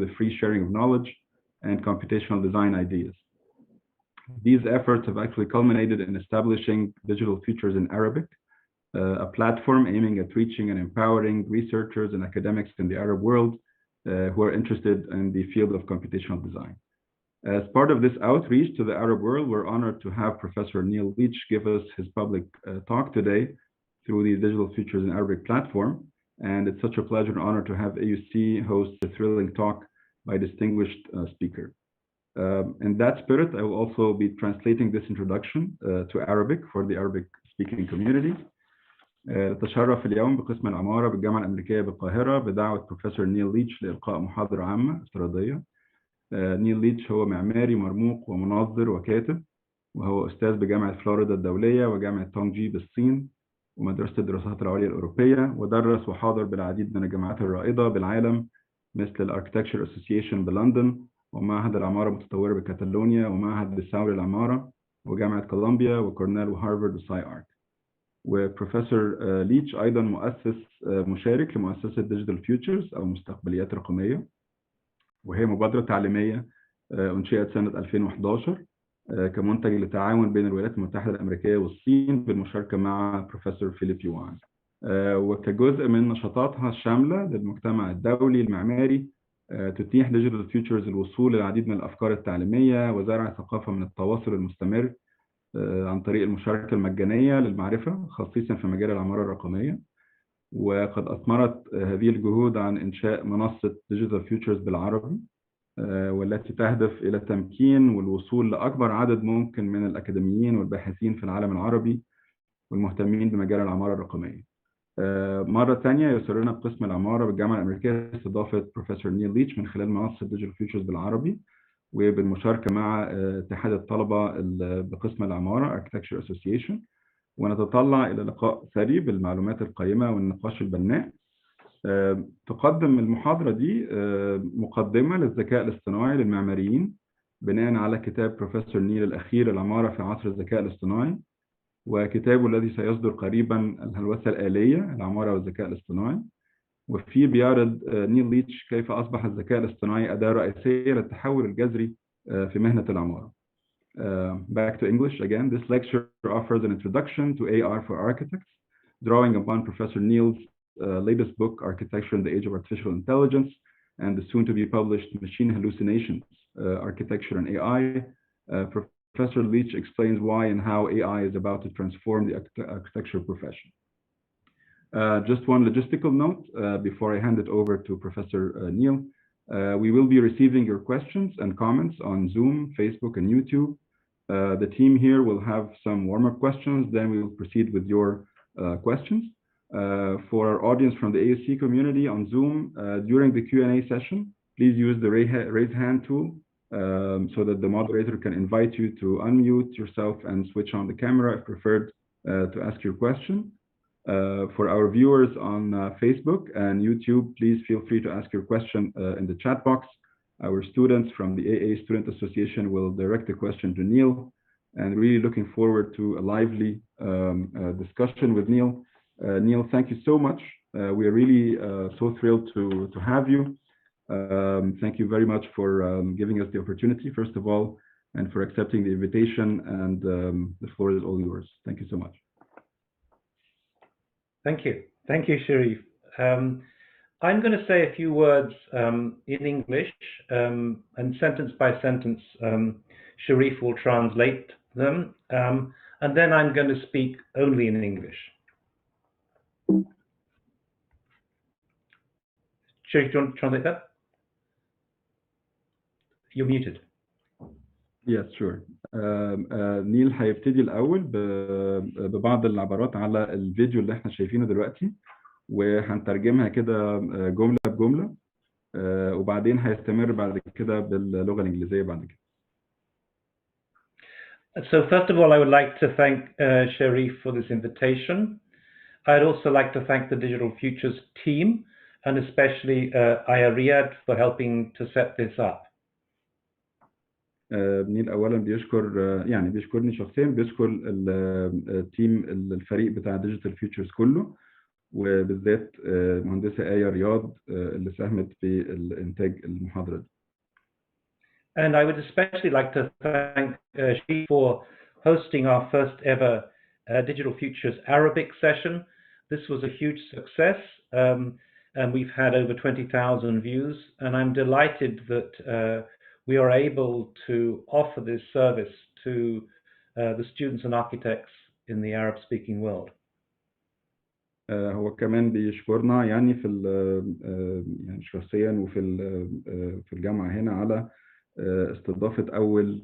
the free sharing of knowledge and computational design ideas. These efforts have actually culminated in establishing Digital Futures in Arabic, a platform aiming at reaching and empowering researchers and academics in the Arab world who are interested in the field of computational design. As part of this outreach to the Arab world, we're honored to have Professor Neil Leach give us his public talk today through the Digital Futures in Arabic platform. And it's such a pleasure and honor to have AUC host a thrilling talk by a distinguished speaker. In that spirit, I will also be translating this introduction to Arabic for the Arabic-speaking community. تشرف اليوم بقسم العمارة بالجامعة الأمريكية بالقاهرة بدعوة بروفيسور نيل ليتش لإلقاء محاضرة عامة افتراضية. نيل ليتش هو معماري مرموق ومنظر وكاتب، وهو أستاذ بجامعة فلوريدا الدولية وجامعة تونجي بالصين ومدرسة الدراسات العليا الأوروبية، ودرس وحاضر بالعديد من الجامعات الرائدة بالعالم مثل الاركتكتشر أسوسيشن بلندن ومعهد العمارة المتطورة بكاتالونيا ومعهد الثوري للعمارة وجامعة كولومبيا وكورنيل وهارفارد وساي آرك. وبروفيسور ليتش أيضا مؤسس مشارك لمؤسسة ديجيتال فيوتشرز أو مستقبليات رقمية، وهي مبادرة تعليمية أنشئت سنة 2011 كمنتج للتعاون بين الولايات المتحدة الأمريكية والصين بالمشاركة مع بروفيسور فيليب يوان، وكجزء من نشاطاتها الشاملة للمجتمع الدولي المعماري تتيح ديجيتال فيوتشرز الوصول للعديد من الأفكار التعليمية وزرع ثقافة من التواصل المستمر عن طريق المشاركة المجانية للمعرفة خصيصا في مجال العمارة الرقمية. وقد أثمرت هذه الجهود عن إنشاء منصة ديجيتال فيوتشرز بالعربي والتي تهدف إلى التمكين والوصول لأكبر عدد ممكن من الأكاديميين والباحثين في العالم العربي والمهتمين بمجال العمارة الرقمية. مرة ثانية يسرنا بقسم العمارة بالجامعة الأمريكية استضافة بروفيسور نيل ليتش من خلال منصة ديجيتال فيوتشرز بالعربي وبالمشاركة مع اتحاد الطلبة بقسم العمارة Architecture Association، ونتطلع إلى لقاء ثري بالمعلومات القيمة والنقاش البناء. تقدم المحاضرة دي مقدمة للذكاء الاصطناعي للمعماريين بناء على كتاب بروفيسور نيل الأخير العمارة في عصر الذكاء الاصطناعي، وكتابه الذي سيصدر قريبا الهلوسة الآلية العمارة والذكاء الاصطناعي. وفيه بيعرض نيل ليتش كيف أصبح الذكاء الاصطناعي أداة رئيسية للتحول الجذري في مهنة العمارة. Back to English again. This lecture offers an introduction to AR for architects, drawing upon Professor Neil's latest book, Architecture in the Age of Artificial Intelligence, and the soon-to-be published Machine Hallucinations, Architecture and AI. Professor Leach explains why and how AI is about to transform the architecture profession. Just one logistical note before I hand it over to Professor Neil. We will be receiving your questions and comments on Zoom, Facebook, and YouTube. The team here will have some warm-up questions, then we will proceed with your questions. For our audience from the AUC community on Zoom, during the Q&A session, please use the raise hand tool so that the moderator can invite you to unmute yourself and switch on the camera if preferred to ask your question. For our viewers on Facebook and YouTube, please feel free to ask your question in the chat box. Our students from the AA Student Association will direct the question to Neil, and really looking forward to a lively discussion with Neil. Neil, thank you so much. We are really so thrilled to have you. Thank you very much for giving us the opportunity, first of all, and for accepting the invitation, and the floor is all yours. Thank you so much. Thank you. Thank you, Sharif. I'm going to say a few words in English, and sentence by sentence, Sharif will translate them, and then I'm going to speak only in English. Sharif, do you want to translate that? You're muted. Yes, sure. نيل هيبتدي الأول ببعض العبارات على الفيديو اللي احنا شايفينه دلوقتي، وهنترجمها كده جملة بجملة، وبعدين هيستمر بعد كده باللغة الإنجليزية بعد كده. So first of all, I would like to thank Sharif for this invitation. I'd also like to thank the Digital Futures team, and especially Aya Riyad for helping to set this up. نيل اولا بيشكر يعني بيشكرني شخصيا، بيشكر التيم الفريق بتاع ديجيتال فيوتشرز كله، وبالذات مهندسة آية رياض اللي ساهمت في الإنتاج المحاضرة دي. And I would especially like to thank she for hosting our first ever Digital Futures Arabic session. This was a huge success, and we've had over 20,000 views, and I'm delighted that we are able to offer this service to the students and architects in the Arab-speaking world. هو كمان بيشكرنا يعني في يعني شخصيا وفي في الجامعة هنا على استضافة أول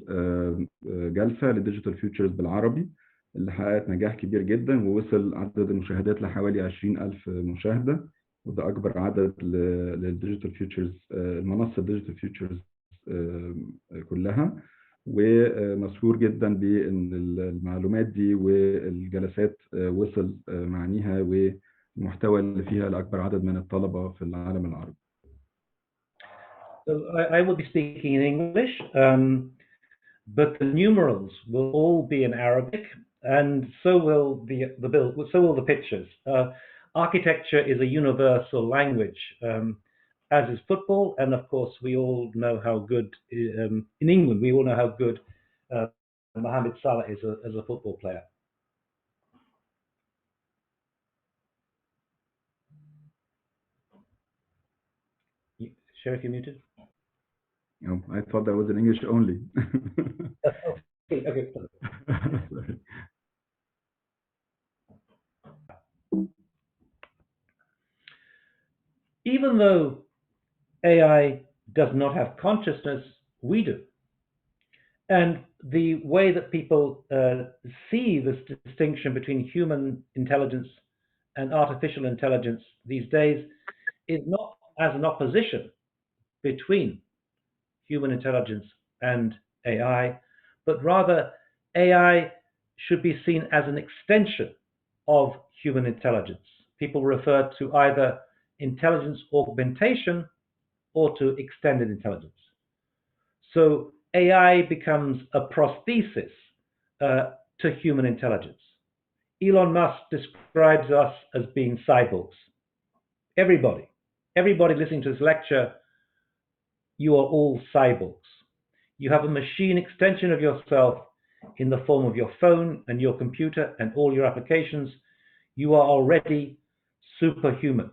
جلسة لديجيتال فيوتشرز بالعربي اللي حققت نجاح كبير جدا، ووصل عدد المشاهدات لحوالي 20,000 مشاهدة، وده أكبر عدد للديجيتال فيوتشرز، المنصة ديجيتال فيوتشرز كلها. ومسرور جدا بأن المعلومات دي والجلسات وصل معانيها والمحتوى اللي فيها لأكبر عدد من الطلبة في العالم العربي. So I will be speaking in English, but the numerals will all be in Arabic, and so will the pictures. Architecture is a universal language, as is football, and of course we all know how good in England. We all know how good Mohamed Salah is as a football player. Sheriff, you're muted. Oh, I thought that was in English only. Okay. Sorry. Even though AI does not have consciousness, we do. And the way that people see this distinction between human intelligence and artificial intelligence these days is not as an opposition between human intelligence and AI, but rather AI should be seen as an extension of human intelligence. People refer to either intelligence augmentation or to extended intelligence. So AI becomes a prosthesis to human intelligence. Elon Musk describes us as being cyborgs. Everybody listening to this lecture, you are all cyborgs. You have a machine extension of yourself in the form of your phone and your computer and all your applications. You are already superhuman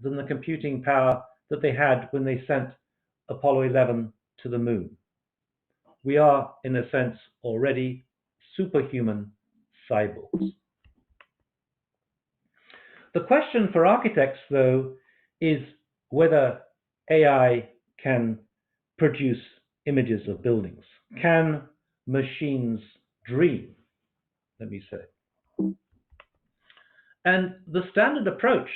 than the computing power that they had when they sent Apollo 11 to the moon. We are, in a sense, already superhuman cyborgs. The question for architects, though, is whether AI can produce images of buildings. Can machines dream, let me say? And the standard approach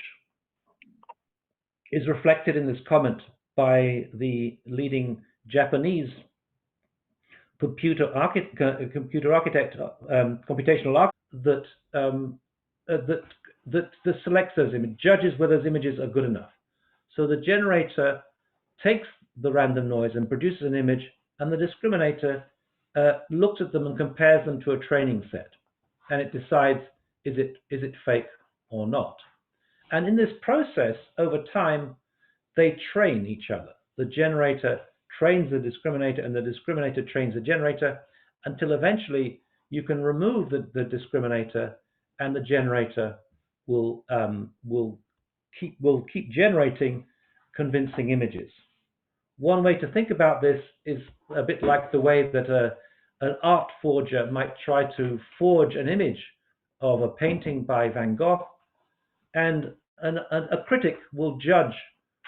is reflected in this comment by the leading Japanese computational architect, that selects those images, judges whether those images are good enough. So the generator takes the random noise and produces an image, and the discriminator looks at them and compares them to a training set, and it decides is it fake or not. And in this process, over time, they train each other. The generator trains the discriminator, and the discriminator trains the generator, until eventually you can remove the discriminator, and the generator will keep generating convincing images. One way to think about this is a bit like the way that an art forger might try to forge an image of a painting by Van Gogh, and a critic will judge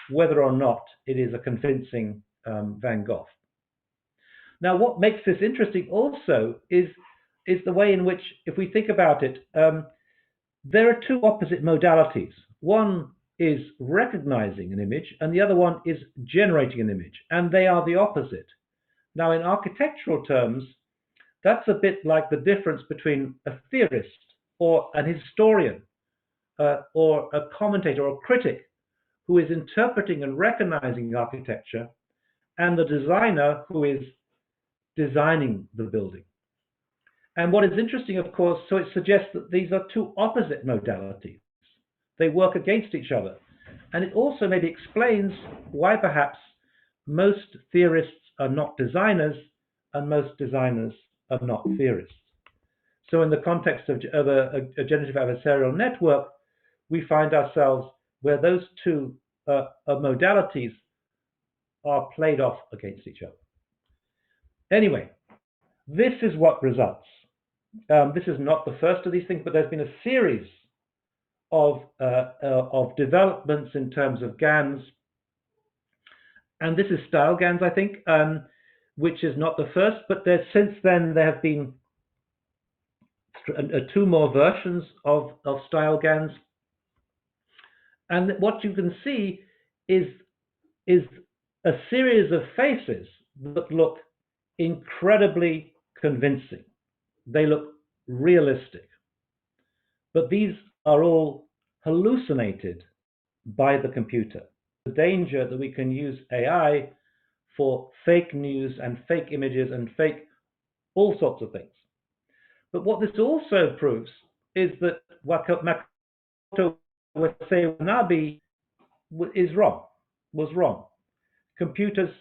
whether or not it is a convincing Van Gogh. Now, what makes this interesting also is the way in which, if we think about it, there are two opposite modalities. One is recognizing an image, and the other one is generating an image, and they are the opposite. Now, in architectural terms, that's a bit like the difference between a theorist or an historian or a commentator or a critic who is interpreting and recognizing architecture, and the designer who is designing the building. And what is interesting, of course, so it suggests that these are two opposite modalities. they work against each other. And it also maybe explains why perhaps most theorists are not designers and most designers are not theorists. So in the context of a generative adversarial network, we find ourselves where those two modalities are played off against each other. Anyway, this is what results. This is not the first of these things, but there's been a series of developments in terms of GANs. And this is Stylegans, I think, which is not the first, but since then there have been two more versions of Stylegans. And what you can see is a series of faces that look incredibly convincing. They look realistic. But these are all hallucinated by the computer. The danger that we can use AI for fake news and fake images and fake all sorts of things. But what this also proves is that Makoto Watanabe was wrong. Computers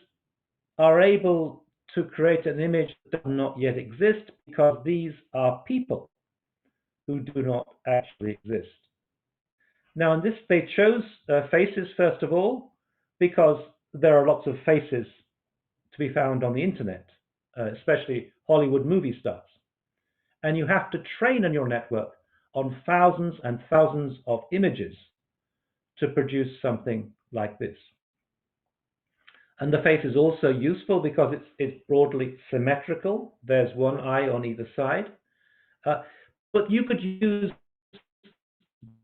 are able to create an image that does not yet exist because these are people who do not actually exist. Now, in this, they chose faces, first of all, because there are lots of faces to be found on the internet, especially Hollywood movie stars. And you have to train on your network on thousands and thousands of images to produce something like this. And the face is also useful because it's broadly symmetrical. There's one eye on either side. But you could use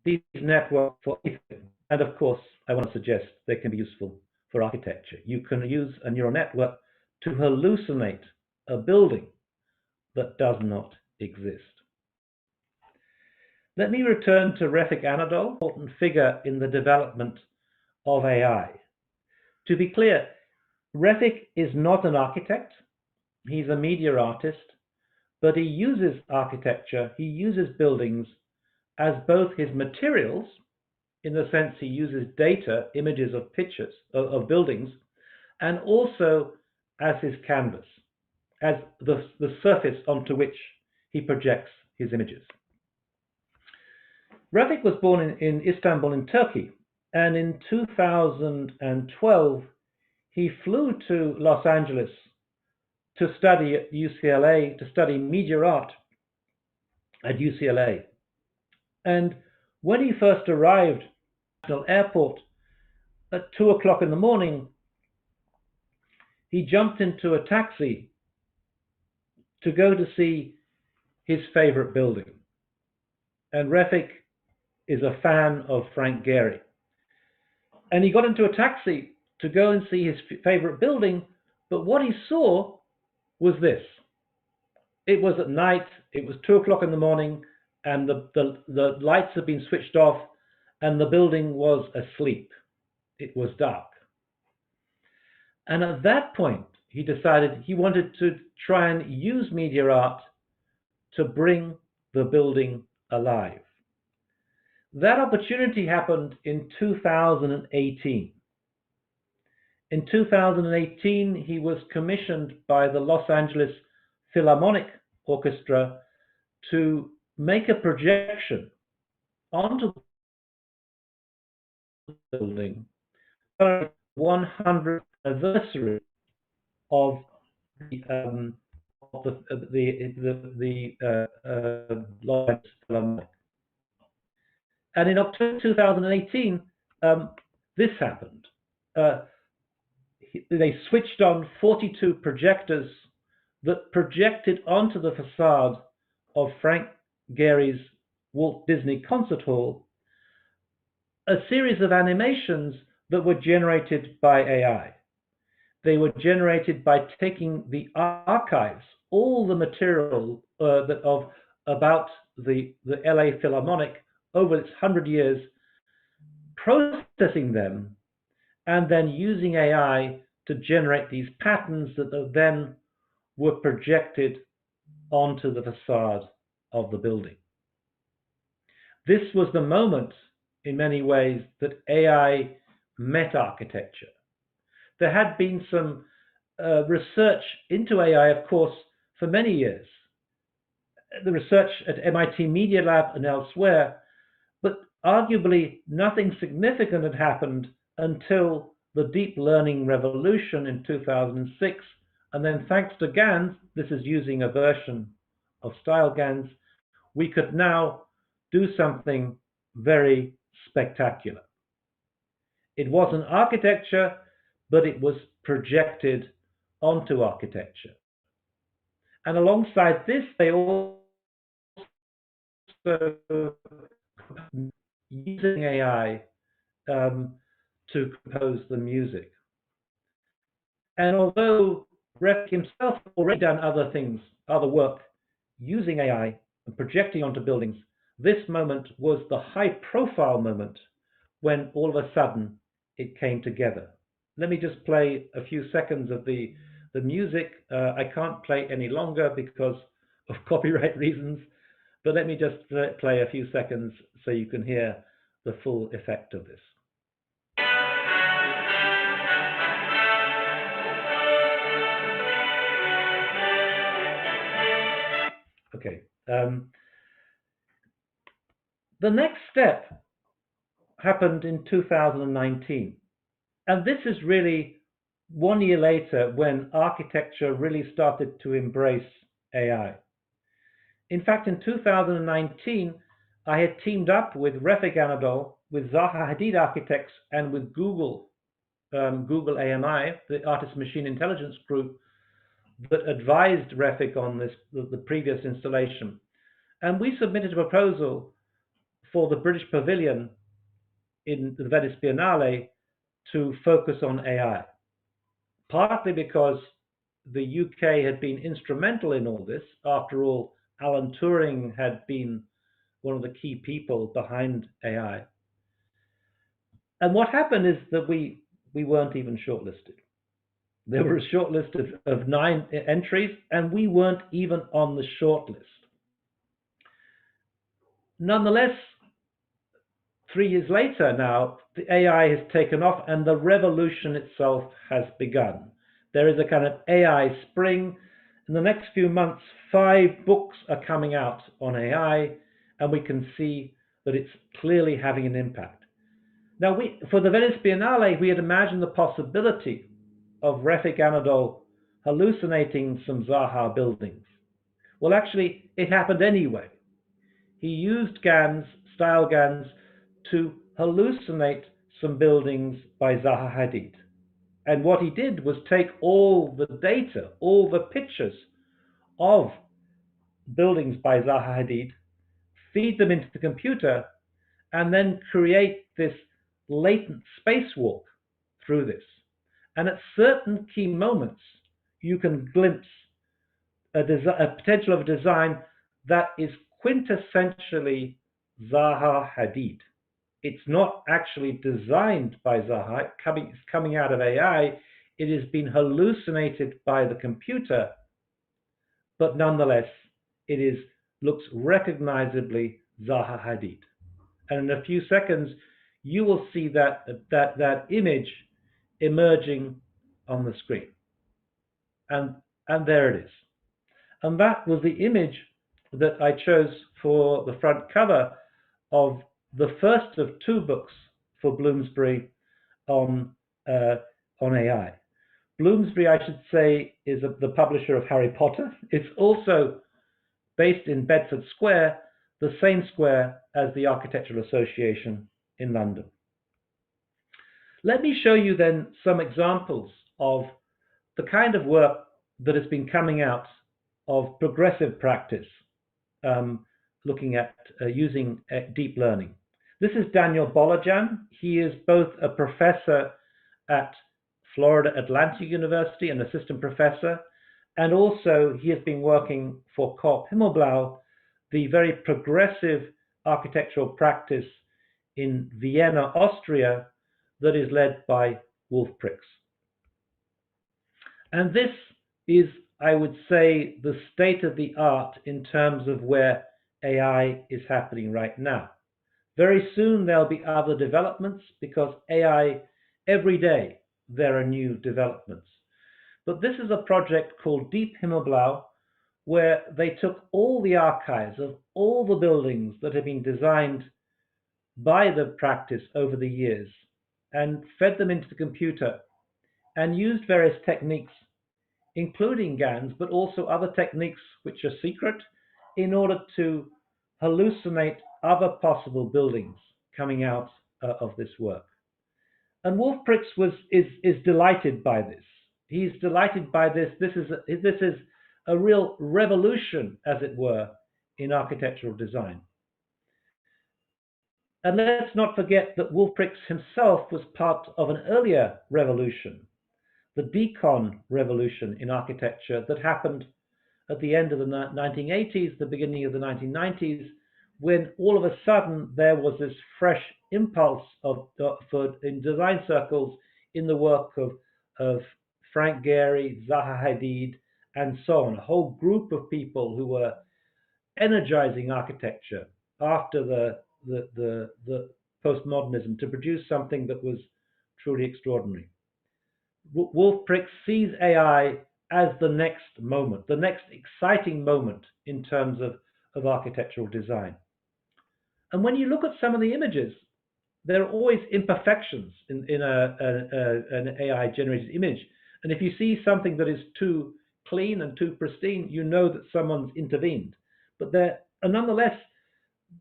these networks for anything. And of course, I want to suggest they can be useful for architecture. You can use a neural network to hallucinate a building that does not exist. Let me return to Refig Anadol, an important figure in the development of AI. To be clear, Refig is not an architect. He's a media artist, but he uses architecture, he uses buildings as both his materials, in the sense he uses data, images of pictures of buildings, and also as his canvas, as the surface onto which he projects his images. Refig was born in Istanbul in Turkey, and in 2012 he flew to Los Angeles to study at UCLA, to study media art at UCLA. And when he first arrived at the National Airport at 2 o'clock in the morning, he jumped into a taxi to go to see his favorite building. And Refig is a fan of Frank Gehry. And he got into a taxi to go and see his favorite building, but what he saw was this. It was at night, it was 2 o'clock in the morning, and the lights had been switched off, and the building was asleep. It was dark. And at that point, he decided he wanted to try and use media art to bring the building alive. That opportunity happened in 2018. In 2018, he was commissioned by the Los Angeles Philharmonic Orchestra to make a projection onto the building for the 100th anniversary of the Los Angeles Philharmonic. And in October 2018, this happened. They switched on 42 projectors that projected onto the facade of Frank Gehry's Walt Disney Concert Hall a series of animations that were generated by AI. They were generated by taking the archives, all the material about the LA Philharmonic over its 100 years, processing them, and then using AI to generate these patterns that then were projected onto the facade of the building. This was the moment in many ways that AI met architecture. There had been some research into AI, of course, for many years. The research at MIT Media Lab and elsewhere, but arguably nothing significant had happened until the deep learning revolution in 2006. And then thanks to GANs, this is using a version of Stylegans, we could now do something very spectacular. It wasn't architecture, but it was projected onto architecture. And alongside this, they also using AI to compose the music. And although Refig himself had already done other things, other work using AI and projecting onto buildings, this moment was the high-profile moment when all of a sudden it came together. Let me just play a few seconds of the music. I can't play any longer because of copyright reasons, but let me just play a few seconds so you can hear the full effect of this. Okay. The next step happened in 2019. And this is really 1 year later when architecture really started to embrace AI. In fact, in 2019, I had teamed up with Refig, with Zaha Hadid architects, and with Google AMI, the Artist Machine Intelligence group that advised Refig on this, the previous installation. And we submitted a proposal for the British Pavilion in the Venice Biennale to focus on AI, partly because the UK had been instrumental in all this. After all, Alan Turing had been one of the key people behind AI. And what happened is that we weren't even shortlisted. There were a shortlist of 9 entries, and we weren't even on the shortlist. Nonetheless, 3 years later now, the AI has taken off and the revolution itself has begun. There is a kind of AI spring. In the next few months, 5 books are coming out on AI, and we can see that it's clearly having an impact. Now, for the Venice Biennale, we had imagined the possibility of Refig hallucinating some Zaha buildings. Well, actually, it happened anyway. He used Stylegans, to hallucinate some buildings by Zaha Hadid. And what he did was take all the data, all the pictures of buildings by Zaha Hadid, feed them into the computer, and then create this latent spacewalk through this. And at certain key moments, you can glimpse a potential of a design that is quintessentially Zaha Hadid. It's not actually designed by Zaha, it's coming out of AI. It has been hallucinated by the computer, but nonetheless, it looks recognizably Zaha Hadid. And in a few seconds, you will see that image emerging on the screen. And there it is. And that was the image that I chose for the front cover of the first of 2 books for Bloomsbury on AI. Bloomsbury, I should say, is the publisher of Harry Potter. It's also based in Bedford Square, the same square as the Architectural Association in London. Let me show you then some examples of the kind of work that has been coming out of progressive practice, looking at using deep learning. This is Daniel Bolan. He is both a professor at Florida Atlantic University, an assistant professor, and also he has been working for Korp Himmelblau, the very progressive architectural practice in Vienna, Austria, that is led by Wolf Prix. And this is, I would say, the state of the art in terms of where AI is happening right now. Very soon there'll be other developments because AI, every day there are new developments. But this is a project called Deep Himmelblau, where they took all the archives of all the buildings that have been designed by the practice over the years and fed them into the computer and used various techniques, including GANs, but also other techniques which are secret, in order to hallucinate other possible buildings coming out of this work. And Wolf-Prix is delighted by this. He's delighted by this. This is a real revolution, as it were, in architectural design. And let's not forget that Wolf-Prix himself was part of an earlier revolution, the decon revolution in architecture that happened at the end of the 1980s, the beginning of the 1990s, when all of a sudden there was this fresh impulse in design circles in the work of Frank Gehry, Zaha Hadid, and so on, a whole group of people who were energizing architecture after the postmodernism to produce something that was truly extraordinary. Wolf-Prix sees AI as the next moment, the next exciting moment in terms of architectural design. And when you look at some of the images, there are always imperfections in an AI-generated image. And if you see something that is too clean and too pristine, you know that someone's intervened. But nonetheless,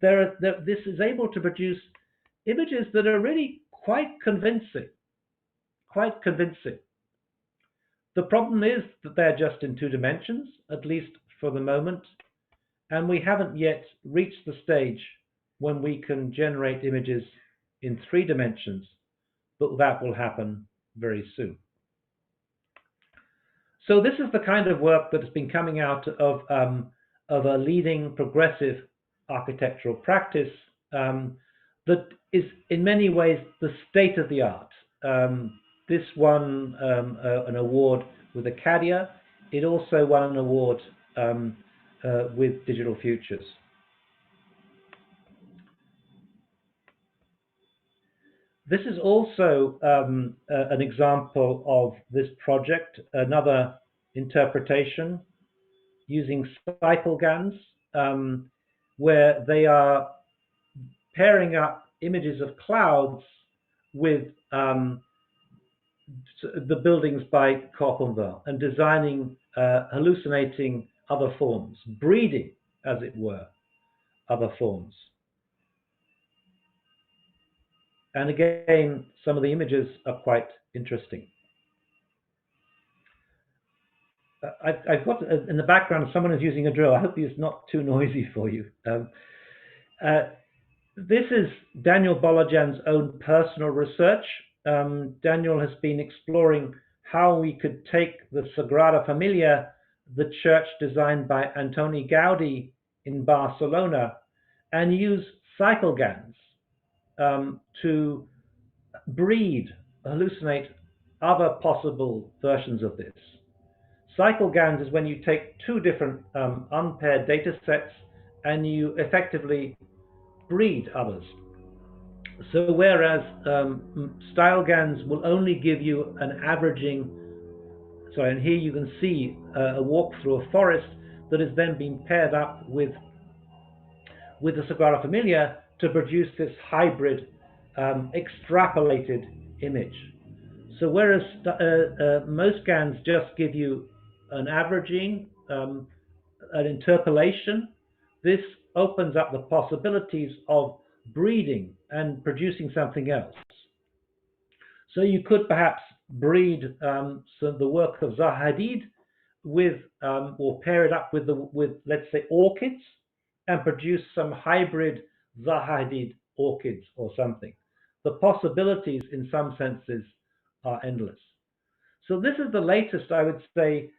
this is able to produce images that are really quite convincing. Quite convincing. The problem is that they're just in 2 dimensions, at least for the moment, and we haven't yet reached the stage when we can generate images in 3 dimensions, but that will happen very soon. So this is the kind of work that has been coming out of a leading progressive architectural practice that is in many ways the state of the art. This won an award with Acadia. It also won an award with Digital Futures. This is also an example of this project, another interpretation using CycleGuns, where they are pairing up images of clouds with the buildings by Corpenvel and designing, hallucinating other forms, breeding, as it were, other forms. And again, some of the images are quite interesting. I've got in the background someone is using a drill. I hope it's not too noisy for you. This is Daniel Bolajan's own personal research. Daniel has been exploring how we could take the Sagrada Familia, the church designed by Antoni Gaudi in Barcelona, and use CycleGuns to hallucinate other possible versions of this. CycleGuns is when you take 2 different unpaired data sets and you effectively breed others. So whereas Stylegans will only give you an averaging, and here you can see a walk through a forest that has then been paired up with the Sagrada Familia to produce this hybrid extrapolated image. So whereas most GANs just give you an averaging, an interpolation, this opens up the possibilities of breeding and producing something else. So you could perhaps breed the work of Zaha Hadid with, or pair it up with let's say orchids, and produce some hybrid Zaha Hadid orchids or something. The possibilities in some senses are endless. So this is the latest, I would say,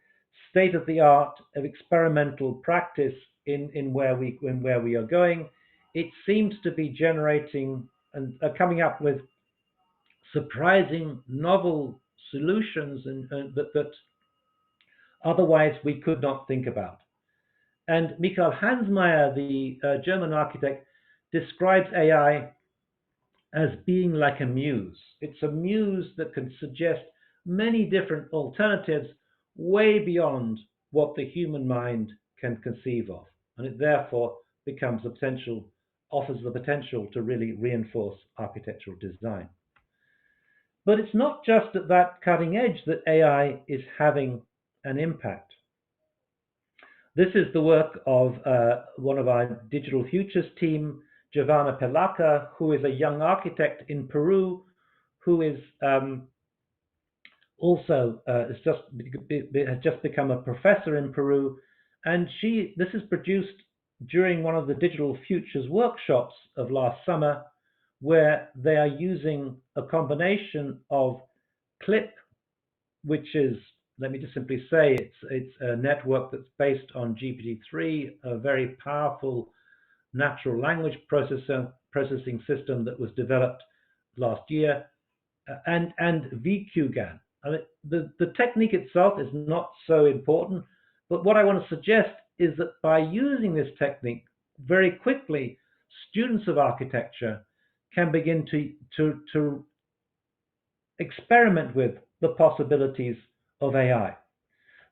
state of the art of experimental practice in where we are going. It seems to be generating and coming up with surprising novel solutions that otherwise we could not think about. And Michael Hansmeier, the German architect, describes AI as being like a muse. It's a muse that can suggest many different alternatives way beyond what the human mind can conceive of. And it therefore offers the potential to really reinforce architectural design. But it's not just at that cutting edge that AI is having an impact. This is the work of one of our Digital Futures team, Giovanna Pelaka, who is a young architect in Peru, who is also has just become a professor in Peru, and this is produced during one of the Digital Futures workshops of last summer, where they are using a combination of CLIP, which is, let me just simply say, it's a network that's based on GPT-3, a very powerful natural language processing system that was developed last year, and VQGAN. I mean, the technique itself is not so important, but what I want to suggest is that by using this technique very quickly, students of architecture can begin to experiment with the possibilities of AI.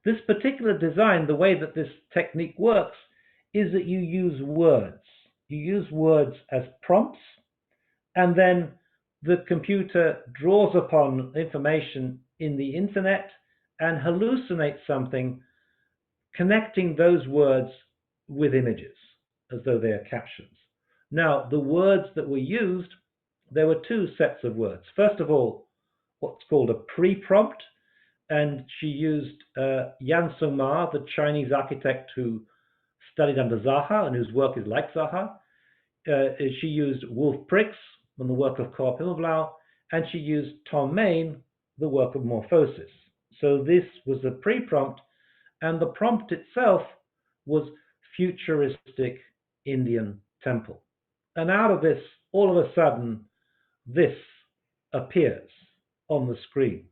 This particular design, the way that this technique works, is that you use words. You use words as prompts, and then the computer draws upon information in the internet and hallucinates something, connecting those words with images as though they are captions. Now, the words that were used, there were two sets of words. First of all, what's called a pre-prompt, and she used Yan Songma, the Chinese architect who studied under Zaha and whose work is like Zaha. She used Wolf Prix from the work of Cor Pimmelblau, and she used Tom Main, the work of Morphosis. So this was the pre-prompt, and the prompt itself was futuristic Indian temple. And out of this, all of a sudden, this appears on the screen.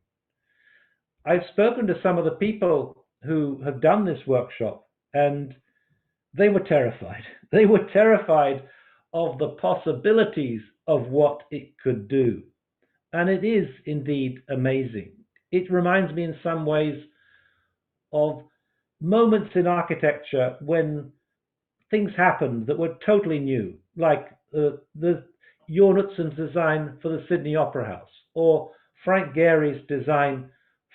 I've spoken to some of the people who have done this workshop, and they were terrified. They were terrified of the possibilities of what it could do. And it is indeed amazing. It reminds me in some ways of moments in architecture when things happened that were totally new, like the Jornutsen's design for the Sydney Opera House, or Frank Gehry's design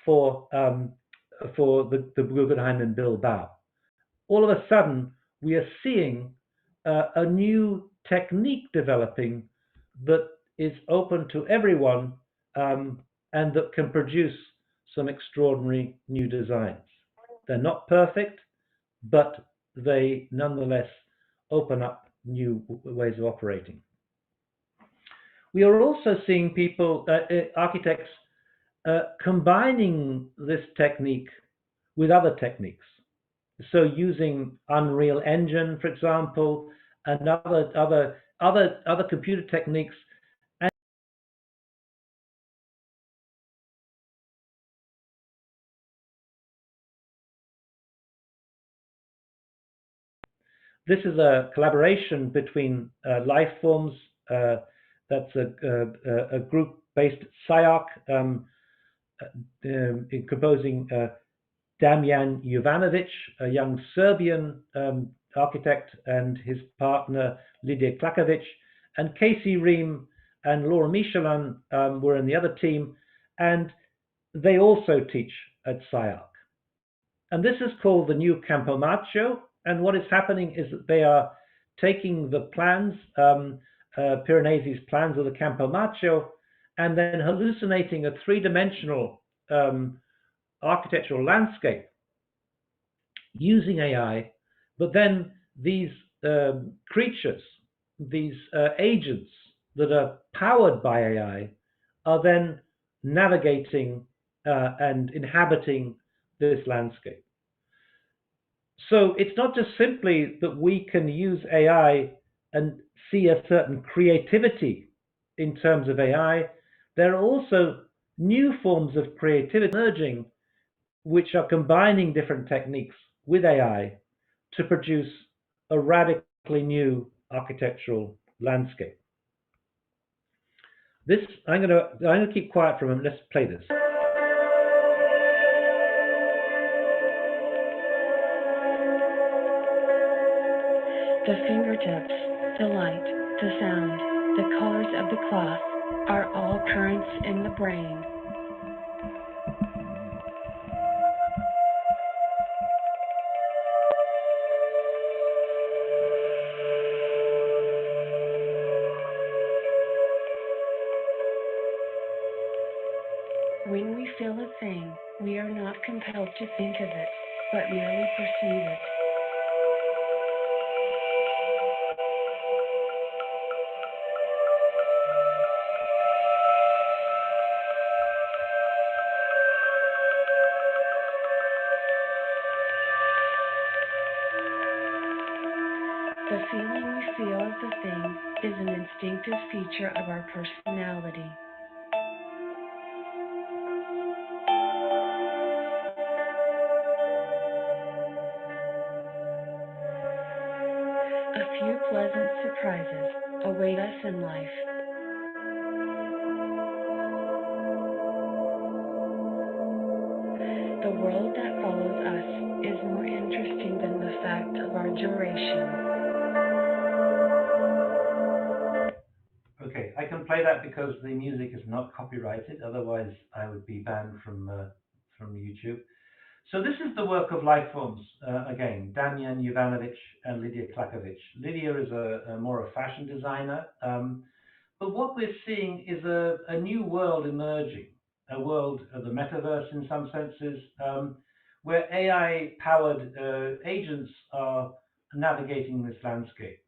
for the Guggenheim in Bilbao. All of a sudden, we are seeing a new technique developing that is open to everyone and that can produce some extraordinary new designs. They're not perfect, but they nonetheless open up new ways of operating. We are also seeing people, architects, combining this technique with other techniques. So using Unreal Engine, for example, and other computer techniques. And this is a collaboration between Lifeforms. That's a group based at SciArc, composing Damjan Jovanovic, a young Serbian architect, and his partner Lidija Klakovic, and Casey Ream and Laura Michelin were in the other team, and they also teach at SciArc. And this is called the new Campomacho, and what is happening is that they are taking the plans, Piranesi's plans of the Campomacho, and then hallucinating a three-dimensional architectural landscape using AI, but then these creatures, these agents that are powered by AI are then navigating and inhabiting this landscape. So it's not just simply that we can use AI and see a certain creativity in terms of AI. There are also new forms of creativity emerging, which are combining different techniques with AI to produce a radically new architectural landscape. This, I'm gonna keep quiet for a moment. Let's play this. The fingertips, the light, the sound, the colors of the cloth are all currents in the brain. When we feel a thing, we are not compelled to think of it, but merely perceive it. The feeling we feel of the thing is an instinctive feature of our personality. A few pleasant surprises await us in life. The world that follows us is more interesting than the fact of our duration. Okay, I can play that because the music is not copyrighted, otherwise I would be banned from YouTube. So this is the work of life forms, again, Damjan Jovanovic and Lydia Klakovic. Lydia is more a fashion designer, but what we're seeing is a new world emerging, a world of the metaverse in some senses, where AI-powered agents are navigating this landscape.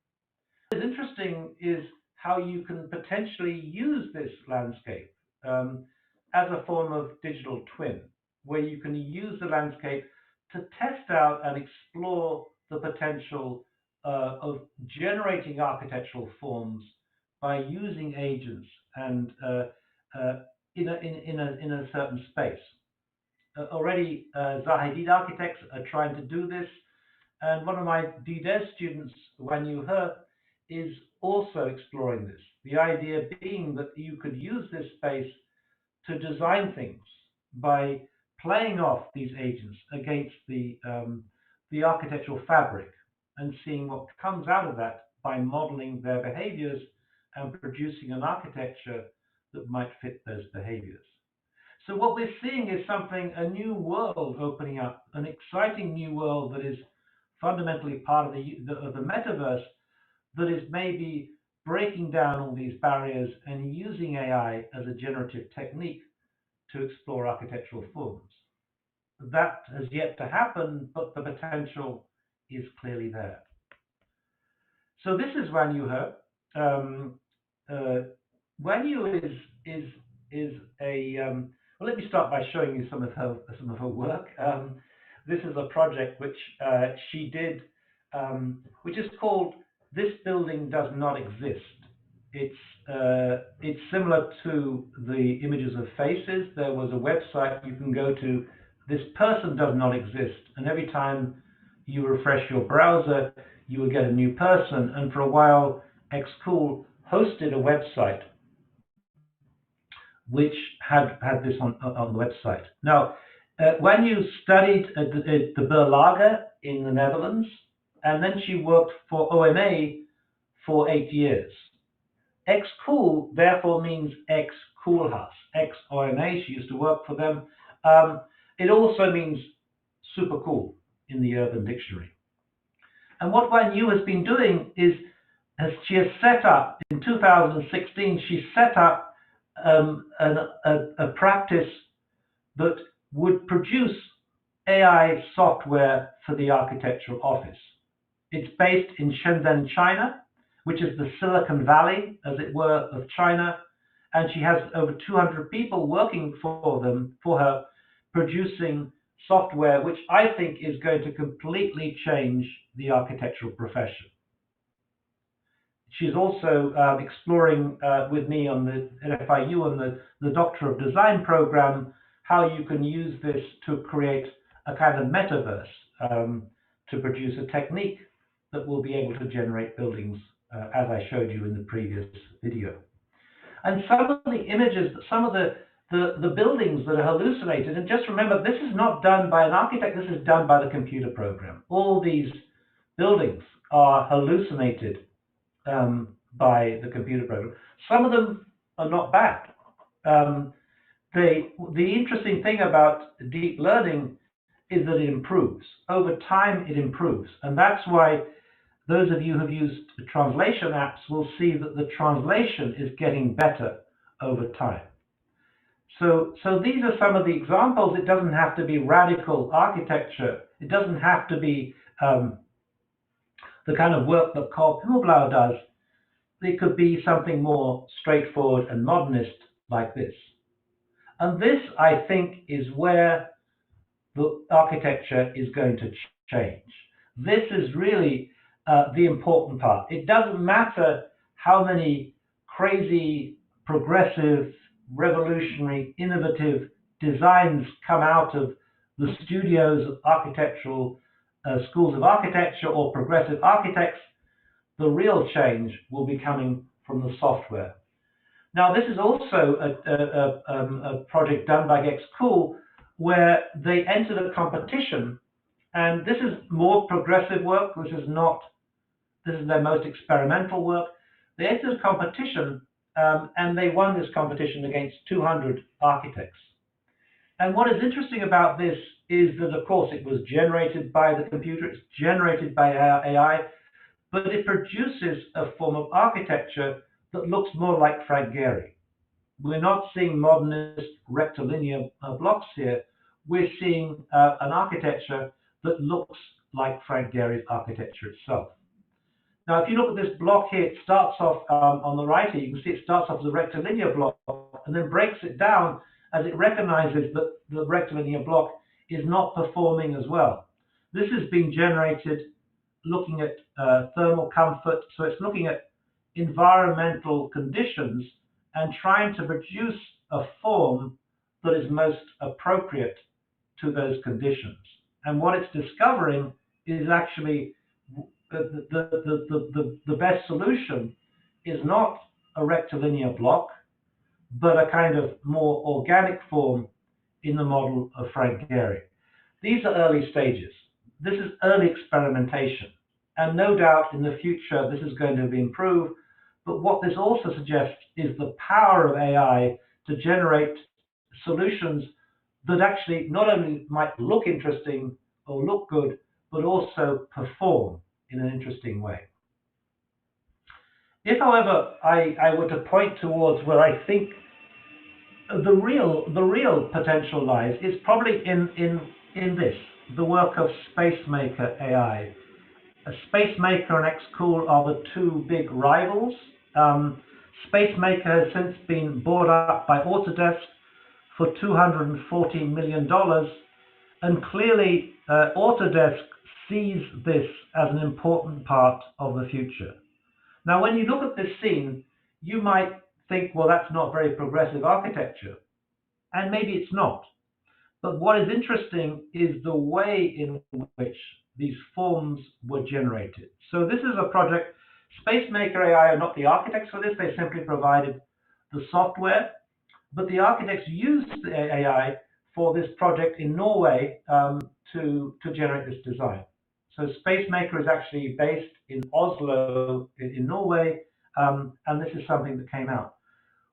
What's interesting is how you can potentially use this landscape as a form of digital twin, where you can use the landscape to test out and explore the potential of generating architectural forms by using agents and in a certain space. Already, Zaha Hadid architects are trying to do this, and one of my DDES students, Wan Yu He, is also exploring this. The idea being that you could use this space to design things by playing off these agents against the architectural fabric and seeing what comes out of that by modeling their behaviors and producing an architecture that might fit those behaviors. So what we're seeing is a new world opening up, an exciting new world that is fundamentally part of the metaverse, that is maybe breaking down all these barriers and using AI as a generative technique to explore architectural forms. That has yet to happen, but the potential is clearly there. So this is Wan Yu He. Wan Yu is a well, let me start by showing you some of her work. This is a project which she did, which is called "This Building Does Not Exist." It's similar to the images of faces. There was a website you can go to. This person does not exist, and every time you refresh your browser, you will get a new person. And for a while, XCool hosted a website which had this on the website. Now, Wan Yu studied at the Bologna in the Netherlands, and then she worked for OMA for 8 years. XCool therefore means ex-Koolhaas, ex-OMA. She used to work for them. It also means super cool in the Urban Dictionary. And what Wan Yu has been doing is, she has set up, in 2016, she set up a practice that would produce AI software for the architectural office. It's based in Shenzhen, China, which is the Silicon Valley, as it were, of China. And she has over 200 people working for her, producing software, which I think is going to completely change the architectural profession. She's also exploring with me on the FIU on the Doctor of Design program, how you can use this to create a kind of metaverse, to produce a technique that will be able to generate buildings as I showed you in the previous video. And some of the images, some of the buildings that are hallucinated, and just remember, this is not done by an architect, this is done by the computer program. All these buildings are hallucinated by the computer program. Some of them are not bad. The interesting thing about deep learning is that it improves. Over time, it improves. And that's why those of you who have used translation apps will see that the translation is getting better over time. So these are some of the examples. It doesn't have to be radical architecture. It doesn't have to be the kind of work that Carl Pimmelblau does. It could be something more straightforward and modernist like this. And this, I think, is where the architecture is going to change. This is really the important part. It doesn't matter how many crazy, progressive, revolutionary, innovative designs come out of the studios of architectural schools of architecture or progressive architects. The real change will be coming from the software. Now, this is also a project done by XCool where they entered a competition, and this is more progressive work. This is their most experimental work. They entered a competition and they won this competition against 200 architects. And what is interesting about this is that, of course, it was generated by the computer, it's generated by AI, but it produces a form of architecture that looks more like Frank Gehry. We're not seeing modernist rectilinear blocks here. We're seeing an architecture that looks like Frank Gehry's architecture itself. Now, if you look at this block here, it starts off on the right here. You can see it starts off as a rectilinear block and then breaks it down as it recognizes that the rectilinear block is not performing as well. This is being generated looking at thermal comfort. So it's looking at environmental conditions and trying to produce a form that is most appropriate to those conditions. And what it's discovering is actually the best solution is not a rectilinear block, but a kind of more organic form in the model of Frank Gehry. These are early stages. This is early experimentation. And no doubt in the future, this is going to be improved. But what this also suggests is the power of AI to generate solutions that actually not only might look interesting or look good, but also perform in an interesting way. If, however, I were to point towards where I think the real potential lies, is probably in this, the work of Spacemaker AI. Spacemaker and XCool are the two big rivals. Spacemaker has since been bought up by Autodesk for $240 million, and clearly Autodesk sees this as an important part of the future. Now, when you look at this scene, you might think, well, that's not very progressive architecture, and maybe it's not. But what is interesting is the way in which these forms were generated. So this is a project. Spacemaker AI are not the architects for this. They simply provided the software. But the architects used the AI for this project in Norway to generate this design. So Spacemaker is actually based in Oslo in Norway, and this is something that came out.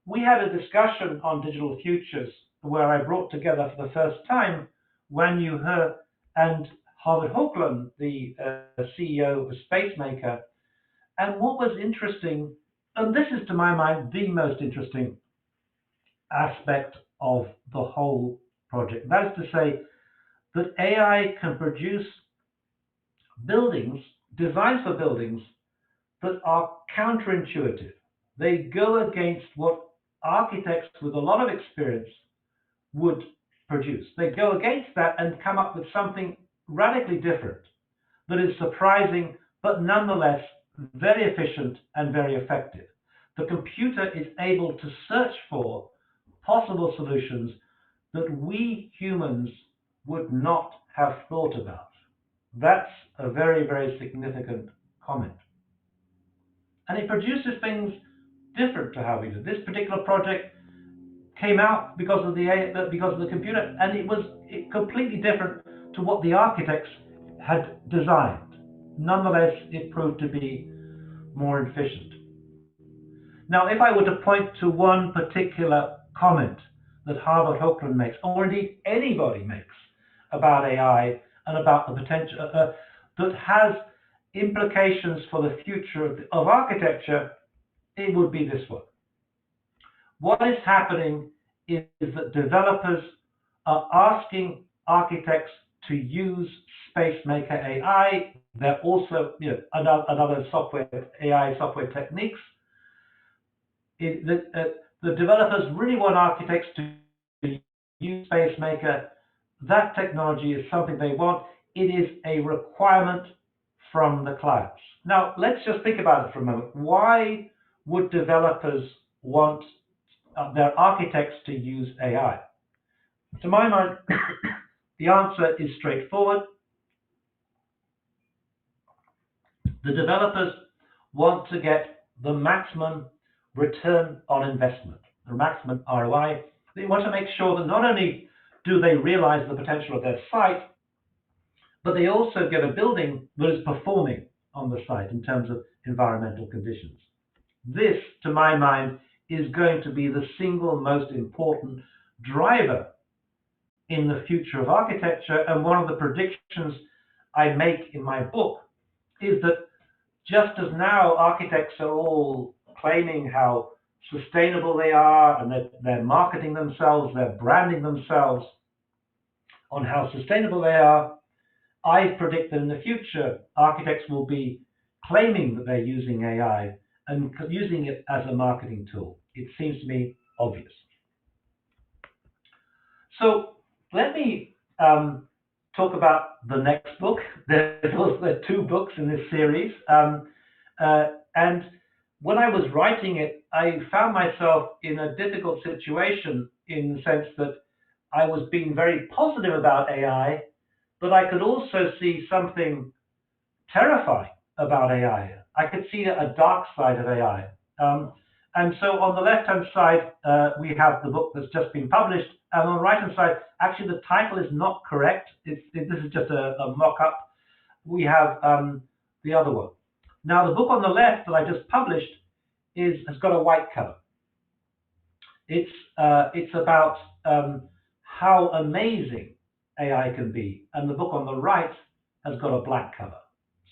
We had a discussion on Digital Futures where I brought together for the first time Wan Yu He and Harvard Hoagland, the CEO of Spacemaker. And what was interesting, and this is to my mind the most interesting aspect of the whole project, that is to say that AI can produce buildings, designs for buildings that are counterintuitive. They go against what architects with a lot of experience would produce. They go against that and come up with something radically different that is surprising, but nonetheless very efficient and very effective. The computer is able to search for possible solutions that we humans would not have thought about. That's a very, very significant comment. and it produces things different to how we do. This particular project came out because of the computer, and it was completely different to what the architects had designed. Nonetheless, it proved to be more efficient. Now, if I were to point to one particular comment that Harvard Hochland makes, or indeed anybody makes, about AI and about the potential that has implications for the future of architecture, it would be this one. What is happening is that developers are asking architects to use Spacemaker AI. They're also, another software, AI software techniques. The developers really want architects to use Spacemaker. That technology is something they want. It is a requirement from the clients. Now, let's just think about it for a moment. Why would developers want their architects to use AI? To my mind, the answer is straightforward. The developers want to get the maximum return on investment, the maximum ROI. They want to make sure that not only do they realize the potential of their site, but they also get a building that is performing on the site in terms of environmental conditions. This, to my mind, is going to be the single most important driver in the future of architecture. And one of the predictions I make in my book is that just as now architects are all claiming how sustainable they are, and they're marketing themselves, they're branding themselves on how sustainable they are, I predict that in the future, architects will be claiming that they're using AI and using it as a marketing tool. It seems to me obvious. So let me talk about the next book. There are 2 books in this series. And when I was writing it, I found myself in a difficult situation in the sense that I was being very positive about AI, but I could also see something terrifying about AI. I could see a dark side of AI. And so on the left-hand side, we have the book that's just been published. And on the right-hand side, actually the title is not correct. This is just a mock-up. We have the other one. Now, the book on the left that I just published has got a white cover. It's about how amazing AI can be. And the book on the right has got a black cover.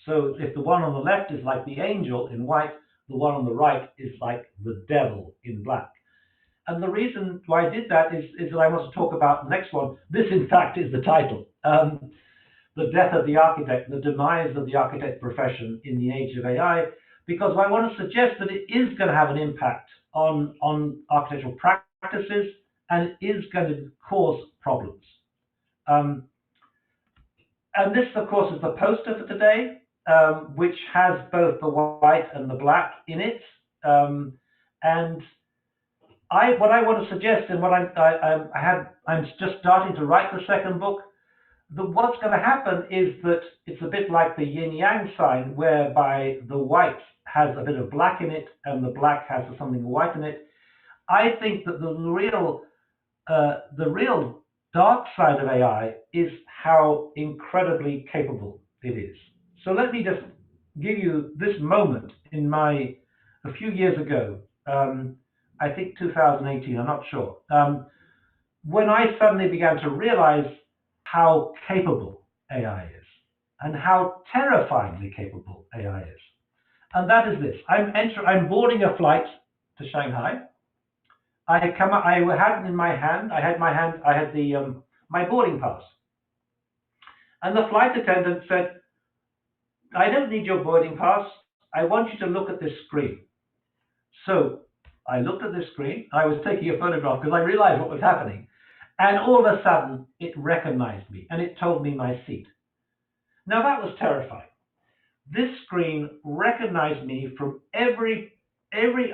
So if the one on the left is like the angel in white, the one on the right is like the devil in black. And the reason why I did that is that I want to talk about the next one. This, in fact, is the title. The Death of the Architect, the Demise of the Architect Profession in the Age of AI, because I want to suggest that it is going to have an impact on architectural practices, and it is going to cause problems. And this, of course, is the poster for today, which has both the white and the black in it. And what I want to suggest, and what I'm just starting to write the second book, what's going to happen is that it's a bit like the yin-yang sign, whereby the white has a bit of black in it and the black has something white in it. I think that the real dark side of AI is how incredibly capable it is. So let me just give you this moment a few years ago, I think 2018, I'm not sure, when I suddenly began to realize how capable AI is and how terrifyingly capable AI is. And that is this. I'm boarding a flight to Shanghai. I had in my hand, I had my boarding pass. And the flight attendant said, I don't need your boarding pass. I want you to look at this screen. So I looked at this screen. I was taking a photograph because I realized what was happening. And all of a sudden, it recognized me and it told me my seat. Now that was terrifying. This screen recognized me from every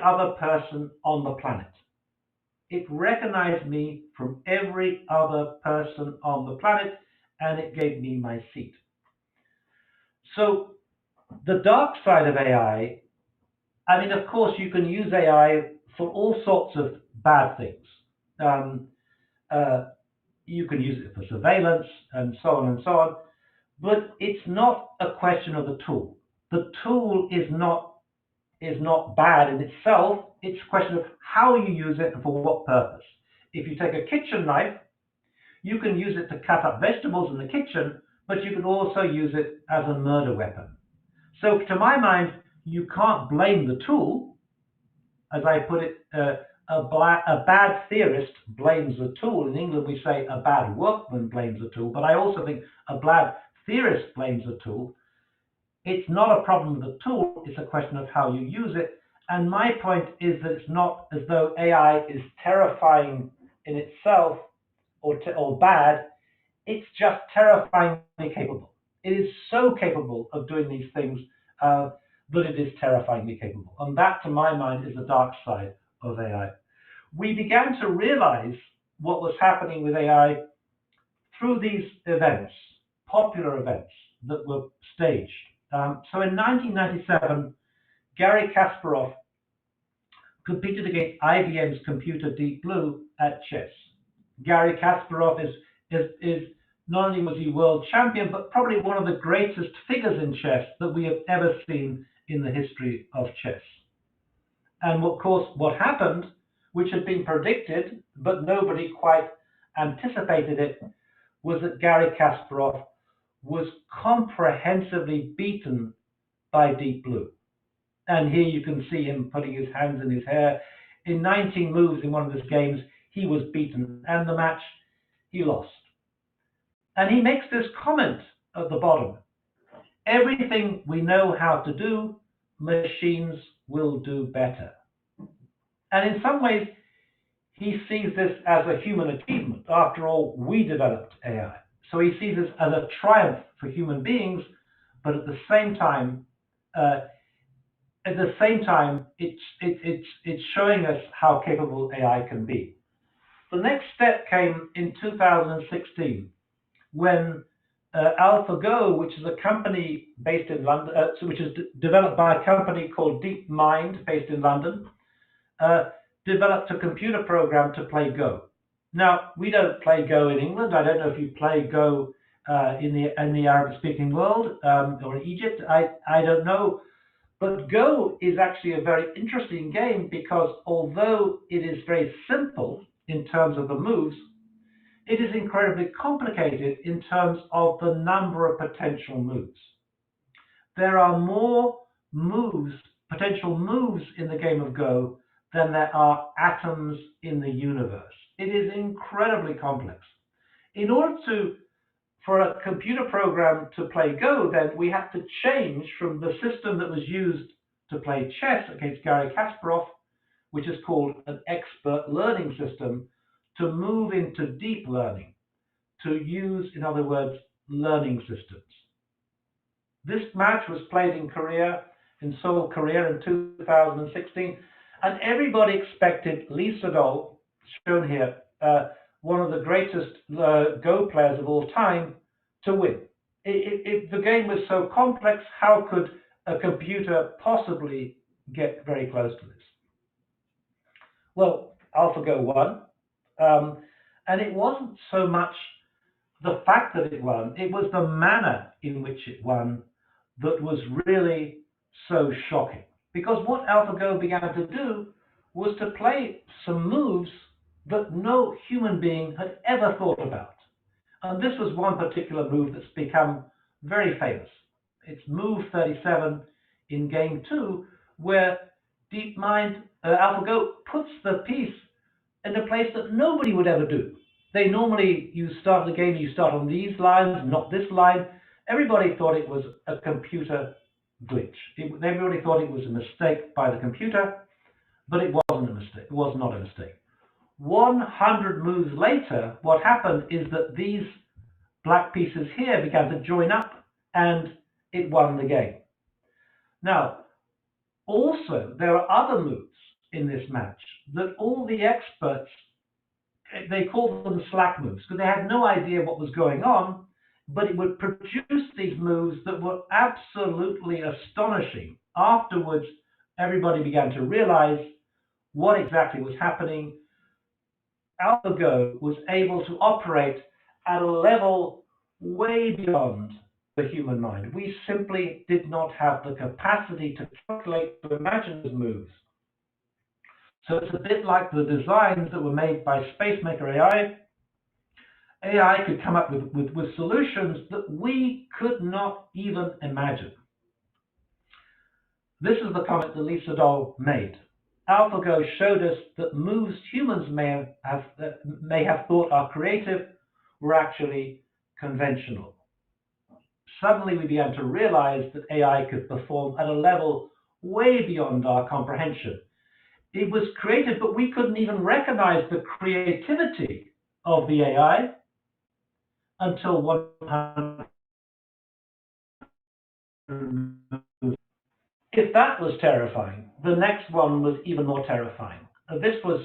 other person on the planet. It recognized me from every other person on the planet, and it gave me my seat. So the dark side of AI I mean, of course, you can use AI for all sorts of bad things. You can use it for surveillance and so on and so on, but it's not a question of the tool. The tool is not bad in itself. It's a question of how you use it and for what purpose. If you take a kitchen knife, you can use it to cut up vegetables in the kitchen, but you can also use it as a murder weapon. So to my mind, you can't blame the tool. As I put it, a bad theorist blames the tool. In England, we say a bad workman blames the tool, but I also think a bad theorist blames the tool. It's not a problem with the tool, it's a question of how you use it. And my point is that it's not as though AI is terrifying in itself or bad, it's just terrifyingly capable. It is so capable of doing these things that it is terrifyingly capable. And that, to my mind, is the dark side of AI. We began to realize what was happening with AI through these events, popular events that were staged. So in 1997, Garry Kasparov competed against IBM's computer Deep Blue at chess. Garry Kasparov is not only was he world champion, but probably one of the greatest figures in chess that we have ever seen in the history of chess. And of course, what happened, which had been predicted, but nobody quite anticipated it, was that Garry Kasparov was comprehensively beaten by Deep Blue. And here you can see him putting his hands in his hair. In 19 moves in one of his games, he was beaten, and the match, he lost. And he makes this comment at the bottom: everything we know how to do, machines will do better. And in some ways, he sees this as a human achievement. After all, we developed AI. So he sees this as a triumph for human beings, but at the same time, it's showing us how capable AI can be. The next step came in 2016, when Alphago, which is a company based in London, which is developed by a company called DeepMind, based in London, developed a computer program to play Go. Now, we don't play Go in England. I don't know if you play Go in the Arabic-speaking world or in Egypt. I don't know. But Go is actually a very interesting game because although it is very simple in terms of the moves, it is incredibly complicated in terms of the number of potential moves. There are more moves, potential moves in the game of Go than there are atoms in the universe. It is incredibly complex. In order for a computer program to play Go, then we have to change from the system that was used to play chess against Garry Kasparov, which is called an expert learning system, to move into deep learning, to use, in other words, learning systems. This match was played in Korea, in Seoul, Korea in 2016, and everybody expected Lee Sedol, shown here, one of the greatest Go players of all time, to win. The game was so complex, how could a computer possibly get very close to this? Well, AlphaGo won, and it wasn't so much the fact that it won, it was the manner in which it won that was really so shocking. Because what AlphaGo began to do was to play some moves that no human being had ever thought about. And this was one particular move that's become very famous. It's move 37 in game 2, where DeepMind, AlphaGo puts the piece in a place that nobody would ever do. They normally, you start the game, you start on these lines, not this line. Everybody thought it was a computer glitch. Everybody thought it was a mistake by the computer, but it wasn't a mistake. It was not a mistake. 100 moves later, what happened is that these black pieces here began to join up, and it won the game. Now, also, there are other moves in this match that all the experts, they called them slack moves because they had no idea what was going on, but it would produce these moves that were absolutely astonishing. Afterwards, everybody began to realize what exactly was happening. Alphago was able to operate at a level way beyond the human mind. We simply did not have the capacity to calculate, to imagine those moves. So it's a bit like the designs that were made by Spacemaker AI. AI could come up with solutions that we could not even imagine. This is the comment that Lisa Doll made. AlphaGo showed us that moves humans may have thought are creative were actually conventional. Suddenly we began to realize that AI could perform at a level way beyond our comprehension. It was creative, but we couldn't even recognize the creativity of the AI until 100. If that was terrifying, the next one was even more terrifying. This was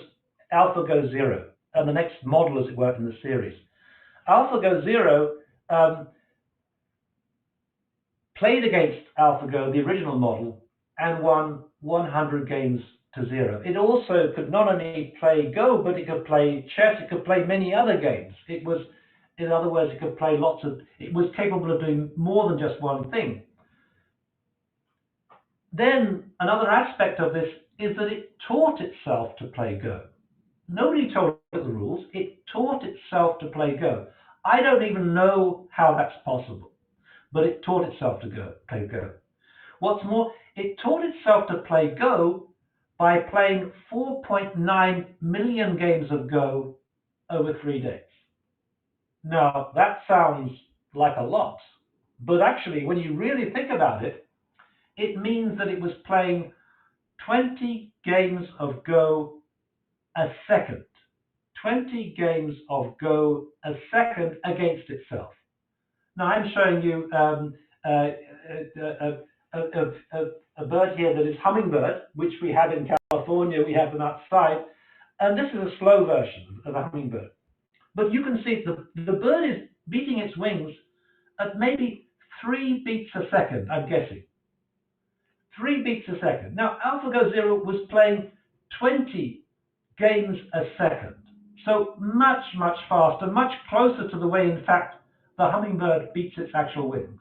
AlphaGo Zero, and the next model, as it were, in the series. AlphaGo Zero played against AlphaGo, the original model, and won 100 games to 0. It also could not only play Go, but it could play chess, it could play many other games. It was, in other words, it could play it was capable of doing more than just one thing. Then another aspect of this is that it taught itself to play Go. Nobody told it the rules, it taught itself to play Go. I don't even know how that's possible, but it taught itself to play Go. What's more, it taught itself to play Go by playing 4.9 million games of Go over 3 days. Now, that sounds like a lot, but actually, when you really think about it, it means that it was playing 20 games of Go a second. 20 games of Go a second against itself. Now, I'm showing you a bird here that is hummingbird, which we have in California, we have them outside, and this is a slow version of a hummingbird. But you can see the bird is beating its wings at maybe 3 beats a second, I'm guessing. 3 beats a second. Now, AlphaGo Zero was playing 20 games a second. So much, much faster, much closer to the way, in fact, the hummingbird beats its actual wings.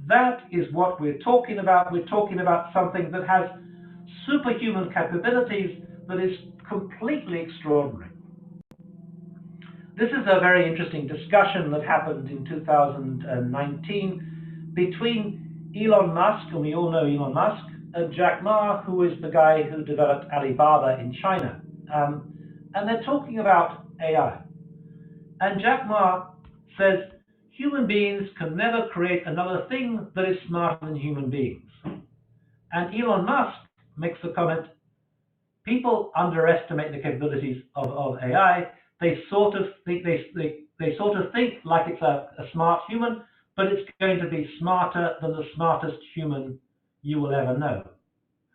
That is what we're talking about. We're talking about something that has superhuman capabilities that is completely extraordinary. This is a very interesting discussion that happened in 2019 between Elon Musk, and we all know Elon Musk, and Jack Ma, who is the guy who developed Alibaba in China. And they're talking about AI. And Jack Ma says, human beings can never create another thing that is smarter than human beings. And Elon Musk makes the comment, people underestimate the capabilities of AI. They sort of think like it's a smart human, but it's going to be smarter than the smartest human you will ever know.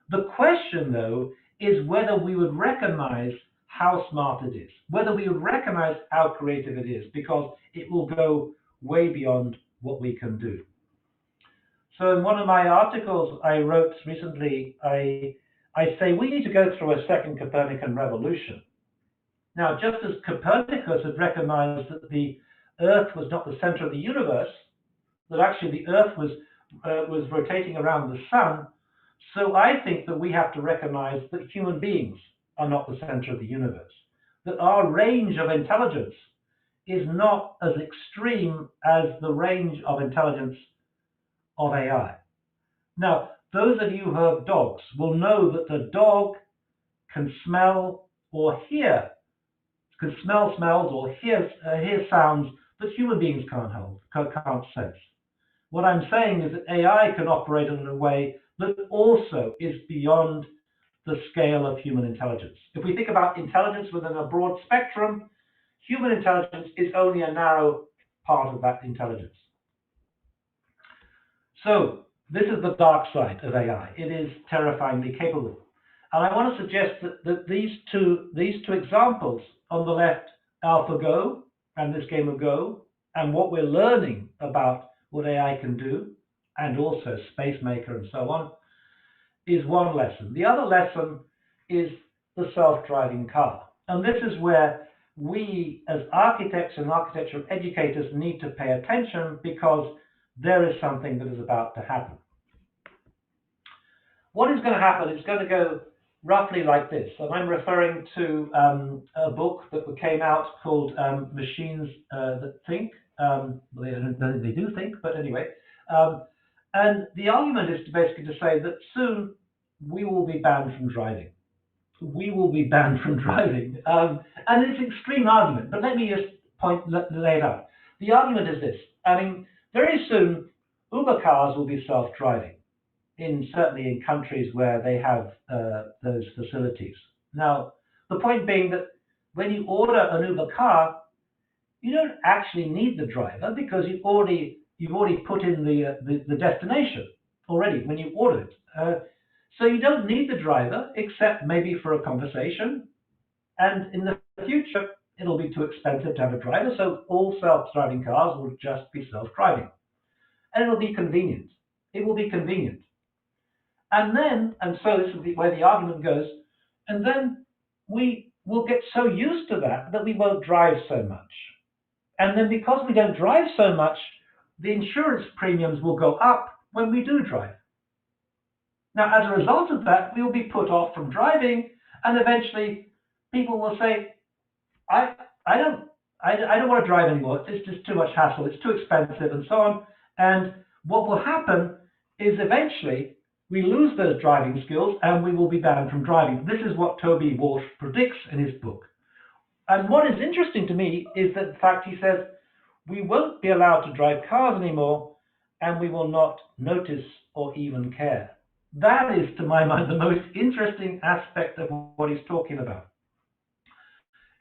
The question, though, is whether we would recognize how smart it is, whether we would recognize how creative it is, because it will go way beyond what we can do. So in one of my articles I wrote recently, I say we need to go through a second Copernican revolution. Now, just as Copernicus had recognized that the Earth was not the center of the universe, that actually the Earth was rotating around the sun, so I think that we have to recognize that human beings are not the center of the universe, that our range of intelligence is not as extreme as the range of intelligence of AI. Now, those of you who have dogs will know that the dog can smell or hear, can smell smells or hear sounds that human beings can't sense. What I'm saying is that AI can operate in a way that also is beyond the scale of human intelligence. If we think about intelligence within a broad spectrum, human intelligence is only a narrow part of that intelligence. So this is the dark side of AI. It is terrifyingly capable. And I want to suggest that these two examples on the left, AlphaGo and this game of Go, and what we're learning about what AI can do, and also Spacemaker and so on, is one lesson. The other lesson is the self-driving car. And this is where we as architects and architectural educators need to pay attention, because there is something that is about to happen. What is going to happen? It's going to go roughly like this. And I'm referring to a book that came out called Machines That Think. They do think, but anyway. And the argument is basically to say that soon we will be banned from driving. We will be banned from driving. And it's an extreme argument, but let me just lay it out. The argument is this. I mean, very soon, Uber cars will be self-driving, certainly in countries where they have those facilities. Now, the point being that when you order an Uber car, you don't actually need the driver, because you've already put in the destination already when you order it. So you don't need the driver, except maybe for a conversation. And in the future, it'll be too expensive to have a driver, so all self-driving cars will just be self-driving. And it'll be convenient. It will be convenient. And so this is where the argument goes, and then we will get so used to that we won't drive so much. And then because we don't drive so much, the insurance premiums will go up when we do drive. Now, as a result of that, we will be put off from driving, and eventually people will say, I don't want to drive anymore. It's just too much hassle. It's too expensive, and so on. And what will happen is eventually we lose those driving skills and we will be banned from driving. This is what Toby Walsh predicts in his book. And what is interesting to me is that the fact he says we won't be allowed to drive cars anymore, and we will not notice or even care. That is, to my mind, the most interesting aspect of what he's talking about.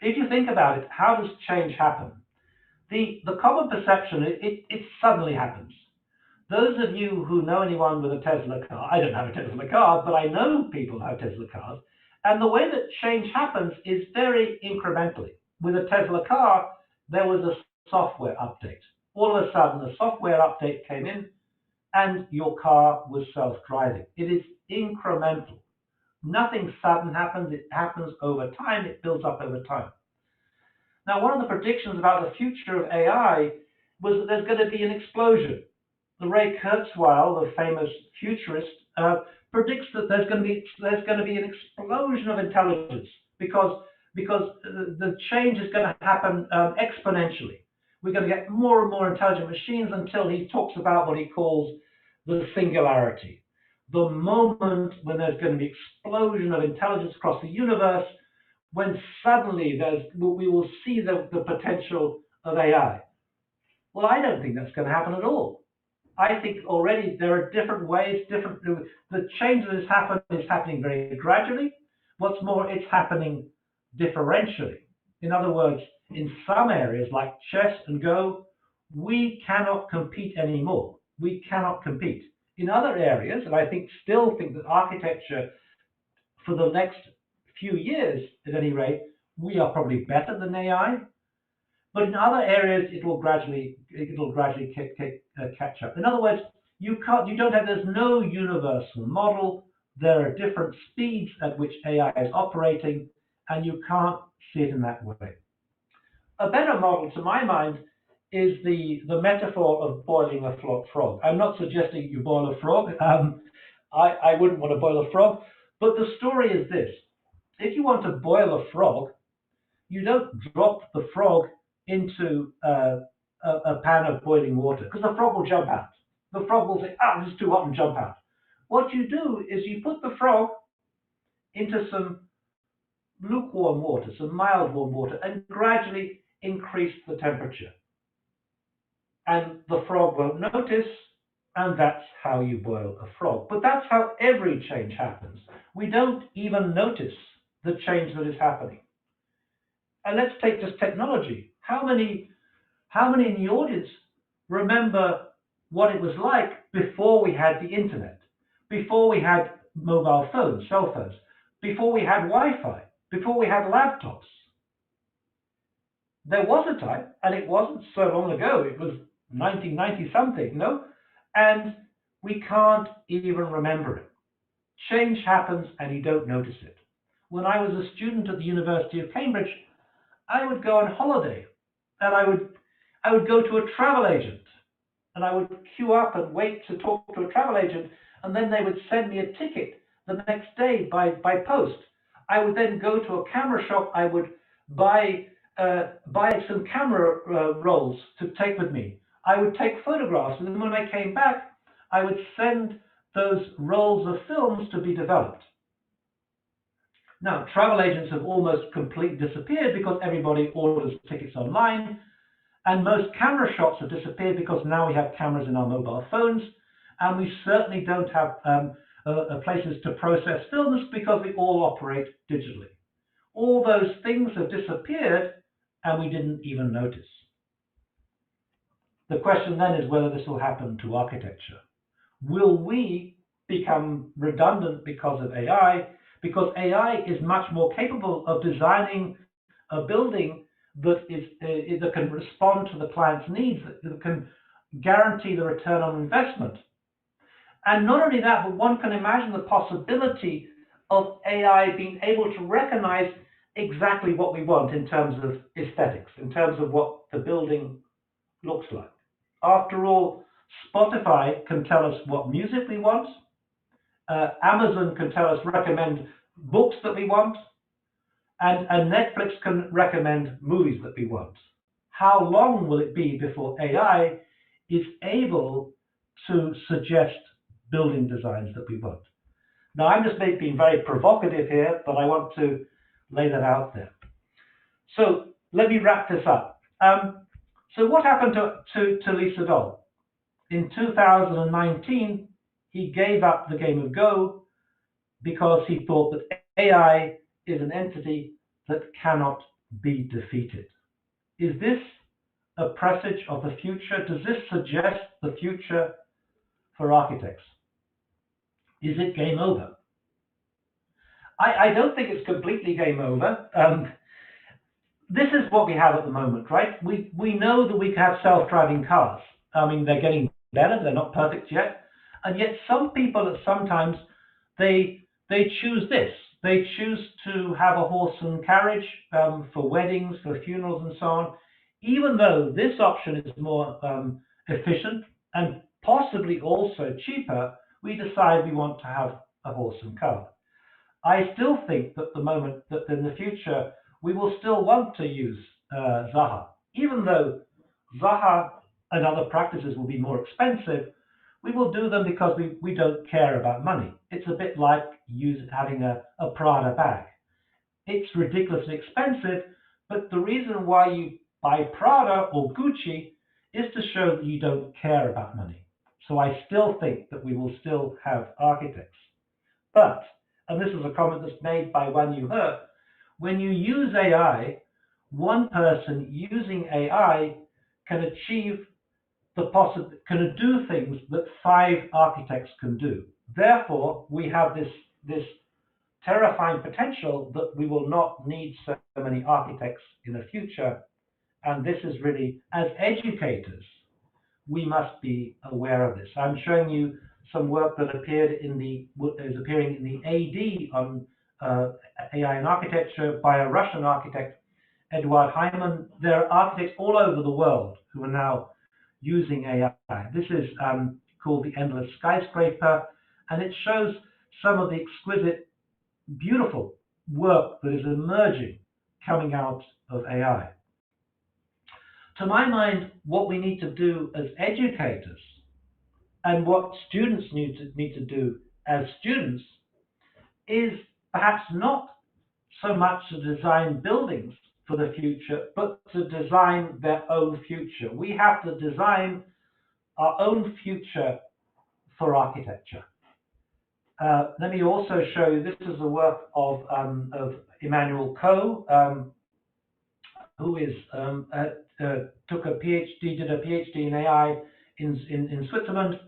If you think about it, how does change happen? The common perception, it suddenly happens. Those of you who know anyone with a Tesla car, I don't have a Tesla car, but I know people who have Tesla cars, and the way that change happens is very incrementally. With a Tesla car, there was a software update. All of a sudden, the software update came in, and your car was self-driving. It is incremental. Nothing sudden happens. It happens over time. It builds up over time. Now, one of the predictions about the future of AI was that there's going to be an explosion. The Ray Kurzweil, the famous futurist, predicts that there's going to be an explosion of intelligence because the change is going to happen exponentially. We're going to get more and more intelligent machines until he talks about what he calls the singularity, the moment when there's going to be explosion of intelligence across the universe, when suddenly we will see the potential of AI. Well, I don't think that's going to happen at all. I think already there are different ways, the change that is happening very gradually. What's more, it's happening differentially. In other words, in some areas like chess and Go, we cannot compete anymore. We cannot compete. In other areas, and I still think that architecture, for the next few years at any rate, we are probably better than AI. But in other areas, it will gradually catch up. In other words, there's no universal model. There are different speeds at which AI is operating, and you can't see it in that way. A better model, to my mind, is the metaphor of boiling a frog. I'm not suggesting you boil a frog. I wouldn't want to boil a frog. But the story is this. If you want to boil a frog, you don't drop the frog into a pan of boiling water, because the frog will jump out. The frog will say, this is too hot, and jump out. What you do is you put the frog into some lukewarm water, some mild warm water, and gradually increase the temperature. And the frog won't notice, and that's how you boil a frog. But that's how every change happens. We don't even notice the change that is happening. And let's take just technology. How many in the audience remember what it was like before we had the internet, before we had mobile phones, cell phones, before we had Wi-Fi, before we had laptops? There was a time, and it wasn't so long ago, it was 1990 something, no? And we can't even remember it. change happens and you don't notice it. When I was a student at the University of Cambridge, I would go on holiday and I would go to a travel agent and I would queue up and wait to talk to a travel agent, and then they would send me a ticket the next day by post. I would then go to a camera shop. I would buy some camera rolls to take with me. I would take photographs, and then when I came back, I would send those rolls of films to be developed. Now, travel agents have almost completely disappeared because everybody orders tickets online, and most camera shops have disappeared because now we have cameras in our mobile phones, and we certainly don't have places to process films because we all operate digitally. All those things have disappeared, and we didn't even notice. The question then is whether this will happen to architecture. Will we become redundant because of AI? Because AI is much more capable of designing a building that can respond to the client's needs, that can guarantee the return on investment. And not only that, but one can imagine the possibility of AI being able to recognize exactly what we want in terms of aesthetics, in terms of what the building looks like. After all, Spotify can tell us what music we want. Amazon can tell us, recommend books that we want. And Netflix can recommend movies that we want. How long will it be before AI is able to suggest building designs that we want? Now, I'm just being very provocative here, but I want to lay that out there. So let me wrap this up. So what happened to Lee Sedol? In 2019, he gave up the game of Go because he thought that AI is an entity that cannot be defeated. Is this a presage of the future? Does this suggest the future for architects? Is it game over? I don't think it's completely game over. This is what we have at the moment, right? We know that we can have self-driving cars. I mean, they're getting better, they're not perfect yet. And yet some people at sometimes, they choose this. They choose to have a horse and carriage for weddings, for funerals and so on. Even though this option is more efficient and possibly also cheaper, we decide we want to have a horse and car. I still think that that in the future, we will still want to use Zaha. Even though Zaha and other practices will be more expensive, we will do them because we don't care about money. It's a bit like having a Prada bag. It's ridiculously expensive, but the reason why you buy Prada or Gucci is to show that you don't care about money. So I still think that we will still have architects. But, and this is a comment that's made by Wan Yu He, when you use AI, one person using AI can achieve can do things that 5 architects can do. Therefore, we have this terrifying potential that we will not need so many architects in the future. And this is really, as educators, we must be aware of this. I'm showing you some work that is appearing in the AD on AI and architecture by a Russian architect, Eduard Hyman. There are architects all over the world who are now using AI. This is called the Endless Skyscraper, and it shows some of the exquisite, beautiful work that is emerging coming out of AI. To my mind, what we need to do as educators and what students need to do as students is perhaps not so much to design buildings for the future, but to design their own future. We have to design our own future for architecture. Let me also show you, this is the work of Emmanuel Coe, who is took a PhD, did a PhD in AI in Switzerland,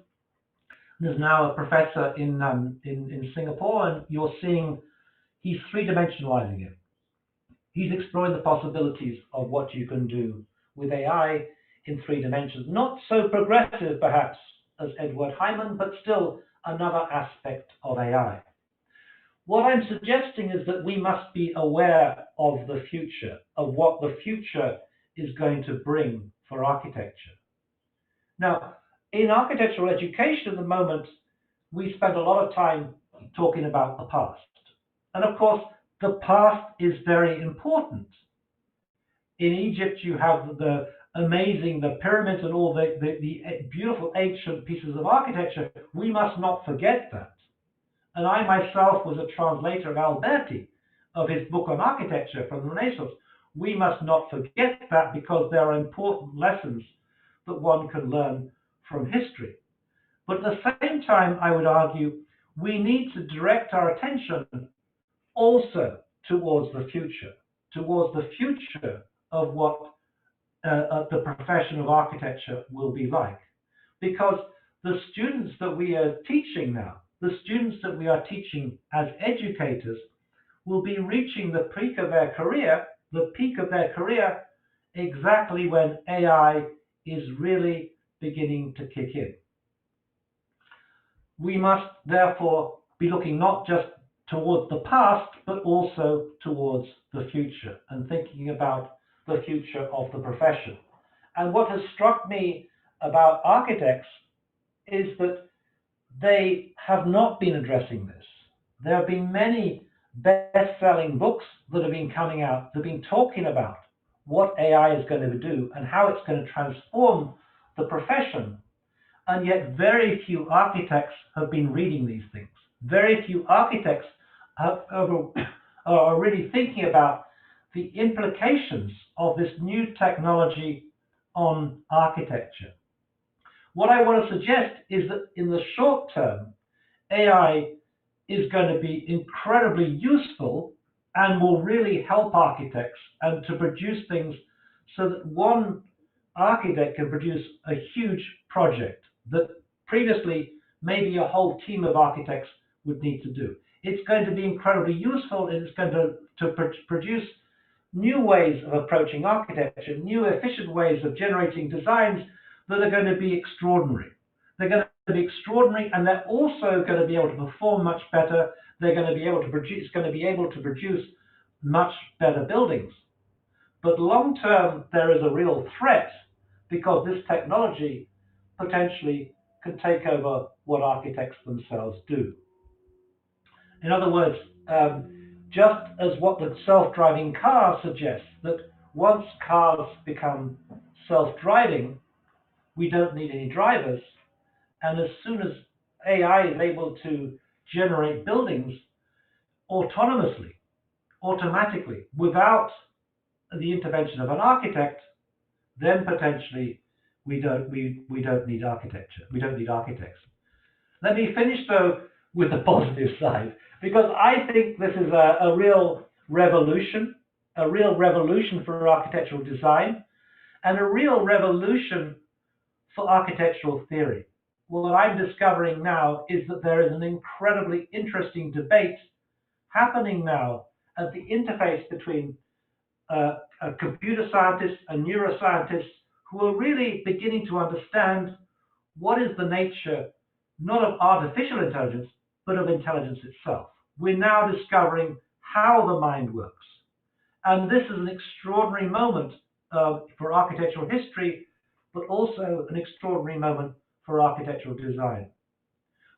and is now a professor in Singapore. And you're seeing he's 3-dimensionalizing it. He's exploring the possibilities of what you can do with AI in 3 dimensions. Not so progressive, perhaps, as Eduard Hyman, but still another aspect of AI. What I'm suggesting is that we must be aware of the future, of what the future is going to bring for architecture. Now, in architectural education at the moment, we spend a lot of time talking about the past. And of course, the past is very important. In Egypt, you have the pyramids and all the beautiful ancient pieces of architecture. We must not forget that. And I myself was a translator of Alberti, of his book on architecture from the Renaissance. We must not forget that because there are important lessons that one can learn from history. But at the same time, I would argue, we need to direct our attention also towards the future of what the profession of architecture will be like. Because the students that we are teaching now, the students that we are teaching as educators, will be reaching the peak of their career exactly when AI is really beginning to kick in. We must therefore be looking not just towards the past, but also towards the future and thinking about the future of the profession. And what has struck me about architects is that they have not been addressing this. There have been many best-selling books that have been coming out that have been talking about what AI is going to do and how it's going to transform the profession. And yet very few architects have been reading these things. Very few architects are really thinking about the implications of this new technology on architecture. What I want to suggest is that in the short term, AI is going to be incredibly useful and will really help architects and to produce things so that one architect can produce a huge project that previously maybe a whole team of architects would need to do. It's going to be incredibly useful, and it's going to produce new ways of approaching architecture, new efficient ways of generating designs that are going to be extraordinary. They're going to be extraordinary, and they're also going to be able to perform much better. They're going to be able to produce much better buildings. But long term, there is a real threat because this technology potentially can take over what architects themselves do. In other words, just as what the self-driving car suggests, that once cars become self-driving, we don't need any drivers. And as soon as AI is able to generate buildings autonomously, automatically, without the intervention of an architect, then potentially we don't need architecture. We don't need architects. Let me finish though with the positive side, because I think this is a real revolution for architectural design, and a real revolution for architectural theory. What I'm discovering now is that there is an incredibly interesting debate happening now at the interface between computer scientists and neuroscientists who are really beginning to understand what is the nature, not of artificial intelligence, but of intelligence itself. We're now discovering how the mind works. And this is an extraordinary moment for architectural history, but also an extraordinary moment for architectural design.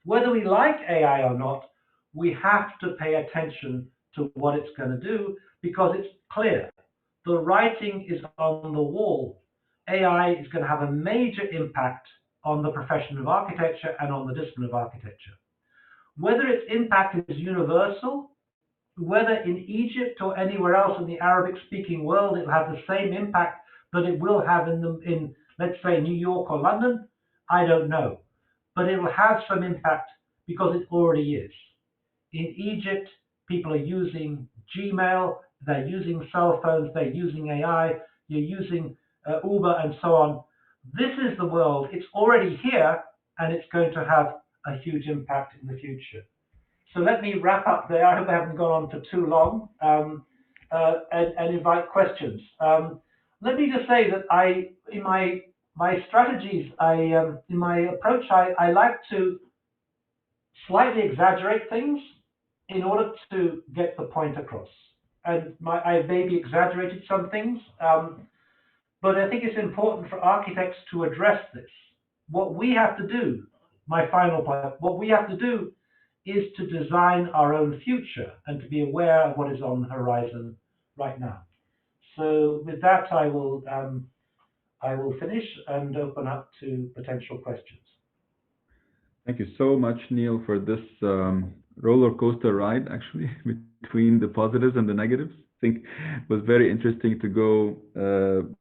Whether we like AI or not, we have to pay attention to what it's going to do because it's clear. The writing is on the wall. AI is going to have a major impact on the profession of architecture and on the discipline of architecture. Whether its impact is universal, whether in Egypt or anywhere else in the Arabic-speaking world it will have the same impact that it will have in, let's say, New York or London, I don't know. But it will have some impact because it already is. In Egypt, people are using Gmail, they're using cell phones, they're using AI, you're using Uber and so on. This is the world. It's already here, and it's going to have a huge impact in the future. So let me wrap up there. I hope I haven't gone on for too long, and invite questions. Let me just say that in my strategies, in my approach, I like to slightly exaggerate things in order to get the point across. And I maybe exaggerated some things, but I think it's important for architects to address this. What we have to do, my final point, what we have to do is to design our own future and to be aware of what is on the horizon right now. So with that, I will finish and open up to potential questions. Thank you so much, Neil, for this roller coaster ride, actually, between the positives and the negatives. I think it was very interesting to go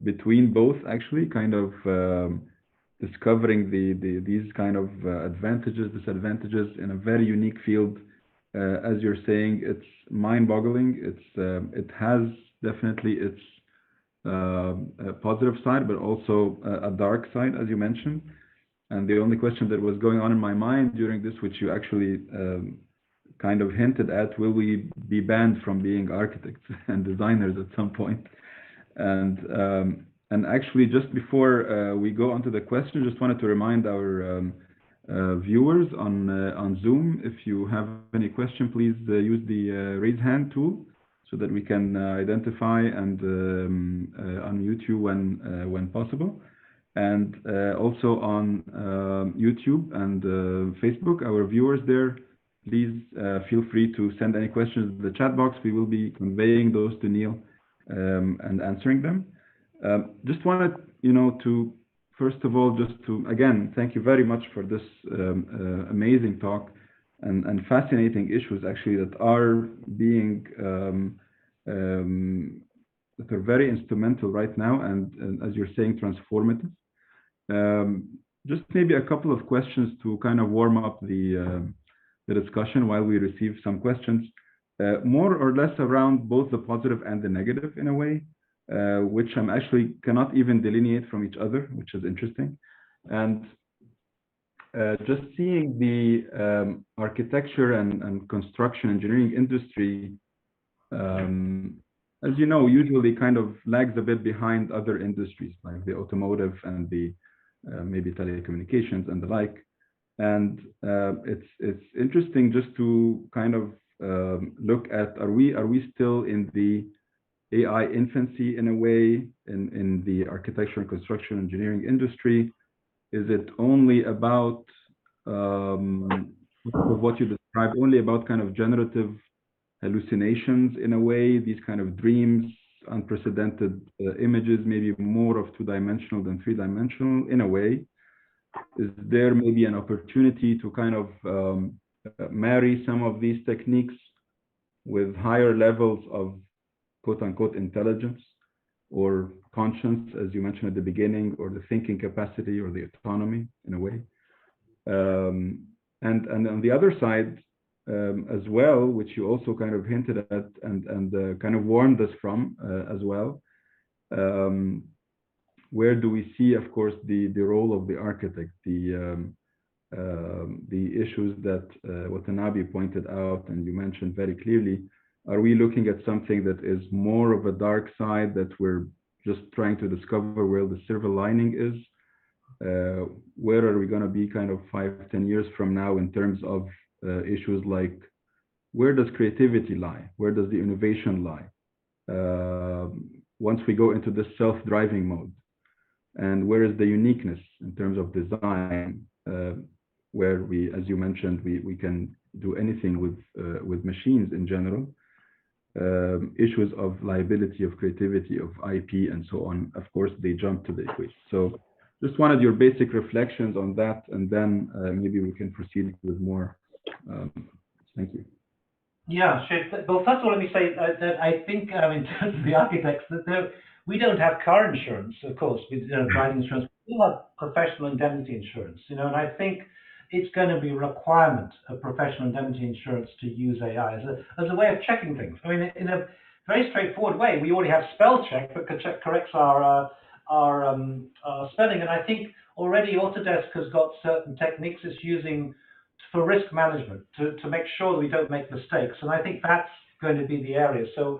between both, actually, kind of discovering these kind of advantages, disadvantages in a very unique field. As you're saying, it's mind-boggling. It has definitely its a positive side, but also a dark side, as you mentioned. And the only question that was going on in my mind during this, which you actually kind of hinted at, will we be banned from being architects and designers at some point? And actually, just before we go on to the question, just wanted to remind our viewers on Zoom, if you have any question, please use the raise hand tool so that we can identify and unmute you when possible. And also on YouTube and Facebook, our viewers there, please feel free to send any questions in the chat box. We will be conveying those to Neil and answering them. Just wanted, to first of all, just to again thank you very much for this amazing talk and fascinating issues actually that are being that are very instrumental right now and as you're saying, transformative. Just maybe a couple of questions to kind of warm up the discussion while we receive some questions, more or less around both the positive and the negative in a way, which I'm actually cannot even delineate from each other, which is interesting. And just seeing the architecture and construction engineering industry, as you know, usually kind of lags a bit behind other industries like the automotive and the maybe telecommunications and the like. And it's interesting just to kind of look at, are we still in the AI infancy in a way in the architecture and construction engineering industry? Is it only about what you described, only about kind of generative hallucinations in a way, these kind of dreams, unprecedented images, maybe more of two-dimensional than three-dimensional in a way? Is there maybe an opportunity to kind of marry some of these techniques with higher levels of quote-unquote intelligence or conscience, as you mentioned at the beginning, or the thinking capacity or the autonomy in a way? And on the other side as well, which you also kind of hinted at and kind of warned us from as well, where do we see, of course, the role of the architect, the issues that Watanabe pointed out and you mentioned very clearly? Are we looking at something that is more of a dark side that we're just trying to discover where the silver lining is? Where are we going to be kind of 5-10 years from now in terms of issues like where does creativity lie? Where does the innovation lie? Once we go into this self-driving mode, and where is the uniqueness in terms of design, where we, as you mentioned, we can do anything with machines in general. Issues of liability, of creativity, of IP, and so on, of course, they jump to the equation. So just wanted your basic reflections on that, and then maybe we can proceed with more. Thank you. Yeah, sure. Well, first of all, let me say that I think in terms of the architects, that we don't have car insurance, of course, with driving insurance. We have professional indemnity insurance, and I think it's going to be a requirement of professional indemnity insurance to use AI as a way of checking things. I mean, in a very straightforward way, we already have spell check that corrects our spelling, and I think already Autodesk has got certain techniques it's using for risk management to make sure that we don't make mistakes, and I think that's going to be the area. So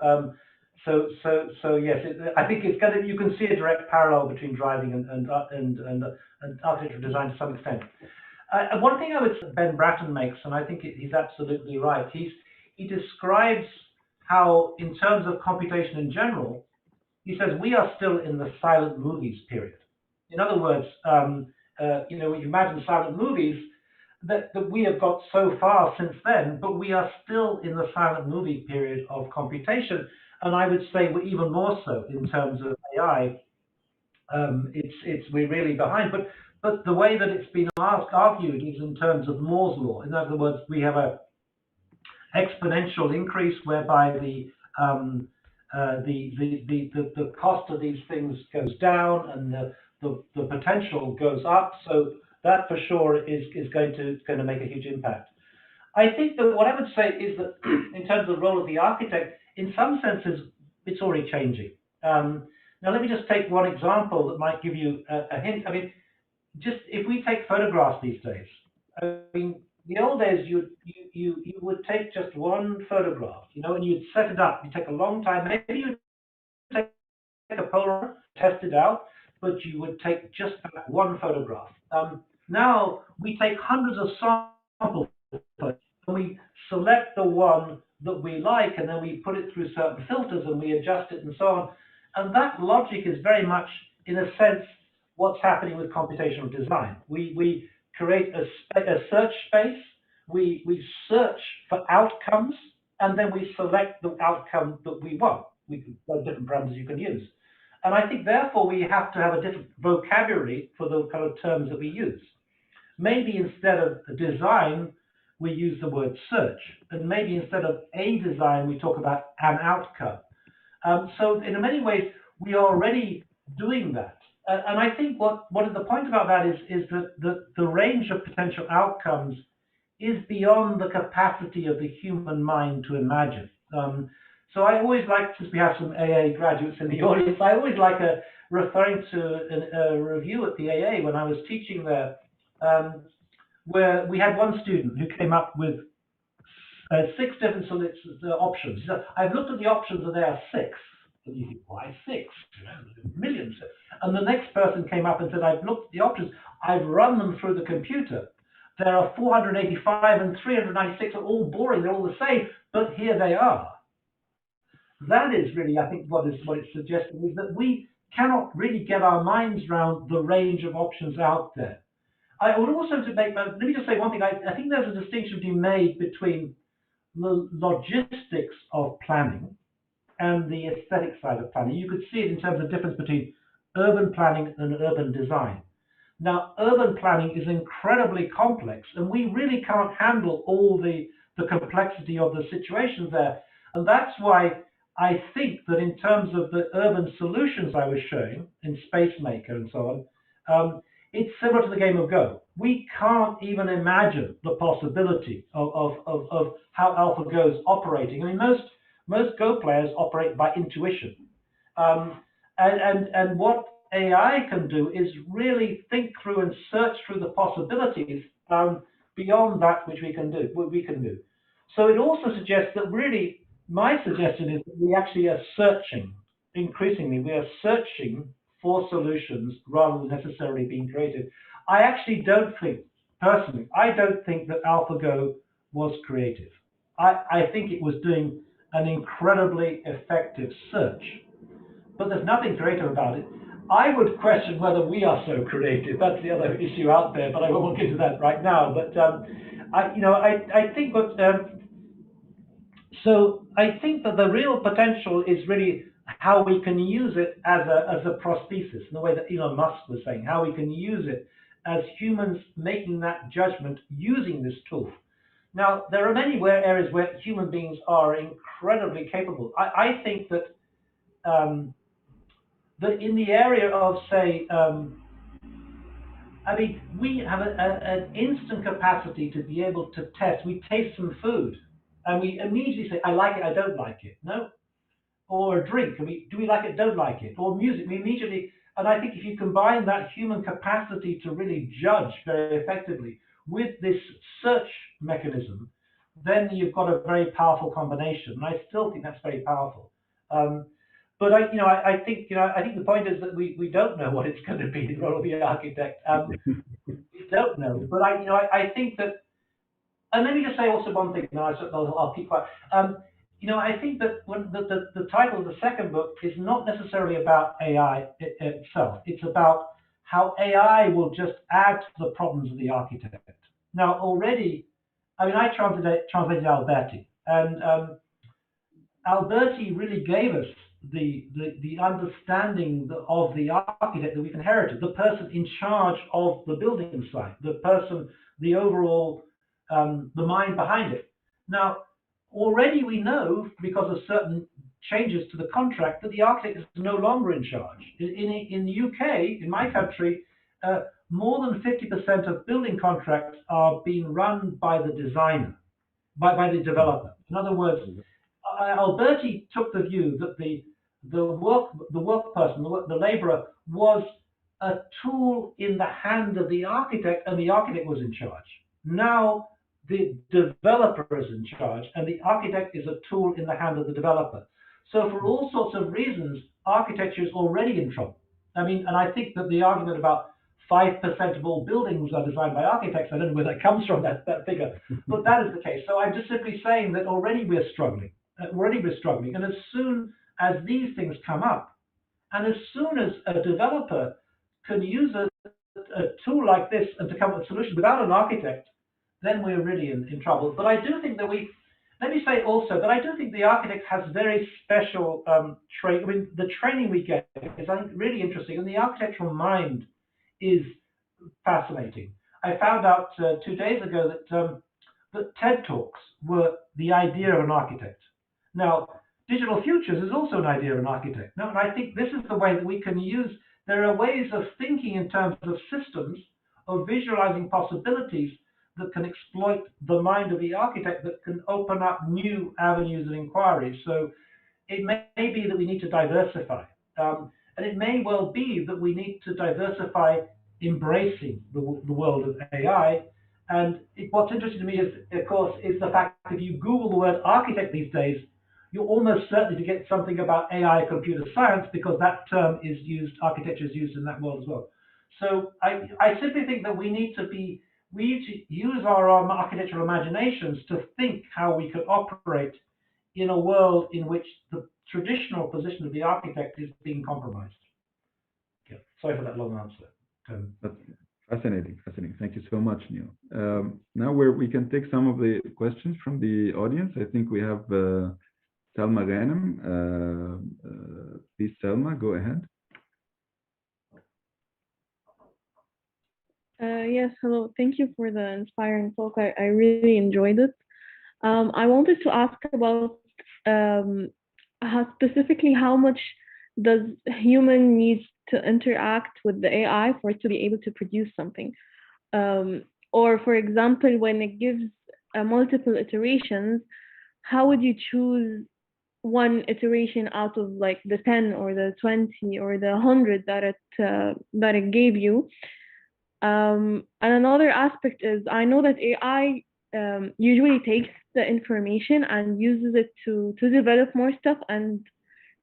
yes, I think it's going to. You can see a direct parallel between driving and architectural design to some extent. One thing I would say Ben Bratton makes, and I think he's absolutely right. he describes how, in terms of computation in general, he says we are still in the silent movies period. In other words, you know, when you imagine silent movies, that we have got so far since then, but we are still in the silent movie period of computation. And I would say we're even more so in terms of AI. We're really behind. But the way that it's been argued is in terms of Moore's law. In other words, we have a exponential increase whereby the cost of these things goes down and the potential goes up. So that for sure is going to make a huge impact. I think that what I would say is that in terms of the role of the architect, in some senses, it's already changing. Now, let me just take one example that might give you a hint. I mean, just if we take photographs these days, I mean, in the old days, you would take just one photograph, you know, and you'd set it up. You take a long time. Maybe you'd take a Polaroid, test it out, but you would take just that one photograph. Now we take hundreds of samples and we select the one that we like, and then we put it through certain filters and we adjust it and so on. And that logic is very much, in a sense, what's happening with computational design. We create a search space, we search for outcomes, and then we select the outcome that we want. There are different parameters you can use. And I think, therefore, we have to have a different vocabulary for the kind of terms that we use. Maybe instead of design, we use the word search. And maybe instead of a design, we talk about an outcome. So in many ways, we are already doing that. And I think what is the point about that is that the range of potential outcomes is beyond the capacity of the human mind to imagine. So I always like, since we have some AA graduates in the audience, I always like referring to a review at the AA when I was teaching there, where we had one student who came up with 6 different options. So I've looked at the options and there are 6. And you think, why 6? You know, millions. And the next person came up and said, I've looked at the options, I've run them through the computer. There are 485 and 396 are all boring, they're all the same, but here they are. That is really, I think, what it's suggesting is that we cannot really get our minds around the range of options out there. I would also let me just say one thing. I think there's a distinction to be made between the logistics of planning and the aesthetic side of planning. You could see it in terms of the difference between urban planning and urban design. Now, urban planning is incredibly complex, and we really can't handle all the complexity of the situations there. And that's why I think that in terms of the urban solutions I was showing in Spacemaker and so on, it's similar to the game of Go. We can't even imagine the possibility of how Alphago is operating. I mean, most Go players operate by intuition. And what AI can do is really think through and search through the possibilities beyond that which we can do. So it also suggests that really, my suggestion is that we actually are searching, increasingly, we are searching for solutions rather than necessarily being creative. I actually don't think, personally, I don't think that AlphaGo was creative. I think it was doing an incredibly effective search, but there's nothing creative about it. I would question whether we are so creative. That's the other issue out there, but I won't get into that right now. But I think what so I think that the real potential is really how we can use it as a prosthesis, in the way that Elon Musk was saying, how we can use it as humans making that judgment using this tool. Now, there are many areas where human beings are incredibly capable. I think that that in the area of, say, I mean, we have an instant capacity to be able to test. We taste some food, and we immediately say, I like it, I don't like it. No? Or a drink, do we like it, don't like it? Or music, we immediately, and I think if you combine that human capacity to really judge very effectively with this search mechanism, then you've got a very powerful combination. And I still think that's very powerful. But I think the point is that we don't know what it's going to be, the role of the architect. We don't know. But I think that And let me just say also one thing, and I'll keep quiet. I think that when the title of the second book is not necessarily about AI itself. It's about how AI will just add to the problems of the architect. Now, already, I translated Alberti, and Alberti really gave us the understanding of the architect that we've inherited, the person in charge of the building site, the person, the overall, the mind behind it. Now, already we know, because of certain changes to the contract, that the architect is no longer in charge. In the UK, in my country, more than 50% of building contracts are being run by the designer, by the developer. In other words, Alberti took the view that the work person, the laborer, was a tool in the hand of the architect, and the architect was in charge. Now the developer is in charge, and the architect is a tool in the hand of the developer. So for all sorts of reasons, architecture is already in trouble. And I think that the argument about 5% of all buildings are designed by architects, I don't know where that comes from, that figure, but that is the case. So I'm just simply saying that already we're struggling. And as soon as these things come up, and as soon as a developer can use a tool like this and to come up with a solution without an architect, then we're really in trouble. But I do think that let me say also that I do think the architect has very special training. The training we get is really interesting, and the architectural mind is fascinating. I found out 2 days ago that TED Talks were the idea of an architect. Now, Digital Futures is also an idea of an architect. Now, and I think this is the way that we can use, there are ways of thinking in terms of systems, of visualizing possibilities that can exploit the mind of the architect, that can open up new avenues of inquiry. So it may be that we need to diversify. And it may well be that we need to diversify embracing the world of AI. And what's interesting to me is, of course, is the fact that if you Google the word architect these days, you're almost certain to get something about AI computer science, because that term is used, architecture is used in that world as well. So I simply think that we need to use our architectural imaginations to think how we could operate in a world in which the traditional position of the architect is being compromised. Yeah, sorry for that long answer. That's fascinating. Thank you so much, Neil. Now we can take some of the questions from the audience. I think we have Selma Ghanem. Please, Selma, go ahead. Yes, hello. Thank you for the inspiring talk. I really enjoyed it. I wanted to ask about specifically how much does human need to interact with the AI for it to be able to produce something? Or for example, when it gives multiple iterations, how would you choose one iteration out of like the 10 or the 20 or the 100 that it gave you? And another aspect is, I know that AI usually takes the information and uses it to develop more stuff, and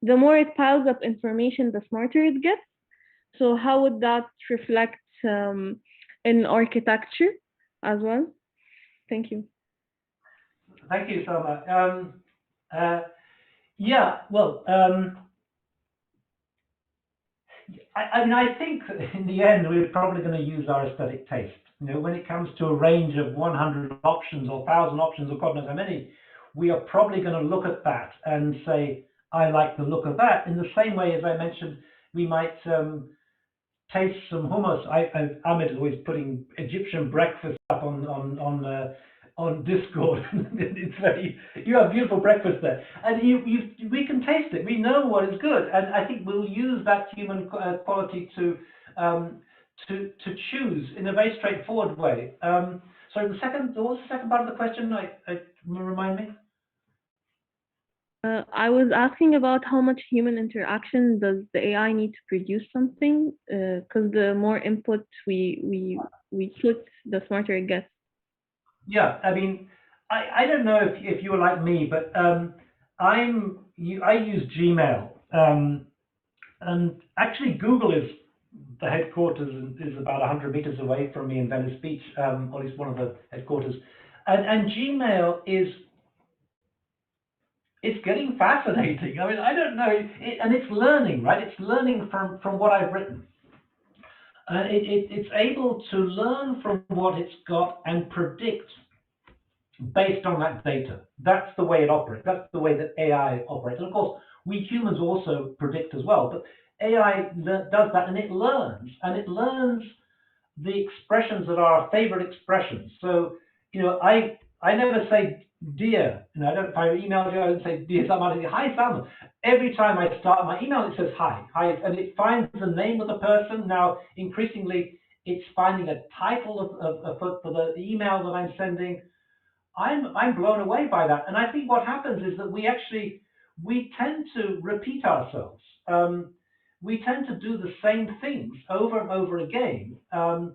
the more it piles up information, the smarter it gets. So how would that reflect in architecture as well? Thank you. Thank you, Selma. Yeah, well, I think in the end we're probably going to use our aesthetic taste. When it comes to a range of 100 options or 1,000 options or God knows how many, we are probably going to look at that and say, I like the look of that. In the same way, as I mentioned, we might taste some hummus. Ahmed is always putting Egyptian breakfast up on Discord. You have beautiful breakfast there, and we can taste it. We know what is good, and I think we'll use that human quality to choose in a very straightforward way. So what was the second part of the question? Remind me. I was asking about how much human interaction does the AI need to produce something, because the more input we put, the smarter it gets. Yeah, I don't know if you were like me, but I use Gmail, and actually Google is the headquarters is about 100 meters away from me in Venice Beach, or at least one of the headquarters. and Gmail is it's getting fascinating. I mean, I don't know, and it's learning, right? It's learning from what I've written. It's able to learn from what it's got and predict based on that data. That's the way it operates. That's the way that AI operates. And of course, we humans also predict as well. But AI does that, and it learns the expressions that are our favorite expressions. So, you know, I never say dear. You know, if I email you, I don't say dear Salman. I say hi Salman. Every time I start my email, it says hi, and it finds the name of the person. Now, increasingly, it's finding a title for the email that I'm sending. I'm blown away by that, and I think what happens is that we tend to repeat ourselves. We tend to do the same things over and over again, and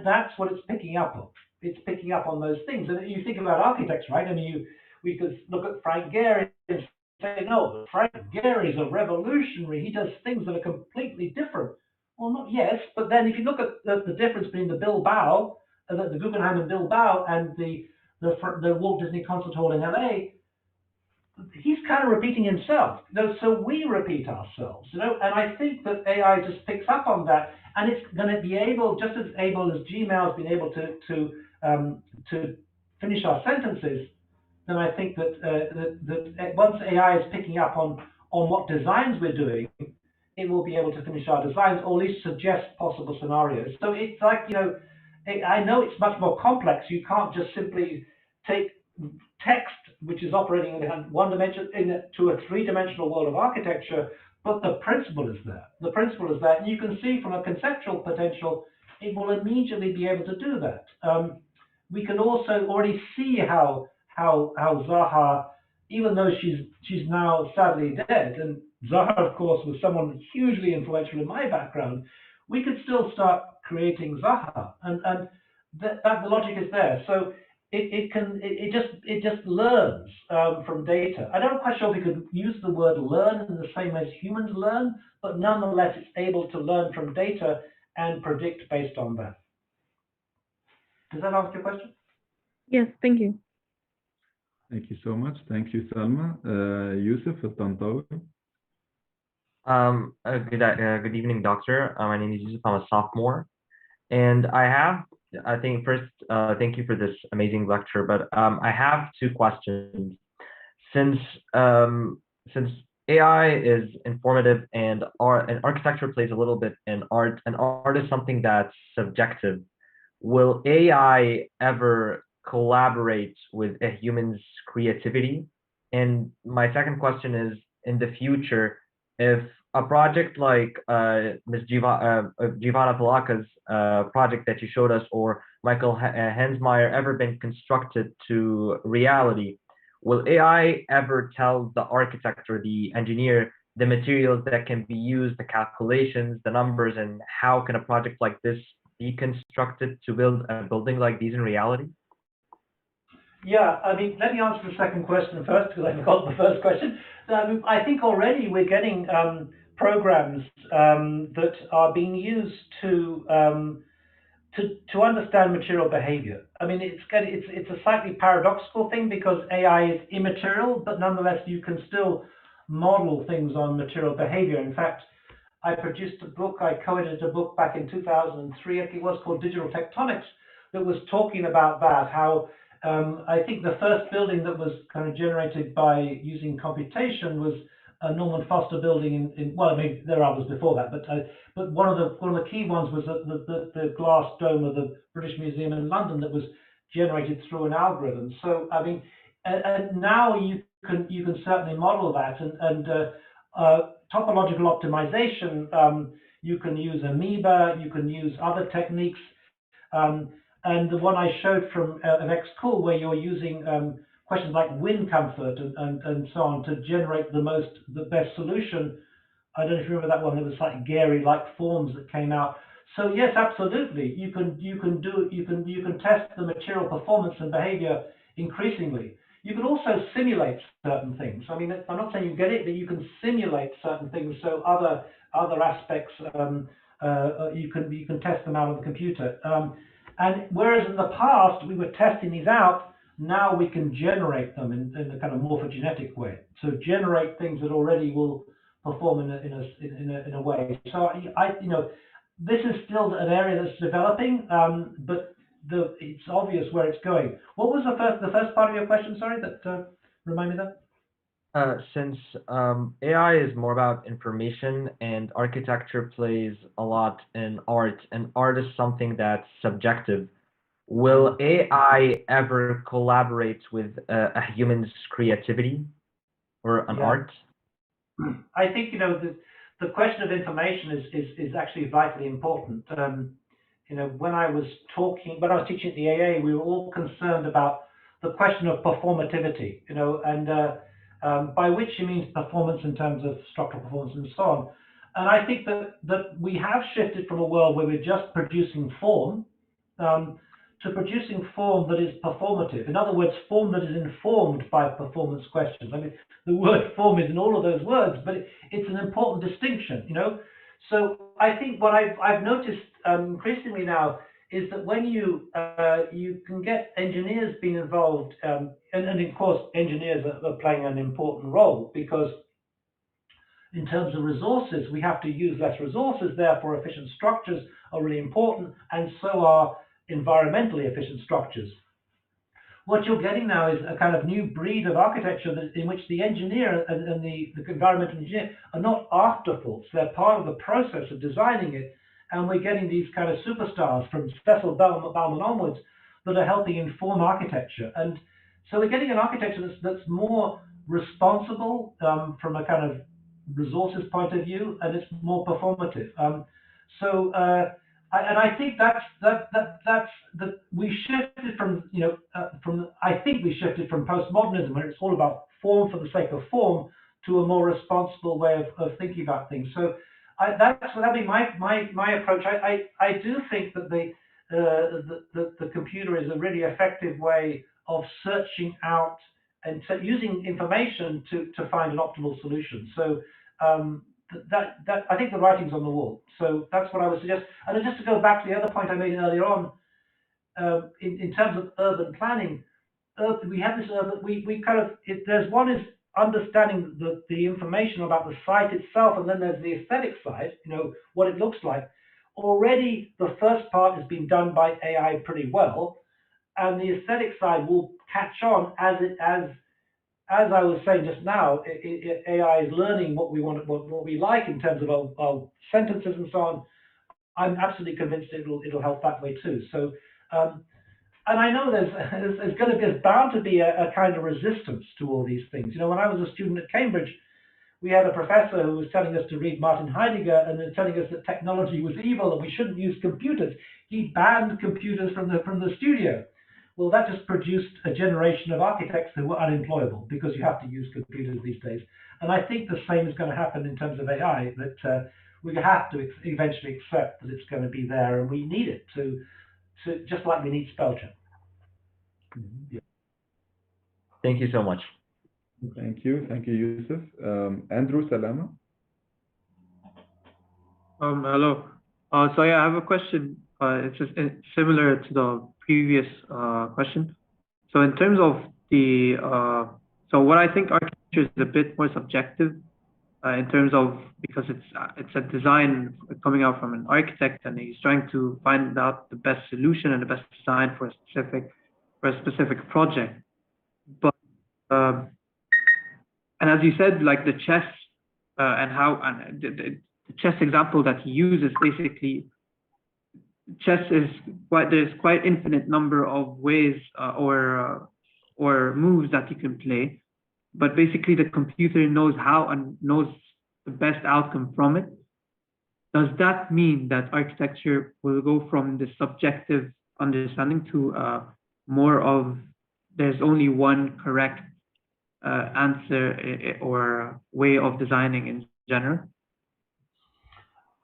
that's what it's picking up on. It's picking up on those things. And you think about architects, right? I mean, we could look at Frank Gehry and say, no, Frank Gehry is a revolutionary. He does things that are completely different. Well, not yes, but then if you look at the difference between the Bilbao, the Guggenheim in Bilbao, and the Walt Disney Concert Hall in LA, he's kind of repeating himself. You know, so we repeat ourselves, you know, and I think that AI just picks up on that, and it's going to be able, just as able as Gmail has been able to finish our sentences. Then I think that once AI is picking up on what designs we're doing, it will be able to finish our designs, or at least suggest possible scenarios. So it's like, you know, I know it's much more complex. You can't just simply take text, which is operating in one dimension, to a three-dimensional world of architecture, but the principle is there. The principle is there, and you can see from a conceptual potential, it will immediately be able to do that. We can also already see how Zaha, even though she's now sadly dead, and Zaha, of course, was someone hugely influential in my background, we could still start creating Zaha, and that the logic is there. So it just learns from data. I'm not quite sure if we could use the word learn in the same way as humans learn, but nonetheless, it's able to learn from data and predict based on that. Does that answer your question? Yes, thank you. Thank you so much. Thank you, Salma. Yusuf Al-Tantawi. Good evening, doctor. My name is Yusuf. I'm a sophomore, and I think first, thank you for this amazing lecture. But I have two questions. Since AI is informative and architecture plays a little bit in art, and art is something that's subjective, will AI ever collaborate with a human's creativity? And my second question is, in the future, if a project like Ms. Giovanna Pelaka's project that you showed us, or Michael Hensmeyer, ever been constructed to reality, will AI ever tell the architect or the engineer the materials that can be used, the calculations, the numbers, and how can a project like this be constructed to build a building like these in reality? Yeah, I mean, let me answer the second question first, because I forgot the first question. I think already we're getting programs that are being used to understand material behavior. I mean, it's a slightly paradoxical thing, because AI is immaterial, but nonetheless you can still model things on material behavior. In fact, I produced a book, I co-edited a book back in 2003, I think it was, called Digital Tectonics, that was talking about that, how I think the first building that was kind of generated by using computation was a Norman Foster building well, I mean, there are others before that, but one of the key ones was the glass dome of the British Museum in London that was generated through an algorithm. So I mean, and now you can certainly model that, and topological optimization. You can use Amoeba, you can use other techniques. And the one I showed from an XCool, where you're using questions like wind comfort and so on to generate the best solution. I don't know if you remember that one. There was like Gehry-like forms that came out. So yes, absolutely, you can test the material performance and behavior increasingly. You can also simulate certain things. I mean, I'm not saying you get it, but you can simulate certain things. So other aspects, you can test them out of the computer. And whereas in the past we were testing these out, now we can generate them in a kind of morphogenetic way. So generate things that already will perform in a way. So this is still an area that's developing, but it's obvious where it's going. What was the first part of your question? Sorry, that remind me that. Since AI is more about information and architecture plays a lot in art, and art is something that's subjective, will AI ever collaborate with a human's creativity or an art? I think the question of information is actually vitally important. When I was teaching at the AA, we were all concerned about the question of performativity, and by which he means performance in terms of structural performance and so on. And I think that we have shifted from a world where we're just producing form to producing form that is performative. In other words, form that is informed by performance questions. I mean, the word form is in all of those words, but it's an important distinction, So I think what I've noticed increasingly now is that when you can get engineers being involved, and of course engineers are playing an important role, because in terms of resources, we have to use less resources, therefore efficient structures are really important, and so are environmentally efficient structures. What you're getting now is a kind of new breed of architecture in which the engineer and the environmental engineer are not afterthoughts. They're part of the process of designing it. And we're getting these kind of superstars from Cecil Bauman onwards that are helping inform architecture. And so we're getting an architecture that's more responsible from a kind of resources point of view, and it's more performative. I think we shifted from postmodernism, where it's all about form for the sake of form, to a more responsible way of thinking about things. So that'd be my approach. I do think that the computer is a really effective way of searching out and using information to find an optimal solution. So that I think the writing's on the wall. So that's what I would suggest. And then just to go back to the other point I made earlier on, in terms of urban planning, we have this urban. We kind of there's one is understanding the information about the site itself, and then there's the aesthetic side. What it looks like. Already, the first part has been done by AI pretty well, and the aesthetic side will catch on as I was saying just now. AI is learning what we want, what we like in terms of our sentences and so on. I'm absolutely convinced it'll help that way too. So, and I know there's bound to be a kind of resistance to all these things. When I was a student at Cambridge, we had a professor who was telling us to read Martin Heidegger and then telling us that technology was evil and we shouldn't use computers. He banned computers from the studio. Well, that just produced a generation of architects who were unemployable, because you have to use computers these days. And I think the same is going to happen in terms of AI, that we have to eventually accept that it's going to be there, and we need it to just like we need spell check. Yeah. Thank you so much. Thank you, Yusuf. Andrew Salama. Hello. So yeah, I have a question. It's just similar to the previous question. So in terms of the so what I think architecture is a bit more subjective in terms of, because it's a design coming out from an architect, and he's trying to find out the best solution and the best design for a specific project. But and as you said, like the chess and the chess example that he uses, basically chess is there's quite infinite number of ways or moves that you can play, but basically the computer knows how and knows the best outcome from it. Does that mean that architecture will go from the subjective understanding to more of there's only one correct answer or way of designing in general?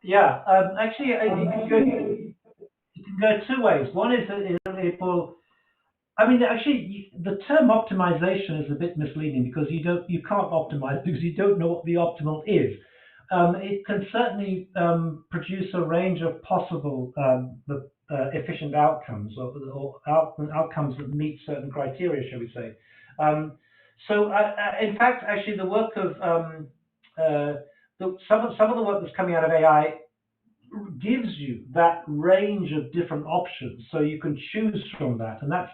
Yeah, actually, it can go two ways. One is that it will. I mean, actually, the term optimization is a bit misleading, because you can't optimize because you don't know what the optimal is. It can certainly produce a range of possible the efficient outcomes, or outcomes that meet certain criteria, shall we say. In fact, actually, the work of some of the work that's coming out of AI gives you that range of different options, so you can choose from that, and that's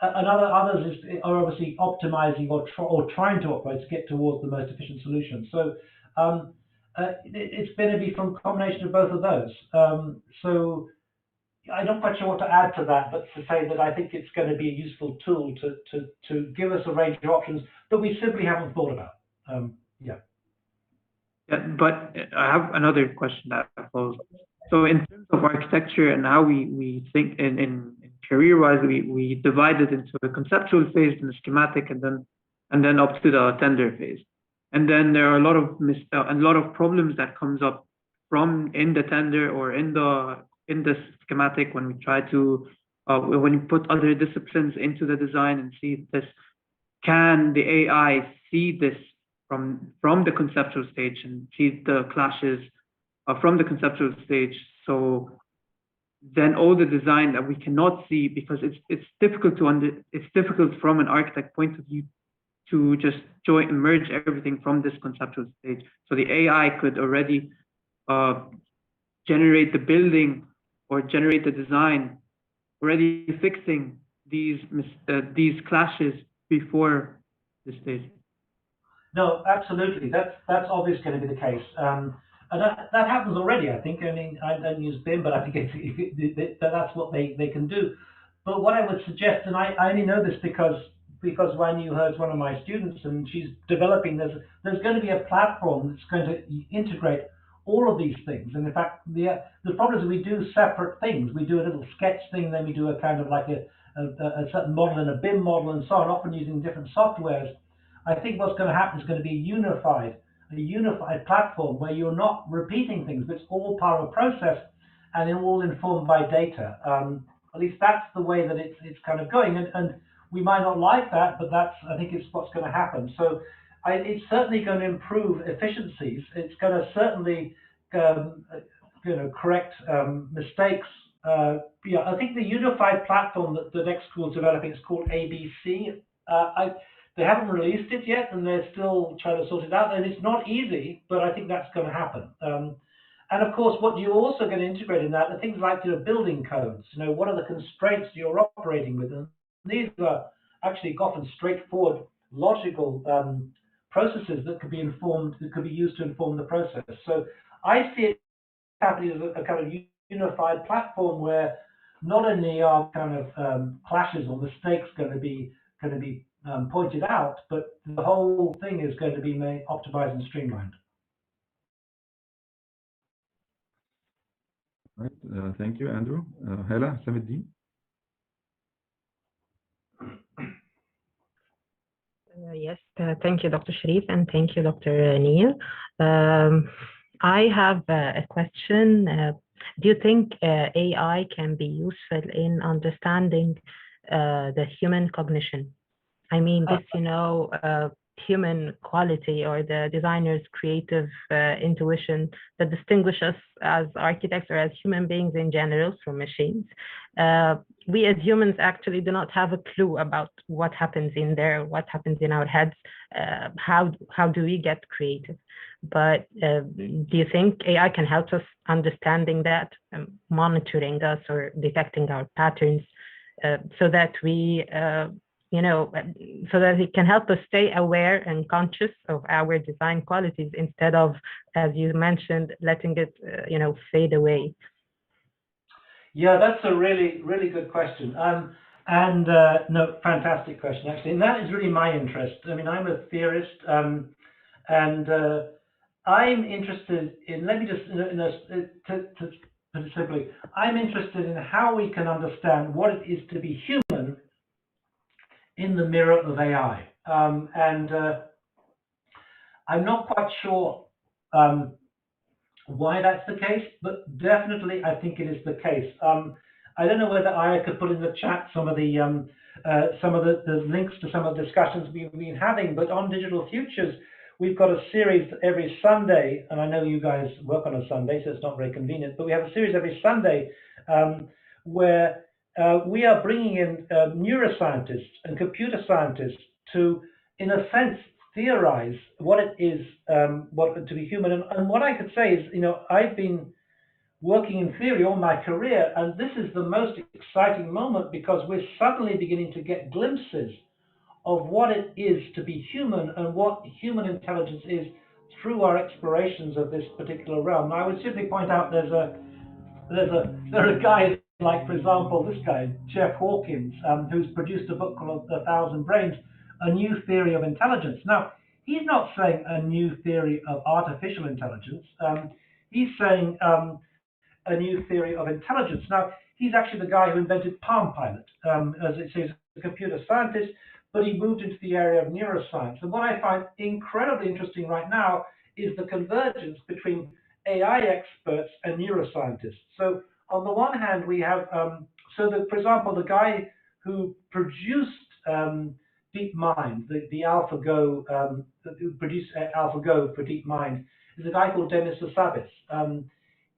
and others are obviously optimizing or trying to optimize to get towards the most efficient solution. So it's going to be from a combination of both of those. So I'm not quite sure what to add to that, but to say that I think it's going to be a useful tool to give us a range of options that we simply haven't thought about. Yeah. Yeah, but I have another question that follows. So in terms of architecture and how we think in career-wise, we divide it into a conceptual phase and a schematic, and then up to the tender phase. And then there are a lot of problems that comes up in the tender or in the schematic when we try to when you put other disciplines into the design and see this. Can the AI see this from the conceptual stage and see the clashes from the conceptual stage? So then all the design that we cannot see, because it's difficult from an architect point of view to just merge everything from this conceptual stage. So the AI could already generate the building or generate the design, already fixing these clashes before the stage. No, absolutely. That's obviously going to be the case. And that happens already, I think. I mean, I don't use BIM, but I think that's what they can do. But what I would suggest, and I only know this because when you heard one of my students, and she's developing, there's going to be a platform that's going to integrate all of these things. And in fact, the problem is we do separate things. We do a little sketch thing, then we do a kind of like a certain model and a BIM model and so on, often using different softwares. I think what's going to happen is going to be a unified platform where you're not repeating things, but it's all part of a process and it's all informed by data. At least that's the way that it's kind of going. And we might not like that, but I think it's what's going to happen. So it's certainly going to improve efficiencies. It's going to certainly correct mistakes. Yeah, I think the unified platform that XCool is developing is called ABC. They haven't released it yet, and they're still trying to sort it out. And it's not easy, but I think that's going to happen. And of course, what you're also going to integrate in that are things like building codes. What are the constraints you're operating with? And these are actually often straightforward, logical processes that could be used to inform the process. So I see it happening as a kind of unified platform where not only are kind of clashes or mistakes going to be pointed out, but the whole thing is going to be optimized and streamlined. Right. Thank you, Andrew. Hala, Samiddin. Yes, thank you, Dr. Sharif, and thank you, Dr. Neil. I have a question. Do you think AI can be useful in understanding the human cognition? I mean, this, human quality or the designer's creative intuition that distinguish us as architects or as human beings in general from machines. We as humans actually do not have a clue about what happens in there, what happens in our heads, how do we get creative. But do you think AI can help us understanding that, monitoring us or detecting our patterns so that we so that it can help us stay aware and conscious of our design qualities instead of, as you mentioned, letting it, fade away? Yeah, that's a really, really good question. No, fantastic question, actually. And that is really my interest. I mean, I'm a theorist, and I'm interested in, let me just, to put it simply, I'm interested in how we can understand what it is to be human in the mirror of AI. I'm not quite sure why that's the case, but definitely I think it is the case. I don't know whether I could put in the chat some of the links to some of the discussions we've been having, but on Digital Futures, we've got a series every Sunday, and I know you guys work on a Sunday, so it's not very convenient, but we have a series every Sunday where we are bringing in neuroscientists and computer scientists to, in a sense, theorize what it is what to be human. And what I could say is, I've been working in theory all my career, and this is the most exciting moment because we're suddenly beginning to get glimpses of what it is to be human and what human intelligence is through our explorations of this particular realm. Now, I would simply point out there's a guy like, for example, this guy, Jeff Hawkins, who's produced a book called A Thousand Brains, A New Theory of Intelligence. Now, he's not saying a new theory of artificial intelligence. He's saying a new theory of intelligence. Now, he's actually the guy who invented Palm Pilot. As it says, a computer scientist, but he moved into the area of neuroscience. And what I find incredibly interesting right now is the convergence between AI experts and neuroscientists. So on the one hand, we have, for example, the guy who produced DeepMind, the AlphaGo, who produced AlphaGo for DeepMind, is a guy called Demis Hassabis.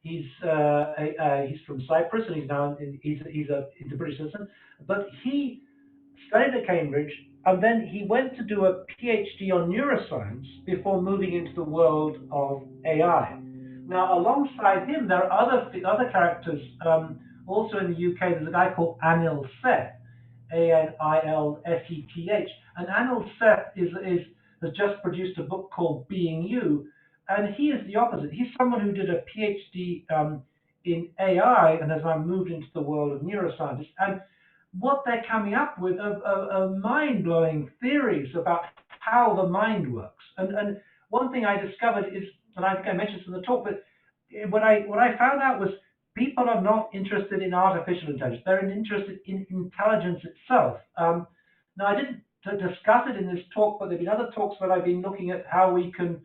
He's from Cyprus, and he's a British citizen. But he studied at Cambridge, and then he went to do a PhD on neuroscience before moving into the world of AI. Now, alongside him, there are other characters. Also in the UK, there's a guy called Anil Seth, A-N-I-L-S-E-T-H. And Anil Seth has just produced a book called Being You, and he is the opposite. He's someone who did a PhD in AI and has now moved into the world of neuroscience. And what they're coming up with are mind-blowing theories about how the mind works. And one thing I discovered is, and I think I mentioned this in the talk, but what I found out was people are not interested in artificial intelligence. They're interested in intelligence itself. Now, I didn't discuss it in this talk, but there have been other talks that I've been looking at how we can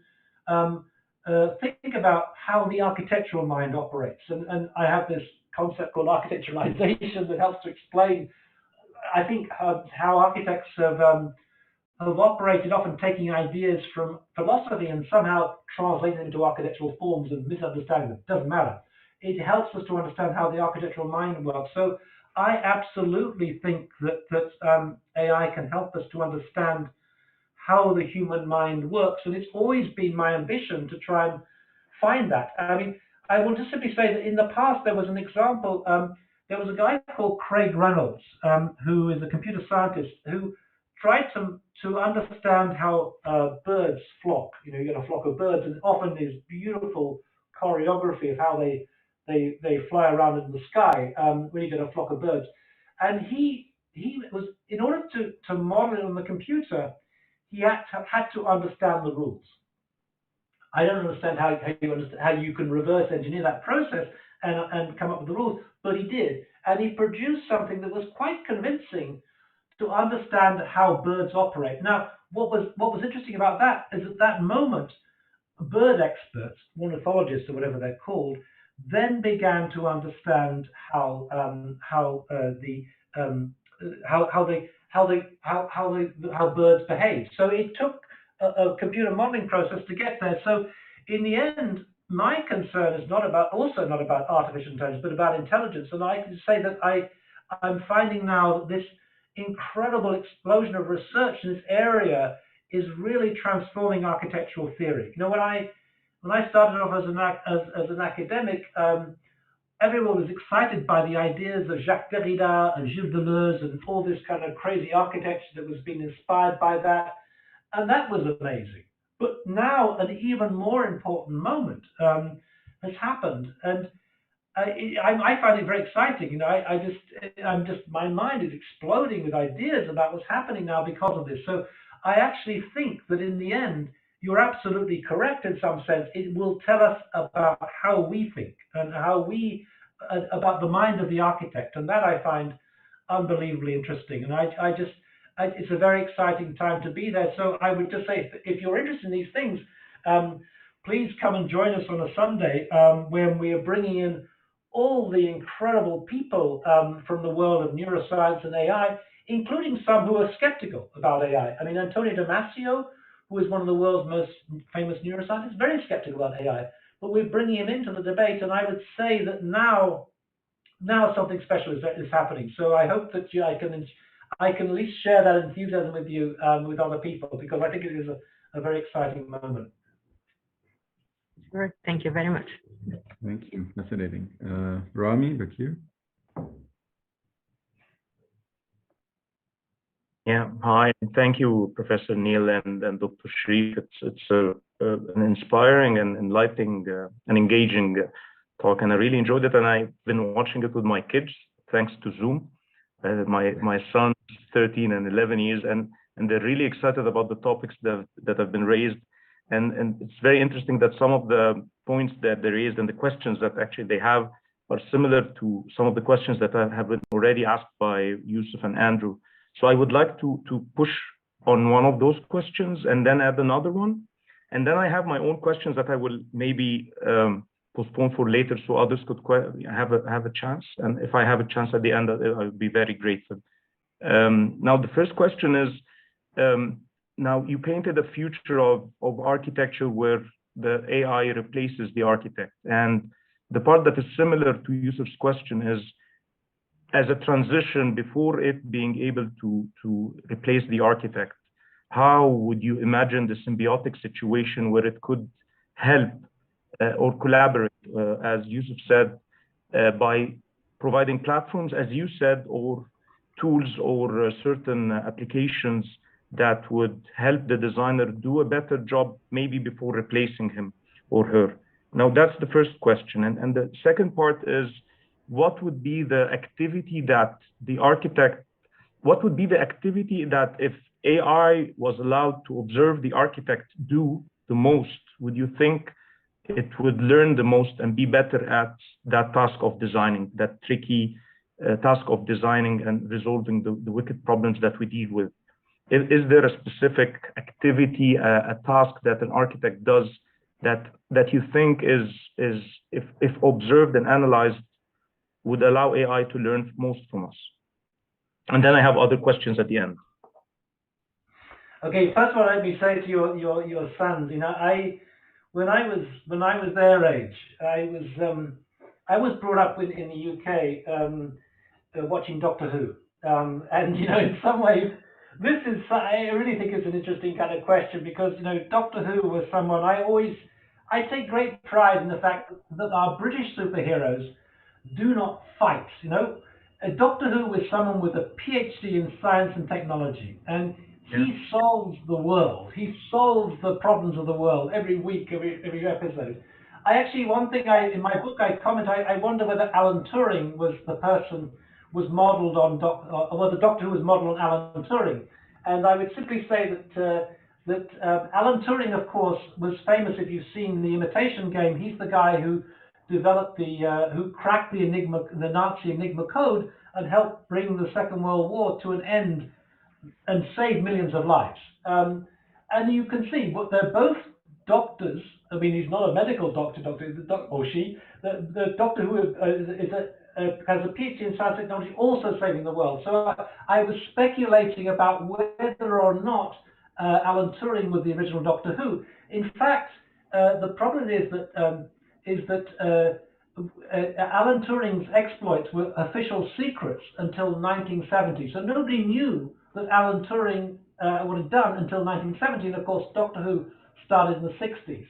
think about how the architectural mind operates. And I have this concept called architecturalization that helps to explain, I think, how architects have operated, often taking ideas from philosophy and somehow translating them into architectural forms and misunderstanding them. It doesn't matter. It helps us to understand how the architectural mind works. So I absolutely think that AI can help us to understand how the human mind works. And it's always been my ambition to try and find that. I mean, I will just simply say that in the past, there was an example. There was a guy called Craig Reynolds, who is a computer scientist, who tried to understand how birds flock. You get a flock of birds, and often there's beautiful choreography of how they fly around in the sky when you get a flock of birds. And he was, in order to model it on the computer, he had to understand the rules. I don't understand how you can reverse engineer that process and come up with the rules, but he did. And he produced something that was quite convincing to understand how birds operate. Now, what was interesting about that is at that moment, bird experts, ornithologists or whatever they're called, then began to understand how birds behave. So it took a computer modeling process to get there. So in the end, my concern is not about artificial intelligence, but about intelligence. And I can say that I'm finding now that this incredible explosion of research in this area is really transforming architectural theory. When I started off as an academic, everyone was excited by the ideas of Jacques Derrida and Gilles Deleuze and all this kind of crazy architecture that was being inspired by that. And that was amazing. But now an even more important moment has happened. And I find it very exciting. My mind is exploding with ideas about what's happening now because of this. So I actually think that in the end, you're absolutely correct in some sense. It will tell us about how we think and about the mind of the architect. And that I find unbelievably interesting. And it's a very exciting time to be there. So I would just say, if you're interested in these things, please come and join us on a Sunday when we are bringing in all the incredible people from the world of neuroscience and AI, including some who are skeptical about AI. I mean, Antonio Damasio, who is one of the world's most famous neuroscientists, very skeptical about AI. But we're bringing him into the debate, and I would say that now now something special is happening. So I hope that I can at least share that enthusiasm with you, with other people, because I think it is a very exciting moment. Sure. Thank you very much. Thank you. Fascinating. Rami, Bakir? Yeah, hi. Thank you, Professor Neil and Dr. Sharif. It's an inspiring and enlightening and engaging talk, and I really enjoyed it. And I've been watching it with my kids, thanks to Zoom. My son's 13 and 11 years, and they're really excited about the topics that have been raised. And it's very interesting that some of the points that they raised and the questions that actually they have are similar to some of the questions that have been already asked by Yusuf and Andrew. So I would like to push on one of those questions and then add another one. And then I have my own questions that I will maybe postpone for later so others could have a chance. And if I have a chance at the end, I would be very grateful. Now, the first question is, now you painted a future of architecture where the AI replaces the architect. And the part that is similar to Yusuf's question is, as a transition before it being able to replace the architect, how would you imagine the symbiotic situation where it could help or collaborate, as Yusuf said, by providing platforms, as you said, or tools or certain applications that would help the designer do a better job, maybe before replacing him or her? Now, that's the first question. And the second part is, what would be the activity that the architect, what would be the activity that if AI was allowed to observe the architect do the most, would you think it would learn the most and be better at that task of designing, that tricky task of designing and resolving the wicked problems that we deal with? Is there a specific activity, a task that an architect does that you think is if observed and analyzed, would allow AI to learn most from us? And then I have other questions at the end. Okay, first of all, let me say to your sons, you know, when I was their age, I was brought up in the UK watching Doctor Who, and you know, in some ways, I really think it's an interesting kind of question, because you know, Doctor Who was someone I take great pride in the fact that our British superheroes do not fight. You know, Doctor Who was someone with a PhD in science and technology, and he solves the world. He solves the problems of the world every week, every episode. One thing in my book I comment, I wonder whether Alan Turing was the person was modeled on, or whether Doctor Who was modeled on Alan Turing. And I would simply say that Alan Turing, of course, was famous. If you've seen The Imitation Game, he's the guy who developed who cracked the Nazi Enigma code and helped bring the Second World War to an end and save millions of lives. And you can see, but they're both doctors. I mean, he's not a medical doctor, or she. The doctor who has a PhD in science technology, also saving the world. So I was speculating about whether or not Alan Turing was the original Doctor Who. In fact, the problem is that Alan Turing's exploits were official secrets until 1970. So nobody knew that Alan Turing would have done until 1970. And of course, Doctor Who started in the 60s.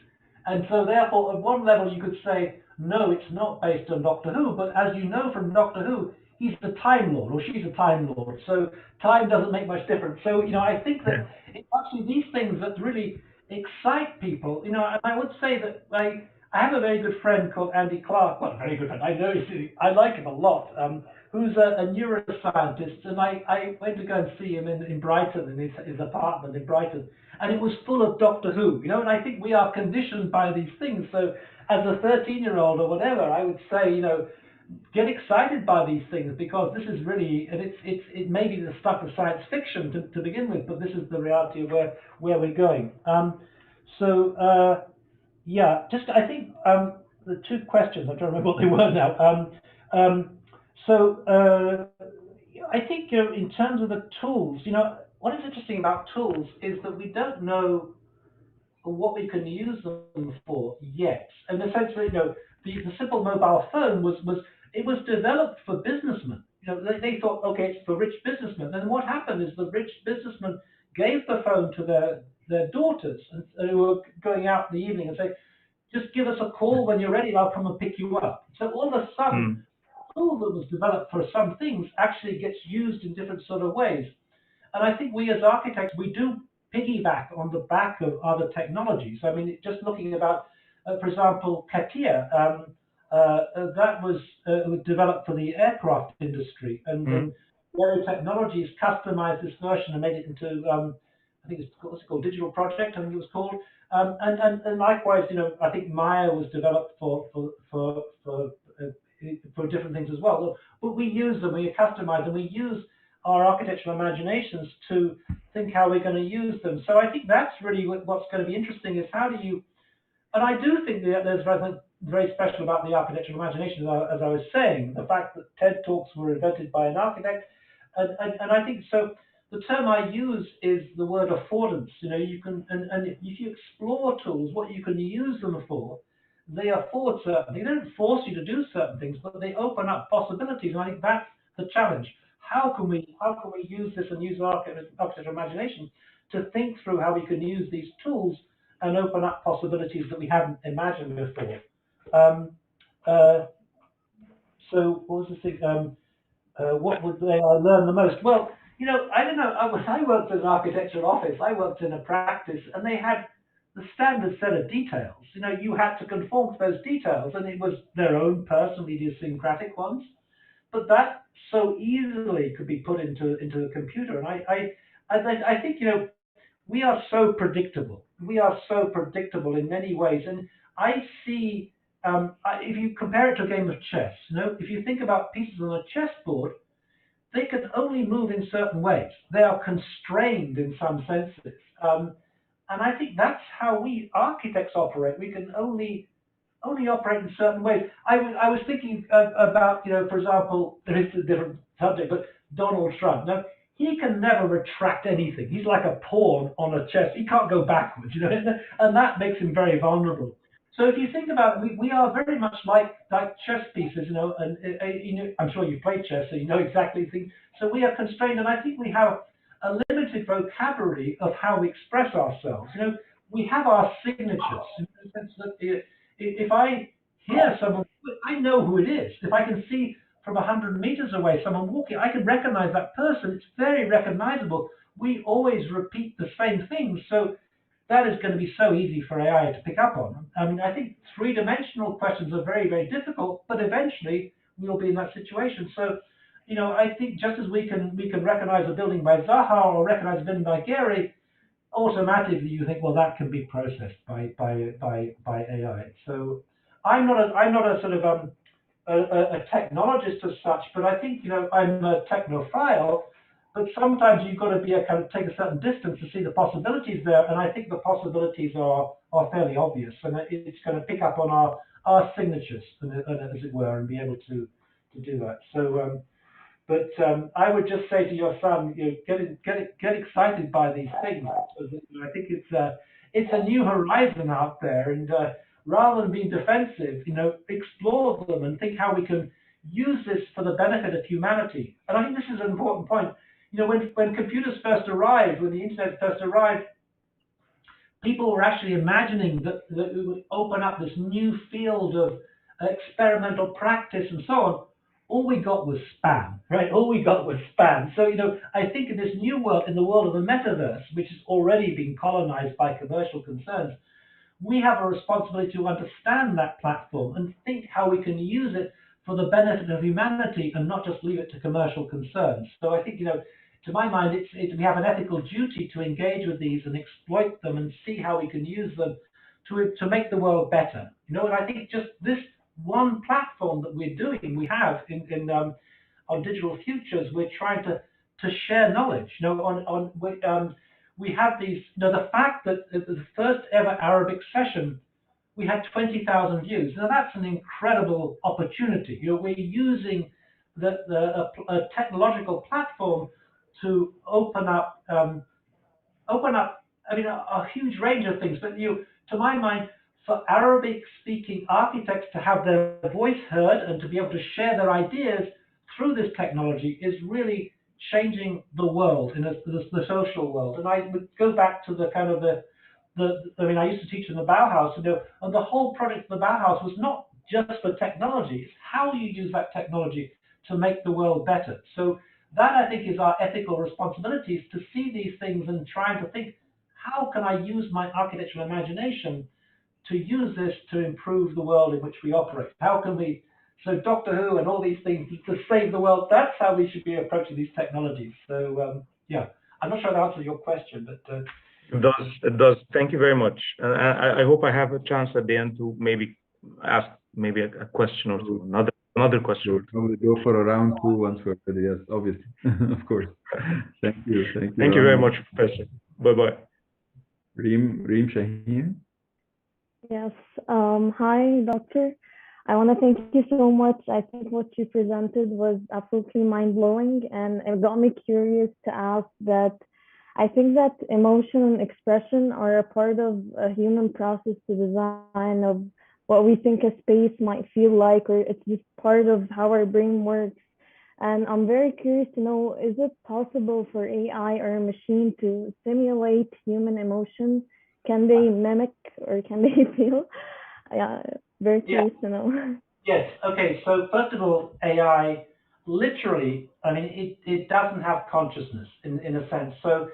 And so therefore, at one level, you could say, no, it's not based on Doctor Who. But as you know from Doctor Who, he's the Time Lord, or she's a Time Lord. So time doesn't make much difference. So, you know, I think that it's actually these things that really excite people. You know, and I would say that I have a very good friend called Andy Clark. Well, a very good friend. I like him a lot. Who's a neuroscientist, and I went to go and see him in Brighton, in his apartment in Brighton, and it was full of Doctor Who, you know, and I think we are conditioned by these things. So as a 13-year-old or whatever, I would say, you know, get excited by these things, because this is really, and it may be the stuff of science fiction to begin with, but this is the reality of where we're going. Yeah, just I think the two questions, I'm trying to remember what they were now. I think, you know, in terms of the tools, you know, what is interesting about tools is that we don't know what we can use them for yet. In the sense that, you know, the simple mobile phone was it was developed for businessmen. They thought, okay, it's for rich businessmen. And what happened is the rich businessmen gave the phone to their daughters who were going out in the evening and say, just give us a call when you're ready and I'll come and pick you up. So all of a sudden, the tool that was developed for some things actually gets used in different sort of ways. And I think we as architects, we do piggyback on the back of other technologies. I mean, just looking about, for example, CATIA, that was developed for the aircraft industry. And Aero Technologies customized this version and made it into, I think what's it called, Digital Project, I think it was called. And likewise, I think Maya was developed for different things as well. But we use them, we customize them, we use our architectural imaginations to think how we're going to use them. So I think that's really what's going to be interesting is how do you, and I do think that there's something very special about the architectural imagination, as I was saying, the fact that TED Talks were invented by an architect, and I think so. The term I use is the word affordance. You can, and if you explore tools, what you can use them for, they afford certain. They don't force you to do certain things, but they open up possibilities. And I think that's the challenge. How can we use this and use our architectural imagination to think through how we can use these tools and open up possibilities that we hadn't imagined before? So what was the thing? What would they learn the most? Well, I don't know. When I worked in an architectural office, I worked in a practice, and they had the standard set of details. You had to conform to those details, and it was their own personal idiosyncratic ones. But that so easily could be put into the computer. And I think we are so predictable. We are so predictable in many ways. And I see if you compare it to a game of chess, if you think about pieces on a chessboard, they can only move in certain ways. They are constrained in some senses. And I think that's how we architects operate. We can only operate in certain ways. I was thinking about, for example, this is a different subject, but Donald Trump. Now, he can never retract anything. He's like a pawn on a chess. He can't go backwards, and that makes him very vulnerable. So if you think about it, we are very much like chess pieces, and I'm sure you've played chess, so you know exactly things. So we are constrained, and I think we have a limited vocabulary of how we express ourselves. We have our signatures, in the sense that if I hear someone, I know who it is. If I can see from 100 meters away someone walking, I can recognize that person. It's very recognizable. We always repeat the same things, so that is going to be so easy for AI to pick up on. I mean, I think three-dimensional questions are very, very difficult, but eventually we'll be in that situation. So, I think just as we can recognize a building by Zaha or recognize a building by Gary, automatically you think, well, that can be processed by AI. So I'm not a sort of a technologist as such, but I think I'm a technophile. But sometimes you've got to be take a certain distance to see the possibilities there, and I think the possibilities are fairly obvious, and it's going to pick up on our signatures, as it were, and be able to do that. So, but I would just say to your son, get excited by these things. I think it's a new horizon out there, and rather than being defensive, explore them and think how we can use this for the benefit of humanity. And I think this is an important point. When computers first arrived, when the internet first arrived, people were actually imagining that it would open up this new field of experimental practice and so on. All we got was spam, right? All we got was spam. So, I think in this new world, in the world of the metaverse, which has already been colonized by commercial concerns, we have a responsibility to understand that platform and think how we can use it for the benefit of humanity and not just leave it to commercial concerns. So I think, to my mind, we have an ethical duty to engage with these and exploit them and see how we can use them to make the world better. And I think just this one platform that we have on Digital Futures, we're trying to share knowledge. We have these, the fact that the first ever Arabic session, we had 20,000 views. Now that's an incredible opportunity. We're using a technological platform to open up a huge range of things. But to my mind, for Arabic-speaking architects to have their voice heard and to be able to share their ideas through this technology is really changing the world, in the social world. And I would go back to the kind of I mean, I used to teach in the Bauhaus, and the whole project of the Bauhaus was not just for technology, it's how you use that technology to make the world better. So that, I think, is our ethical responsibilities, to see these things and trying to think, how can I use my architectural imagination to use this to improve the world in which we operate? How can we, so Doctor Who and all these things to save the world, that's how we should be approaching these technologies. So yeah, I'm not sure that answers your question, but it does. Thank you very much. I hope I have a chance at the end to maybe ask maybe a question or two, another question. We'll probably go for a round two once we're ready. Yes, obviously, of course. Thank you. Thank you very much, Professor. Bye-bye. Reem Shaheen. Yes. Hi, Doctor. I want to thank you so much. I think what you presented was absolutely mind-blowing, and it got me curious to ask that I think that emotion and expression are a part of a human process to design of what we think a space might feel like, or it's just part of how our brain works. And I'm very curious to know, is it possible for AI or a machine to simulate human emotion? Can they mimic or can they feel? Yeah, very curious to know. Yes, okay, so first of all, AI literally, I mean, it doesn't have consciousness in a sense. So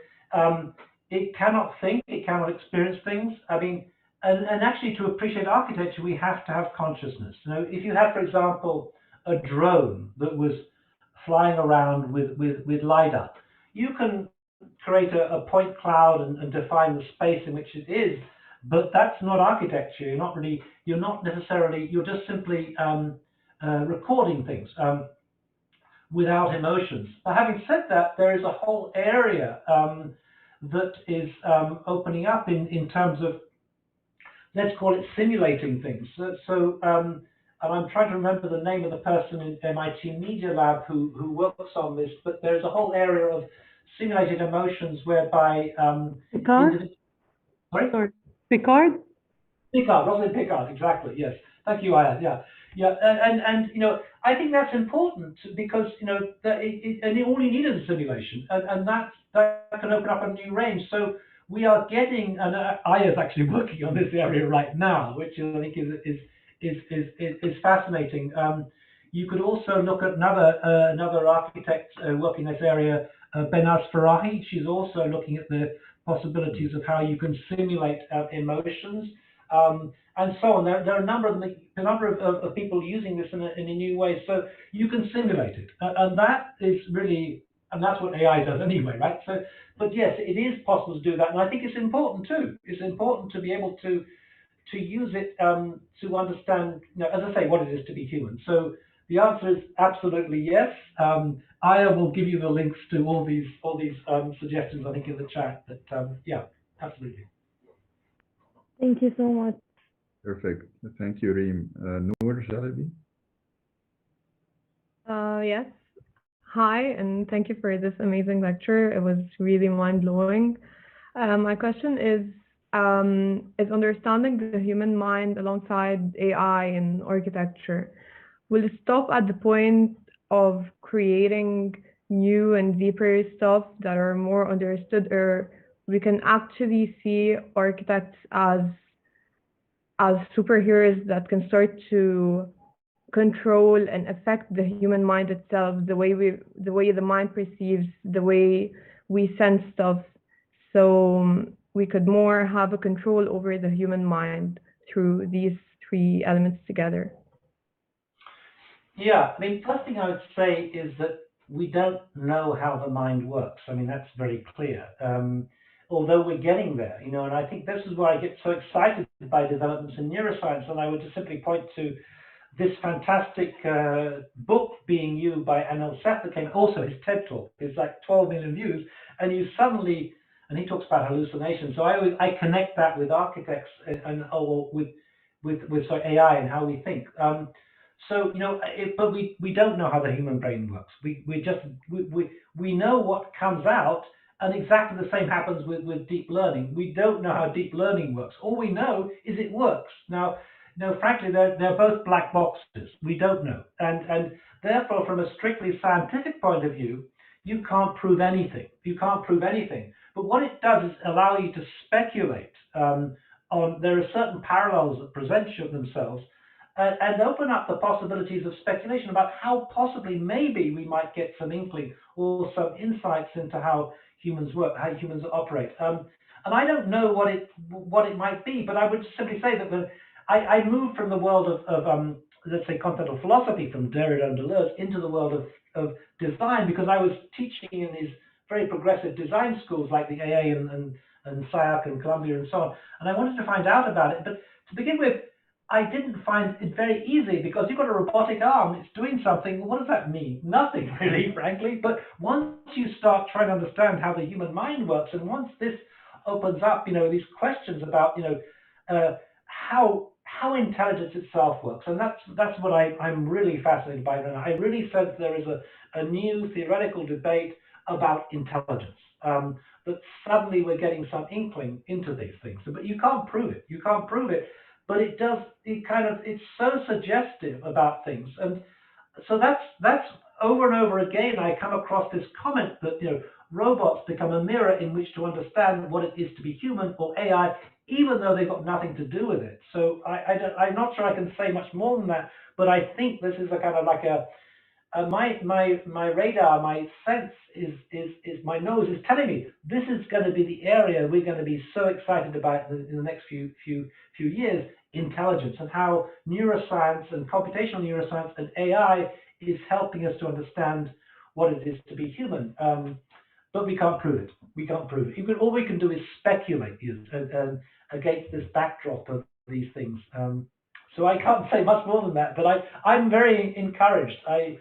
it cannot think, it cannot experience things. I mean, and actually to appreciate architecture, we have to have consciousness. You know, if you had, for example, a drone that was flying around with LiDAR, you can create a point cloud and define the space in which it is, but that's not architecture. You're just simply recording things without emotions. But having said that, there is a whole area that is opening up in terms of, let's call it simulating things. And I'm trying to remember the name of the person in MIT Media Lab who works on this, but there's a whole area of simulated emotions whereby Picard? Sorry? Picard? Rosalind Picard, exactly, yes. Thank you, Ayad, yeah. Yeah, and you know, I think that's important because, you know, and all you need is a simulation, and that can open up a new range. So we are getting, and Ayad is actually working on this area right now, which I think is fascinating. You could also look at another architect working in this area, Benaz Farahi. She's also looking at the possibilities of how you can simulate emotions, and so on. There are a number of people using this in a new way. So you can simulate it, and that is really, and that's what AI does anyway, right? So, but yes, it is possible to do that, and I think it's important too. It's important to be able to use it to understand, you know, as I say, what it is to be human. So the answer is absolutely yes. Aya will give you the links to all these suggestions, I think, in the chat. But yeah, absolutely. Thank you so much. Perfect. Thank you, Reem. Noor Jalabi. Yes. Hi, and thank you for this amazing lecture. It was really mind-blowing. My question is understanding the human mind alongside AI in architecture, will it stop at the point of creating new and deeper stuff that are more understood, or we can actually see architects as superheroes that can start to control and affect the human mind itself, the way the mind perceives, the way we sense stuff, so we could more have a control over the human mind through these three elements together? Yeah, I mean, first thing I would say is that we don't know how the mind works. I mean, that's very clear. Although we're getting there, you know, and I think this is why I get so excited by developments in neuroscience. And I would just simply point to this fantastic book being used by Anil Seth that came, also his TED Talk. It's like 12 million views, and you suddenly, and he talks about hallucinations. So I connect that with architects and with AI and how we think. So, you know, but we don't know how the human brain works. We know what comes out, And exactly the same happens with deep learning. We don't know how deep learning works. All we know is it works. Now, frankly, they're both black boxes. We don't know. And therefore, from a strictly scientific point of view, you can't prove anything. You can't prove anything. But what it does is allow you to speculate on, there are certain parallels that present themselves and open up the possibilities of speculation about how possibly maybe we might get some inkling or some insights into how humans work, how humans operate. And I don't know what it might be, but I would simply say that I moved from the world of let's say continental philosophy, from Derrida and Deleuze, into the world of design, because I was teaching in these very progressive design schools like the AA and SciAC and Columbia and so on, and I wanted to find out about it. But to begin with, I didn't find it very easy, because you've got a robotic arm, it's doing something. What does that mean? Nothing really, frankly. But once you start trying to understand how the human mind works, and once this opens up, these questions about, how intelligence itself works, and that's what I'm really fascinated by. And I really sense there is a new theoretical debate about intelligence. That suddenly we're getting some inkling into these things, but you can't prove it. You can't prove it. But it does. It's so suggestive about things, and so that's over and over again. I come across this comment that robots become a mirror in which to understand what it is to be human, or AI, even though they've got nothing to do with it. So I'm not sure I can say much more than that. But I think this is a kind of like my radar, my sense is my nose is telling me this is going to be the area we're going to be so excited about in the next few years. Intelligence, and how neuroscience and computational neuroscience and AI is helping us to understand what it is to be human. But we can't prove it. We can't prove it. All we can do is speculate against this backdrop of these things. So I can't say much more than that. But I'm very encouraged. I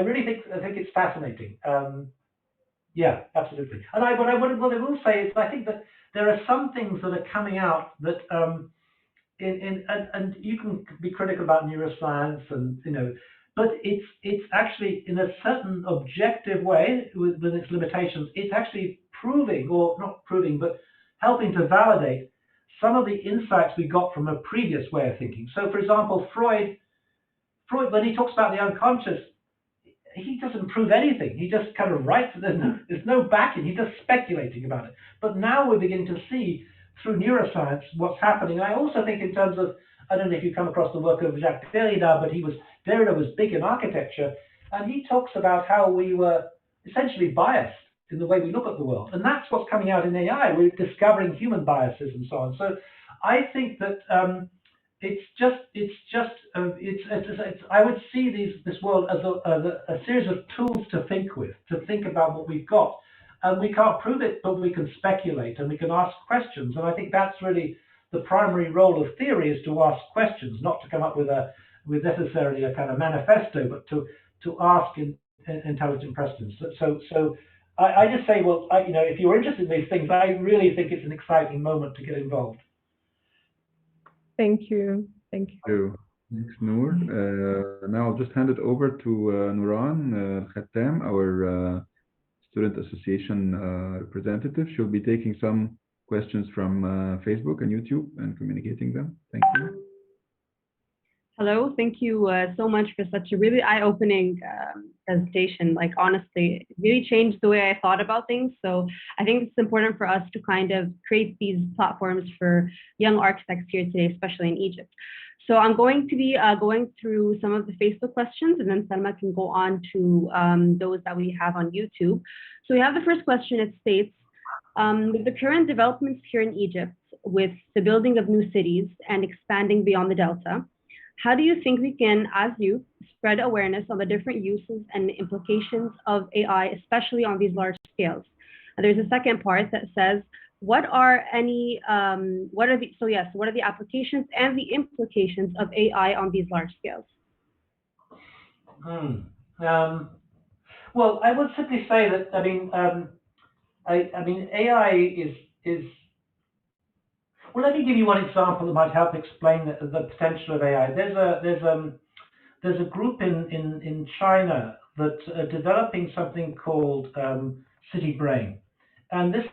really think it's fascinating. Yeah, absolutely. And what I will say is I think that there are some things that are coming out that and you can be critical about neuroscience, and but it's actually, in a certain objective way, with its limitations, it's actually proving, or not proving, but helping to validate some of the insights we got from a previous way of thinking. So, for example, Freud, when he talks about the unconscious, he doesn't prove anything. He just kind of writes. There's no backing. He's just speculating about it. But now we're beginning to see, through neuroscience, what's happening. And I also think in terms of, I don't know if you come across the work of Jacques Derrida, but Derrida was big in architecture, and he talks about how we were essentially biased in the way we look at the world. And that's what's coming out in AI. We're discovering human biases and so on. So I think that I would see this world as a series of tools to think with, to think about what we've got. And we can't prove it, but we can speculate and we can ask questions. And I think that's really the primary role of theory, is to ask questions, not to come up with necessarily a kind of manifesto, but to ask intelligent questions. So I just say, well, if you're interested in these things, I really think it's an exciting moment to get involved. Thank you. Thank you. Thanks, Noor. Now I'll just hand it over to Nuran Khattam, our Student Association representative. She'll be taking some questions from Facebook and YouTube and communicating them. Thank you. Hello, thank you so much for such a really eye-opening presentation. Like, honestly, it really changed the way I thought about things. So I think it's important for us to kind of create these platforms for young architects here today, especially in Egypt. So I'm going to be going through some of the Facebook questions, and then Salma can go on to those that we have on YouTube. So we have the first question. It states, with the current developments here in Egypt, with the building of new cities and expanding beyond the Delta, how do you think we can, as youth, spread awareness on the different uses and implications of AI, especially on these large scales? And there's a second part that says, what are the applications and the implications of AI on these large scales? Well, I would simply say that I mean AI is. Well, let me give you one example that might help explain the potential of AI. There's a group in China that are developing something called City Brain, And this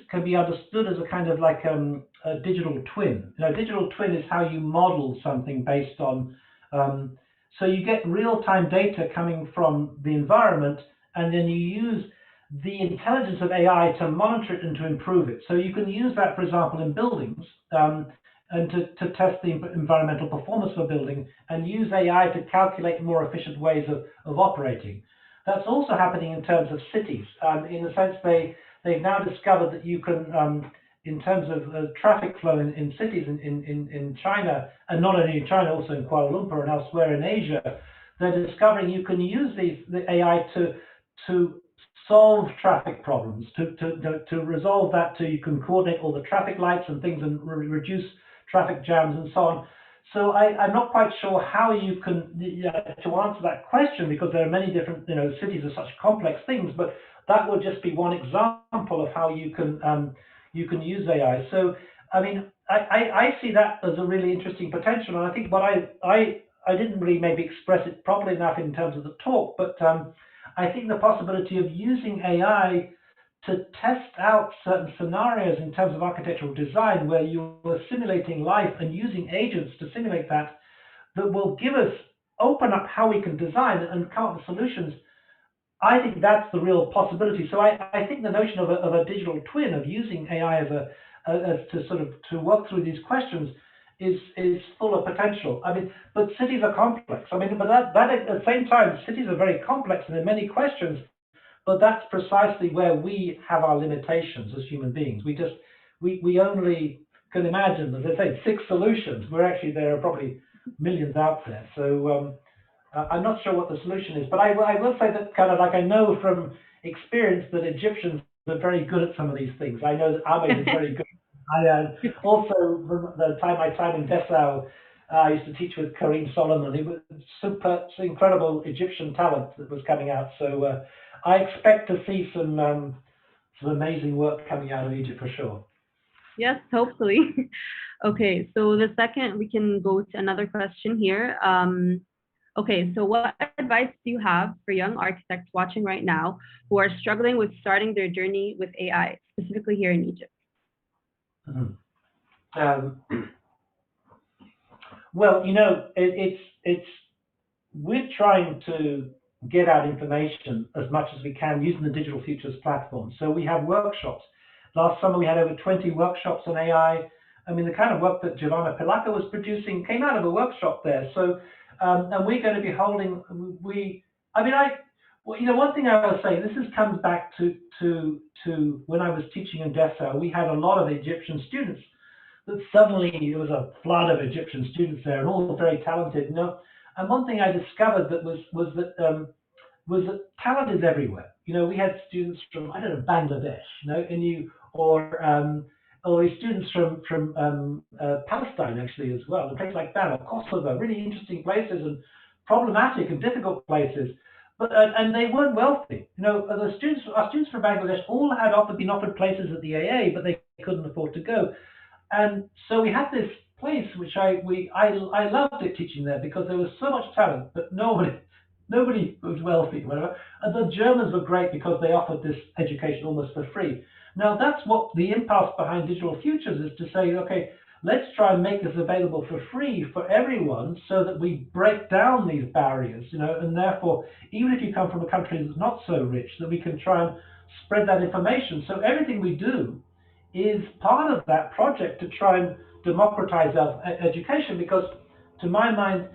can be understood as a kind of like a digital twin. Digital twin is how you model something based on, so you get real-time data coming from the environment, and then you use the intelligence of AI to monitor it and to improve it. So you can use that, for example, in buildings, and to test the environmental performance of a building, and use AI to calculate more efficient ways of operating. That's also happening in terms of cities. In the sense they've now discovered that you can, in terms of traffic flow in cities in China, and not only in China, also in Kuala Lumpur and elsewhere in Asia, they're discovering you can use the AI to solve traffic problems, to resolve that, you can coordinate all the traffic lights and things and reduce traffic jams and so on. So I'm not quite sure how you can, to answer that question, because there are many different, cities are such complex things, but that would just be one example of how you can use AI. So, I mean, I see that as a really interesting potential, and I think what I didn't really maybe express it properly enough in terms of the talk, but I think the possibility of using AI to test out certain scenarios in terms of architectural design, where you are simulating life and using agents to simulate that will open up how we can design and come up with solutions. I think that's the real possibility. So I think the notion of a digital twin, of using AI as to work through these questions, is full of potential. I mean, but cities are complex. I mean, but that at the same time, cities are very complex and there are many questions. But that's precisely where we have our limitations as human beings. We only can imagine, as I say, 6 solutions, where actually there are probably millions out there. So I'm not sure what the solution is, but I will say that kind of like I know from experience that Egyptians are very good at some of these things. I know that Ahmed is very good. I also, from my time in Dessau, I used to teach with Karim Solomon. It was super incredible Egyptian talent that was coming out. So I expect to see some amazing work coming out of Egypt for sure. Yes, hopefully. Okay, so the second, we can go to another question here. Okay, so what advice do you have for young architects watching right now who are struggling with starting their journey with AI, specifically here in Egypt? Well, we're trying to get out information as much as we can using the DigitalFUTURES platform. So we have workshops. Last summer we had over 20 workshops on AI. I mean, the kind of work that Giovanna Pelaka was producing came out of a workshop there. So, and we're going to be holding. One thing I will say, this comes back to when I was teaching in Dessau. We had a lot of Egyptian students. That suddenly there was a flood of Egyptian students there, and all very talented. And one thing I discovered that was that talent is everywhere. We had students from Bangladesh, or students from Palestine actually as well, and places like that, or Kosovo, really interesting places and problematic and difficult places. But and they weren't wealthy. Our students from Bangladesh all had been offered places at the AA, but they couldn't afford to go. And so we had this place which I loved it teaching there, because there was so much talent, but nobody was wealthy, whatever. And the Germans were great because they offered this education almost for free. Now that's what the impulse behind DigitalFUTURES is, to say, okay, let's try and make this available for free for everyone, so that we break down these barriers, and therefore, even if you come from a country that's not so rich, that we can try and spread that information. So everything we do is part of that project to try and democratize education, because to my mind,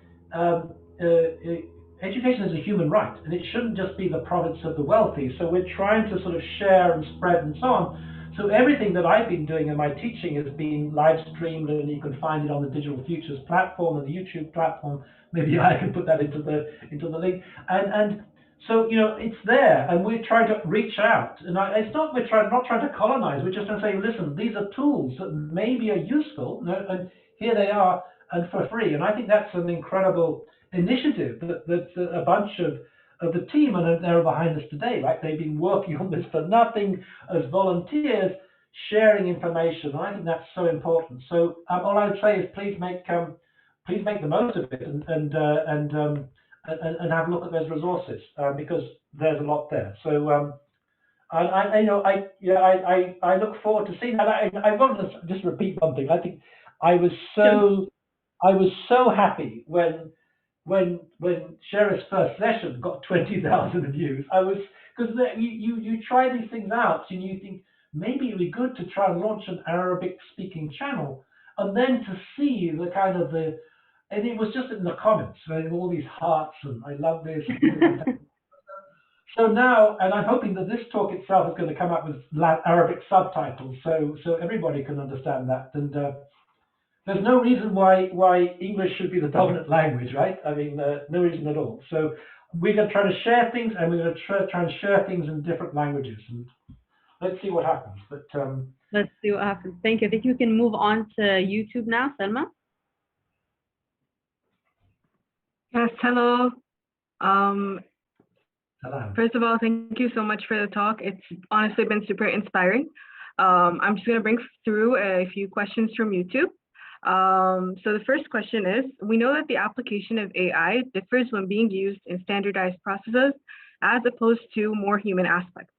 education is a human right, and it shouldn't just be the province of the wealthy. So we're trying to sort of share and spread and so on. So everything that I've been doing in my teaching has been live streamed, and you can find it on the DigitalFUTURES platform and the YouTube platform. Maybe I can put that into the link. And so it's there, and we're trying to reach out. And it's not we're not trying to colonize. We're just trying to say, listen, these are tools that maybe are useful, and here they are, and for free. And I think that's an incredible initiative that a bunch of the team, and they're behind us today, like they've been working on this for nothing as volunteers, sharing information. And I think that's so important. So all I would say is please make the most of it, and have a look at those resources, because there's a lot there. So I look forward to seeing that. I want to just repeat one thing. I think I was so happy when Sherif's first session got 20,000 views. Because you try these things out and you think maybe it'd be good to try and launch an Arabic speaking channel, and then to see the and it was just in the comments, right, all these hearts and I love this. So now, and I'm hoping that this talk itself is going to come up with Arabic subtitles, so everybody can understand that. And there's no reason why English should be the dominant language, right? I mean, no reason at all. So we're going to try to share things, and we're going to try and share things in different languages, and let's see what happens. But let's see what happens. Thank you. I think we can move on to YouTube now, Selma. Yes, hello. hello. First of all, thank you so much for the talk. It's honestly been super inspiring. I'm just going to bring through a few questions from YouTube. So the first question is, we know that the application of AI differs when being used in standardized processes as opposed to more human aspects,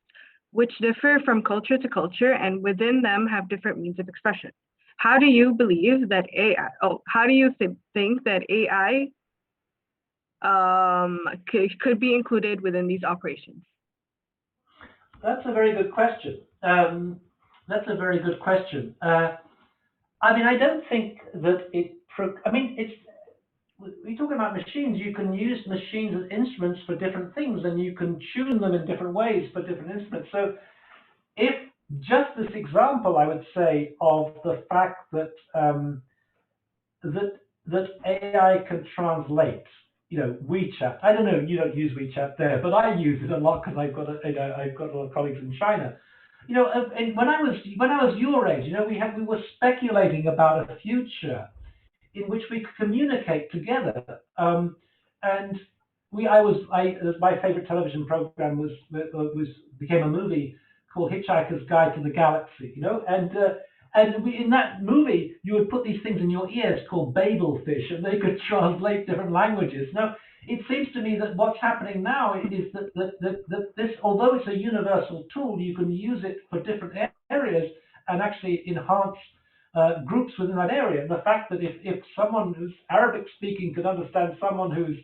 which differ from culture to culture and within them have different means of expression. How do you believe that how do you think that AI could be included within these operations? That's a very good question. That's a very good question. I mean, I don't think that we're talking about machines. You can use machines as instruments for different things, and you can tune them in different ways for different instruments. So if just this example, I would say, of the fact that that AI can translate, WeChat. I don't know, you don't use WeChat there, but I use it a lot because I've got a lot of colleagues in China. And when I was your age, we were speculating about a future in which we could communicate together. And my favorite television program became a movie called Hitchhiker's Guide to the Galaxy. And in that movie, you would put these things in your ears called babelfish, and they could translate different languages. Now, it seems to me that what's happening now is that this, although it's a universal tool, you can use it for different areas and actually enhance groups within that area. And the fact that if someone who's Arabic speaking could understand someone who's,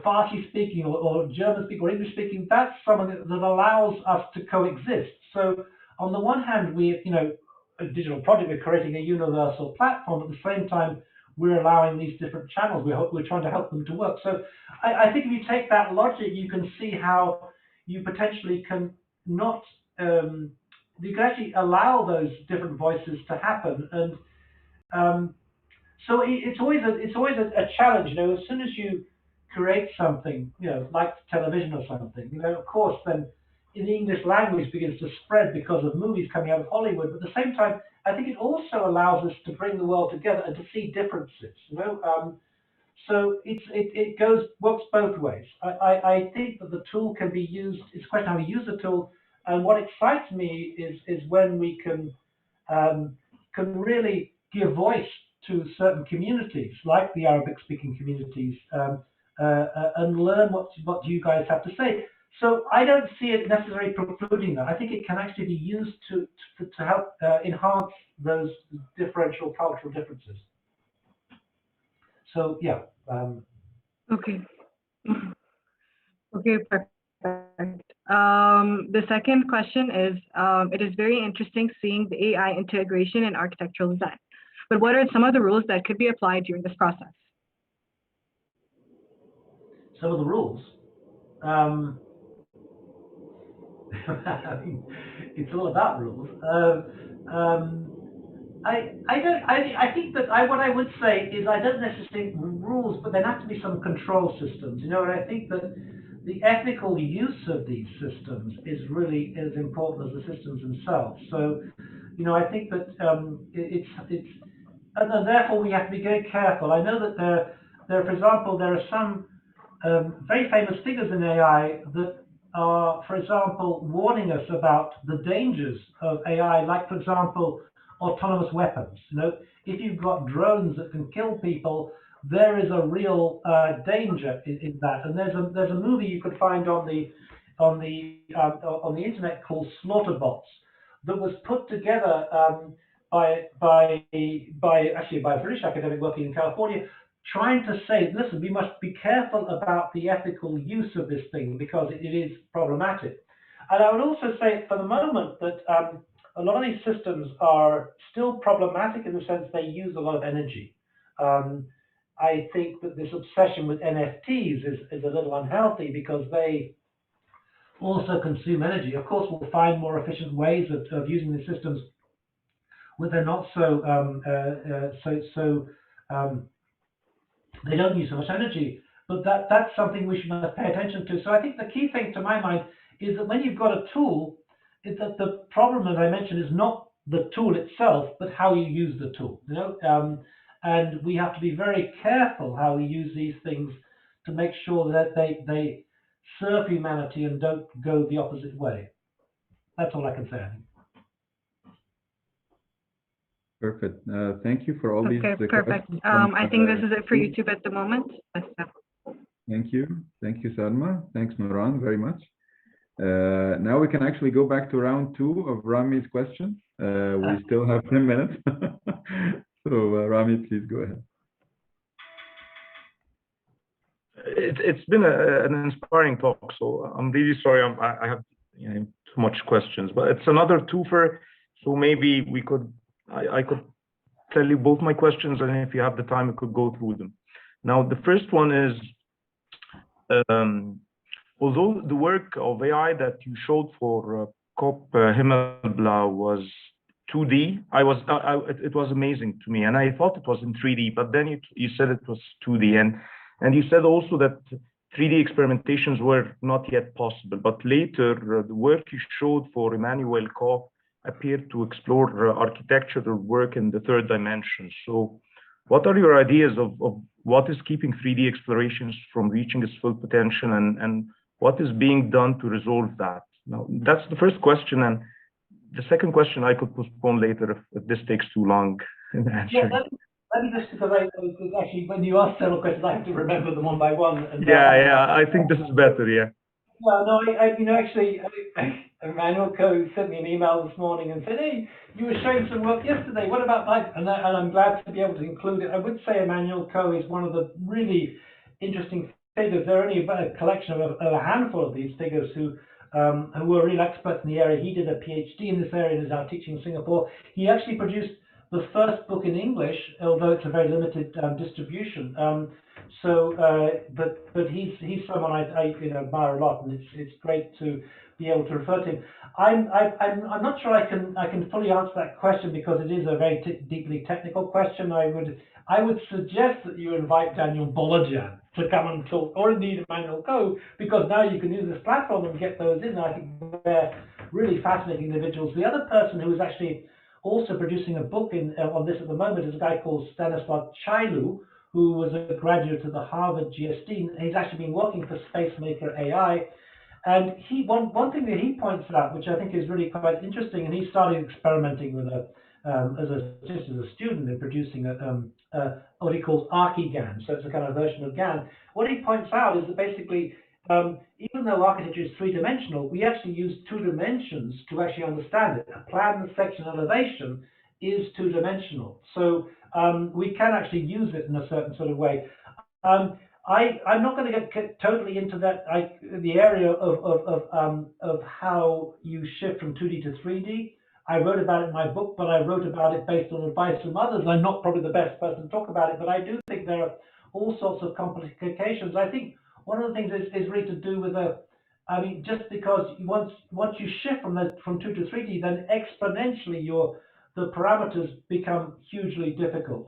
Farsi speaking or German speaking or English speaking, that's someone that allows us to coexist. So on the one hand, a digital project, we're creating a universal platform. At the same time, we're allowing these different channels. We're trying to help them to work. So I think if you take that logic, you can see how you potentially can not, you can actually allow those different voices to happen. And so it's always a challenge. As soon as you create something, like television or something, of course, then in the English language begins to spread because of movies coming out of Hollywood. But at the same time, I think it also allows us to bring the world together and to see differences. So it works both ways. I think that the tool can be used. It's a question how we use the tool. And what excites me is when we can really give voice to certain communities, like the Arabic-speaking communities, and learn what you guys have to say. So I don't see it necessarily precluding that. I think it can actually be used to help enhance those differential cultural differences. So yeah. Okay. Okay, perfect. The second question is, it is very interesting seeing the AI integration in architectural design. But what are some of the rules that could be applied during this process? Some of the rules. It's all about rules. I think that what I would say is I don't necessarily think rules, but there have to be some control systems. And I think that the ethical use of these systems is really as important as the systems themselves. So, I think that and therefore we have to be very careful. I know that there, for example, there are some very famous figures in AI that are, for example, warning us about the dangers of AI, like, for example, autonomous weapons. If you've got drones that can kill people, there is a real danger in that. And there's a movie you could find on the on the internet called Slaughterbots that was put together by a British academic working in California, trying to say, listen, we must be careful about the ethical use of this thing because it is problematic. And I would also say for the moment that a lot of these systems are still problematic in the sense they use a lot of energy. I think that this obsession with NFTs is a little unhealthy because they also consume energy. Of course, we'll find more efficient ways of using these systems where they're not they don't use so much energy. But that's something we should pay attention to. So I think the key thing to my mind is that when you've got a tool, is that the problem, as I mentioned, is not the tool itself, but how you use the tool. You know, and we have to be very careful how we use these things to make sure that they serve humanity and don't go the opposite way. That's all I can say, I think. Perfect. Thank you for all these perfect. questions. I think this is it for YouTube at the moment. Thank you. Thank you, Salma. Thanks, Nuran, very much. Now we can actually go back to round 2 of Rami's question. We still have 10 minutes. So Rami, please go ahead. It's been an inspiring talk, so I'm really sorry I have too much questions, but it's another twofer, so maybe we could I could tell you both my questions, and if you have the time, we could go through them. Now, the first one is, although the work of AI that you showed for COP Himmelblau was 2D, it was amazing to me, and I thought it was in 3D, but then you said it was 2D, and you said also that 3D experimentations were not yet possible, but later the work you showed for Emmanuel Koch appeared to explore architectural work in the 3rd dimension. So what are your ideas of what is keeping 3D explorations from reaching its full potential, and what is being done to resolve that? Now, that's the first question, and the second question I could postpone later if this takes too long in answering. Yeah, let me just, because actually when you ask several questions, I have to remember them one by one. And I think this is better, yeah. No, actually, Emmanuel Koch sent me an email this morning and said, hey, you were showing some work yesterday. What about that? And I'm glad to be able to include it. I would say Emmanuel Koch is one of the really interesting figures. There are only a collection of a handful of these figures who were real experts in the area. He did a PhD in this area and is now teaching in Singapore. He actually produced the first book in English, although it's a very limited distribution. But he's someone I admire a lot, and it's great to be able to refer to him. I'm not sure I can fully answer that question because it is a very deeply technical question. I would suggest that you invite Daniel Bologna to come and talk, or indeed Emmanuel Koch, because now you can use this platform and get those in. I think they're really fascinating individuals. The other person who is actually also producing a book on this at the moment is a guy called Stanislav Chailu, who was a graduate of the Harvard GSD. He's actually been working for Spacemaker AI. And one thing that he points out, which I think is really quite interesting, and he started experimenting with just as a student in producing what he calls ArchiGAN, so it's a kind of version of GAN. What he points out is that basically, even though architecture is 3-dimensional, we actually use 2 dimensions to actually understand it. A plan, section, elevation is 2-dimensional. So we can actually use it in a certain sort of way. I'm not going to get totally into that, the area of how you shift from 2D to 3D. I wrote about it in my book, but I wrote about it based on advice from others. I'm not probably the best person to talk about it, but I do think there are all sorts of complications. I think one of the things is really to do with just because once you shift from 2 to 3D, then exponentially the parameters become hugely difficult.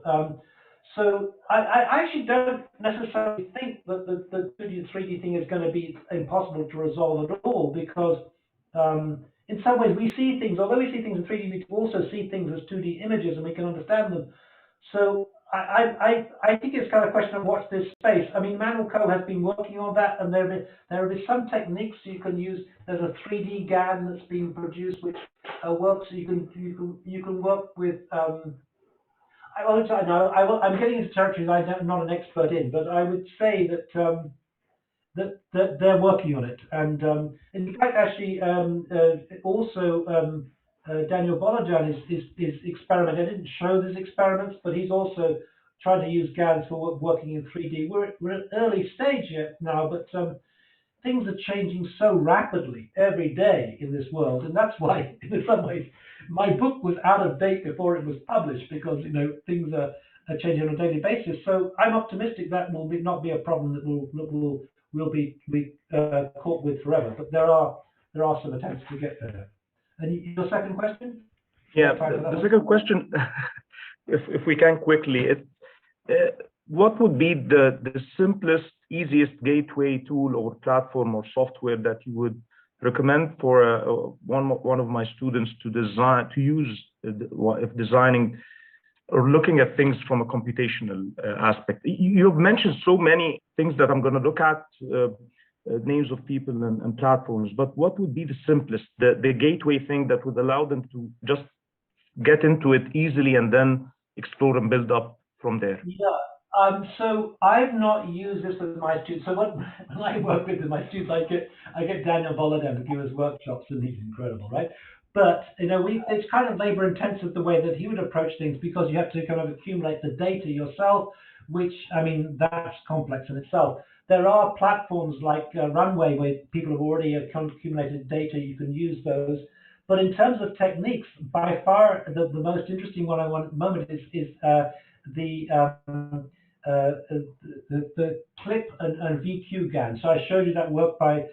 So I actually don't necessarily think that the 2D to 3D thing is going to be impossible to resolve at all, because in some ways we see things, although we see things in 3D, we also see things as 2D images and we can understand them. So I think it's kind of a question of watch this space. I mean, Emmanuel Koch has been working on that, and there have been some techniques you can use. There's a 3D GAN that's been produced which works. You can work with. I'm getting into territories I'm not an expert in, but I would say that that they're working on it. And in fact, actually, also Daniel Bolan is experimenting. I didn't show these experiments, but he's also trying to use GANs for working in 3D. We're at early stage yet now, but things are changing so rapidly every day in this world, and that's why, in some ways, my book was out of date before it was published, because things are changing on a daily basis. So I'm optimistic that will not be a problem that will be caught with forever. But there are some attempts to get there. And your second question? Yeah, the second question, if we can quickly, what would be the simplest, easiest gateway tool or platform or software that you would recommend for one of my students to use if designing or looking at things from a computational aspect? You've mentioned so many things that I'm going to look at, names of people and platforms, but what would be the simplest, the gateway thing that would allow them to just get into it easily and then explore and build up from there? Yeah. So I've not used this with my students. So when I work with my students, I get Daniel Bolan to give us workshops, and he's incredible, right? But it's kind of labor intensive the way that he would approach things, because you have to kind of accumulate the data yourself, which, I mean, that's complex in itself. There are platforms like Runway where people have already accumulated data. You can use those. But in terms of techniques, by far the most interesting one I want at the moment is the clip and VQ GAN. So I showed you that work by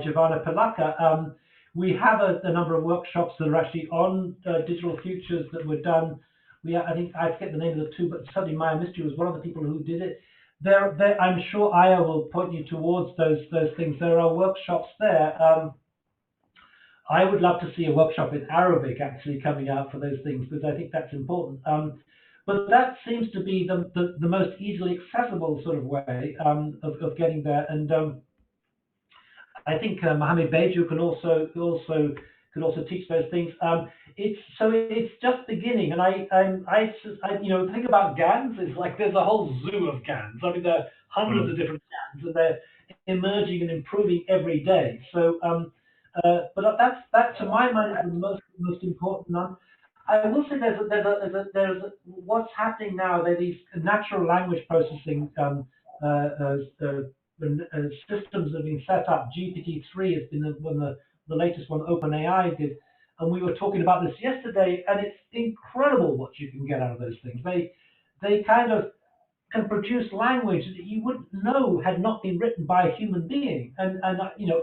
Giovanna Pelaka. We have a number of workshops that are actually on Digital Futures that were done. I think I forget the name of the two, but certainly Maya Mystery was one of the people who did it. I'm sure Aya will point you towards those things. There are workshops there. I would love to see a workshop in Arabic actually coming out for those things, because I think that's important. But that seems to be the most easily accessible sort of way of getting there. And I think Mohammed Beju can also teach those things. It's just beginning, and I think about GANs is like there's a whole zoo of GANs. I mean, there are hundreds of different GANs, and they're emerging and improving every day. So, but that to my mind is the most important one. I will say there's what's happening now. There are these natural language processing systems that have been set up. GPT-3 has been the latest one OpenAI did, and we were talking about this yesterday, and it's incredible what you can get out of those things. They kind of can produce language that you wouldn't know had not been written by a human being. And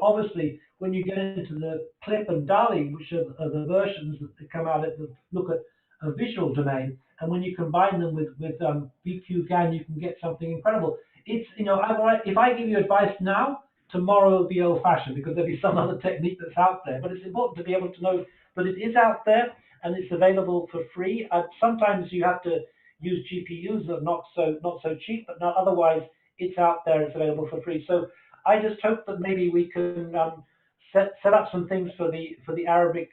obviously, when you get into the Clip and DALL-E, which are the versions that come out that look at a visual domain, and when you combine them with VQ GAN, you can get something incredible. It's if I give you advice now, tomorrow will be old-fashioned, because there'll be some other technique that's out there. But it's important to be able to know that it is out there and it's available for free. Sometimes you have to use GPUs that are not so cheap, but not otherwise it's out there, it's available for free. So I just hope that maybe we can set up some things for the Arabic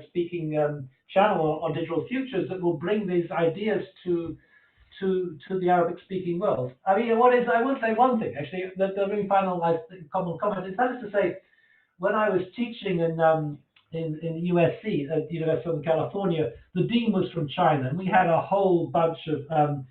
speaking channel on Digital Futures that will bring these ideas to the Arabic speaking world. I mean, I will say one thing actually, the really final common comment is, that is to say, when I was teaching in USC at the University of Southern California, the dean was from China, and we had a whole bunch of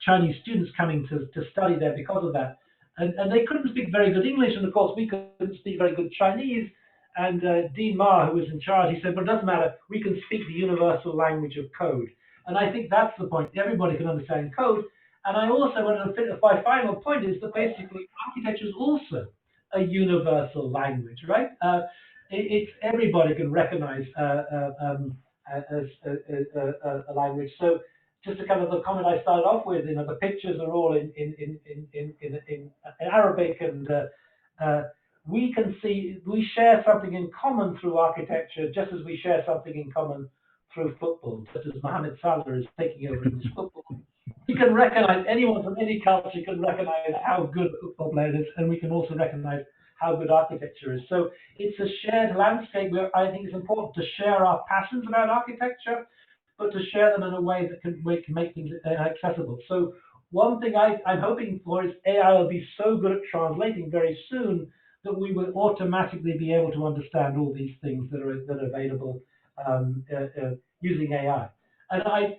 Chinese students coming to study there because of that, and they couldn't speak very good English, and of course we couldn't speak very good Chinese. And Dean Ma, who was in charge, he said, "But it doesn't matter. We can speak the universal language of code." And I think that's the point. Everybody can understand code. And I also want to my final point is that basically architecture is also a universal language, right? It's everybody can recognize as a language. So just to kind of the comment I started off with, the pictures are all in Arabic, and we share something in common through architecture, just as we share something in common through football, such as Mohamed Salah is taking over in football. You can recognize, anyone from any culture can recognize how good a football player is, and we can also recognize how good architecture is. So it's a shared landscape where I think it's important to share our passions about architecture, but to share them in a way that can make things accessible. So one thing I'm hoping for is AI will be so good at translating very soon that we will automatically be able to understand all these things that are available using AI. And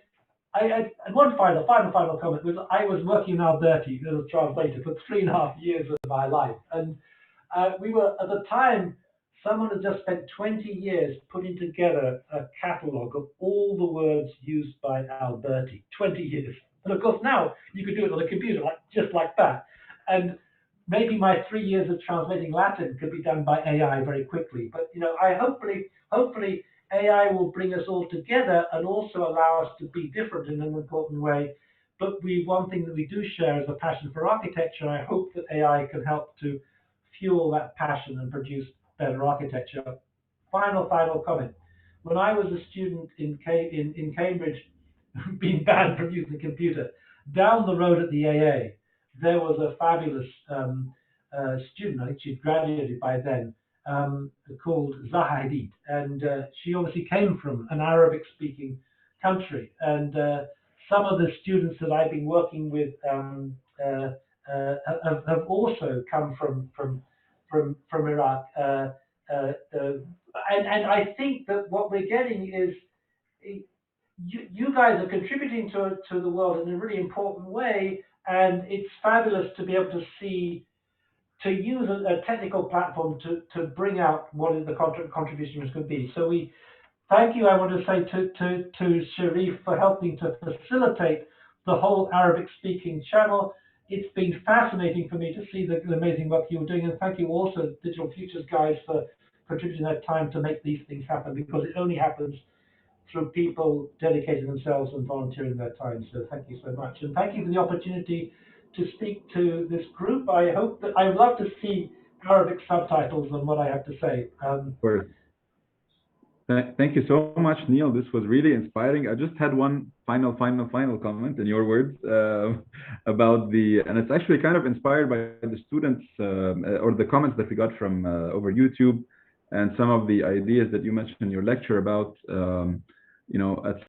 and one final comment was I was working in Alberti as a translator for 3.5 years of my life, and we were at the time. Someone had just spent 20 years putting together a catalogue of all the words used by Alberti. 20 years, and of course now you could do it on a computer, just like that. And maybe my 3 years of translating Latin could be done by AI very quickly. But I hopefully AI will bring us all together and also allow us to be different in an important way. But one thing that we do share is a passion for architecture. I hope that AI can help to fuel that passion and produce better architecture. Final comment. When I was a student in Cambridge, being banned from using the computer, down the road at the AA, there was a fabulous student, I think she'd graduated by then, called Zaha Hadid, and she obviously came from an Arabic-speaking country. And some of the students that I've been working with have also come from Iraq. And I think that what we're getting is you guys are contributing to the world in a really important way, and it's fabulous to be able to use a technical platform to bring out what the contributions could be. So we thank you. I want to say to Sharif for helping to facilitate the whole Arabic-speaking channel. It's been fascinating for me to see the amazing work you're doing, and thank you also, Digital Futures guys, for contributing their time to make these things happen, because it only happens through people dedicating themselves and volunteering their time. So thank you so much, and thank you for the opportunity to speak to this group. I hope that I would love to see Arabic subtitles on what I have to say. Thank you so much, Neil. This was really inspiring. I just had one final comment in your words about and it's actually kind of inspired by the students or the comments that we got from over YouTube, and some of the ideas that you mentioned in your lecture about, at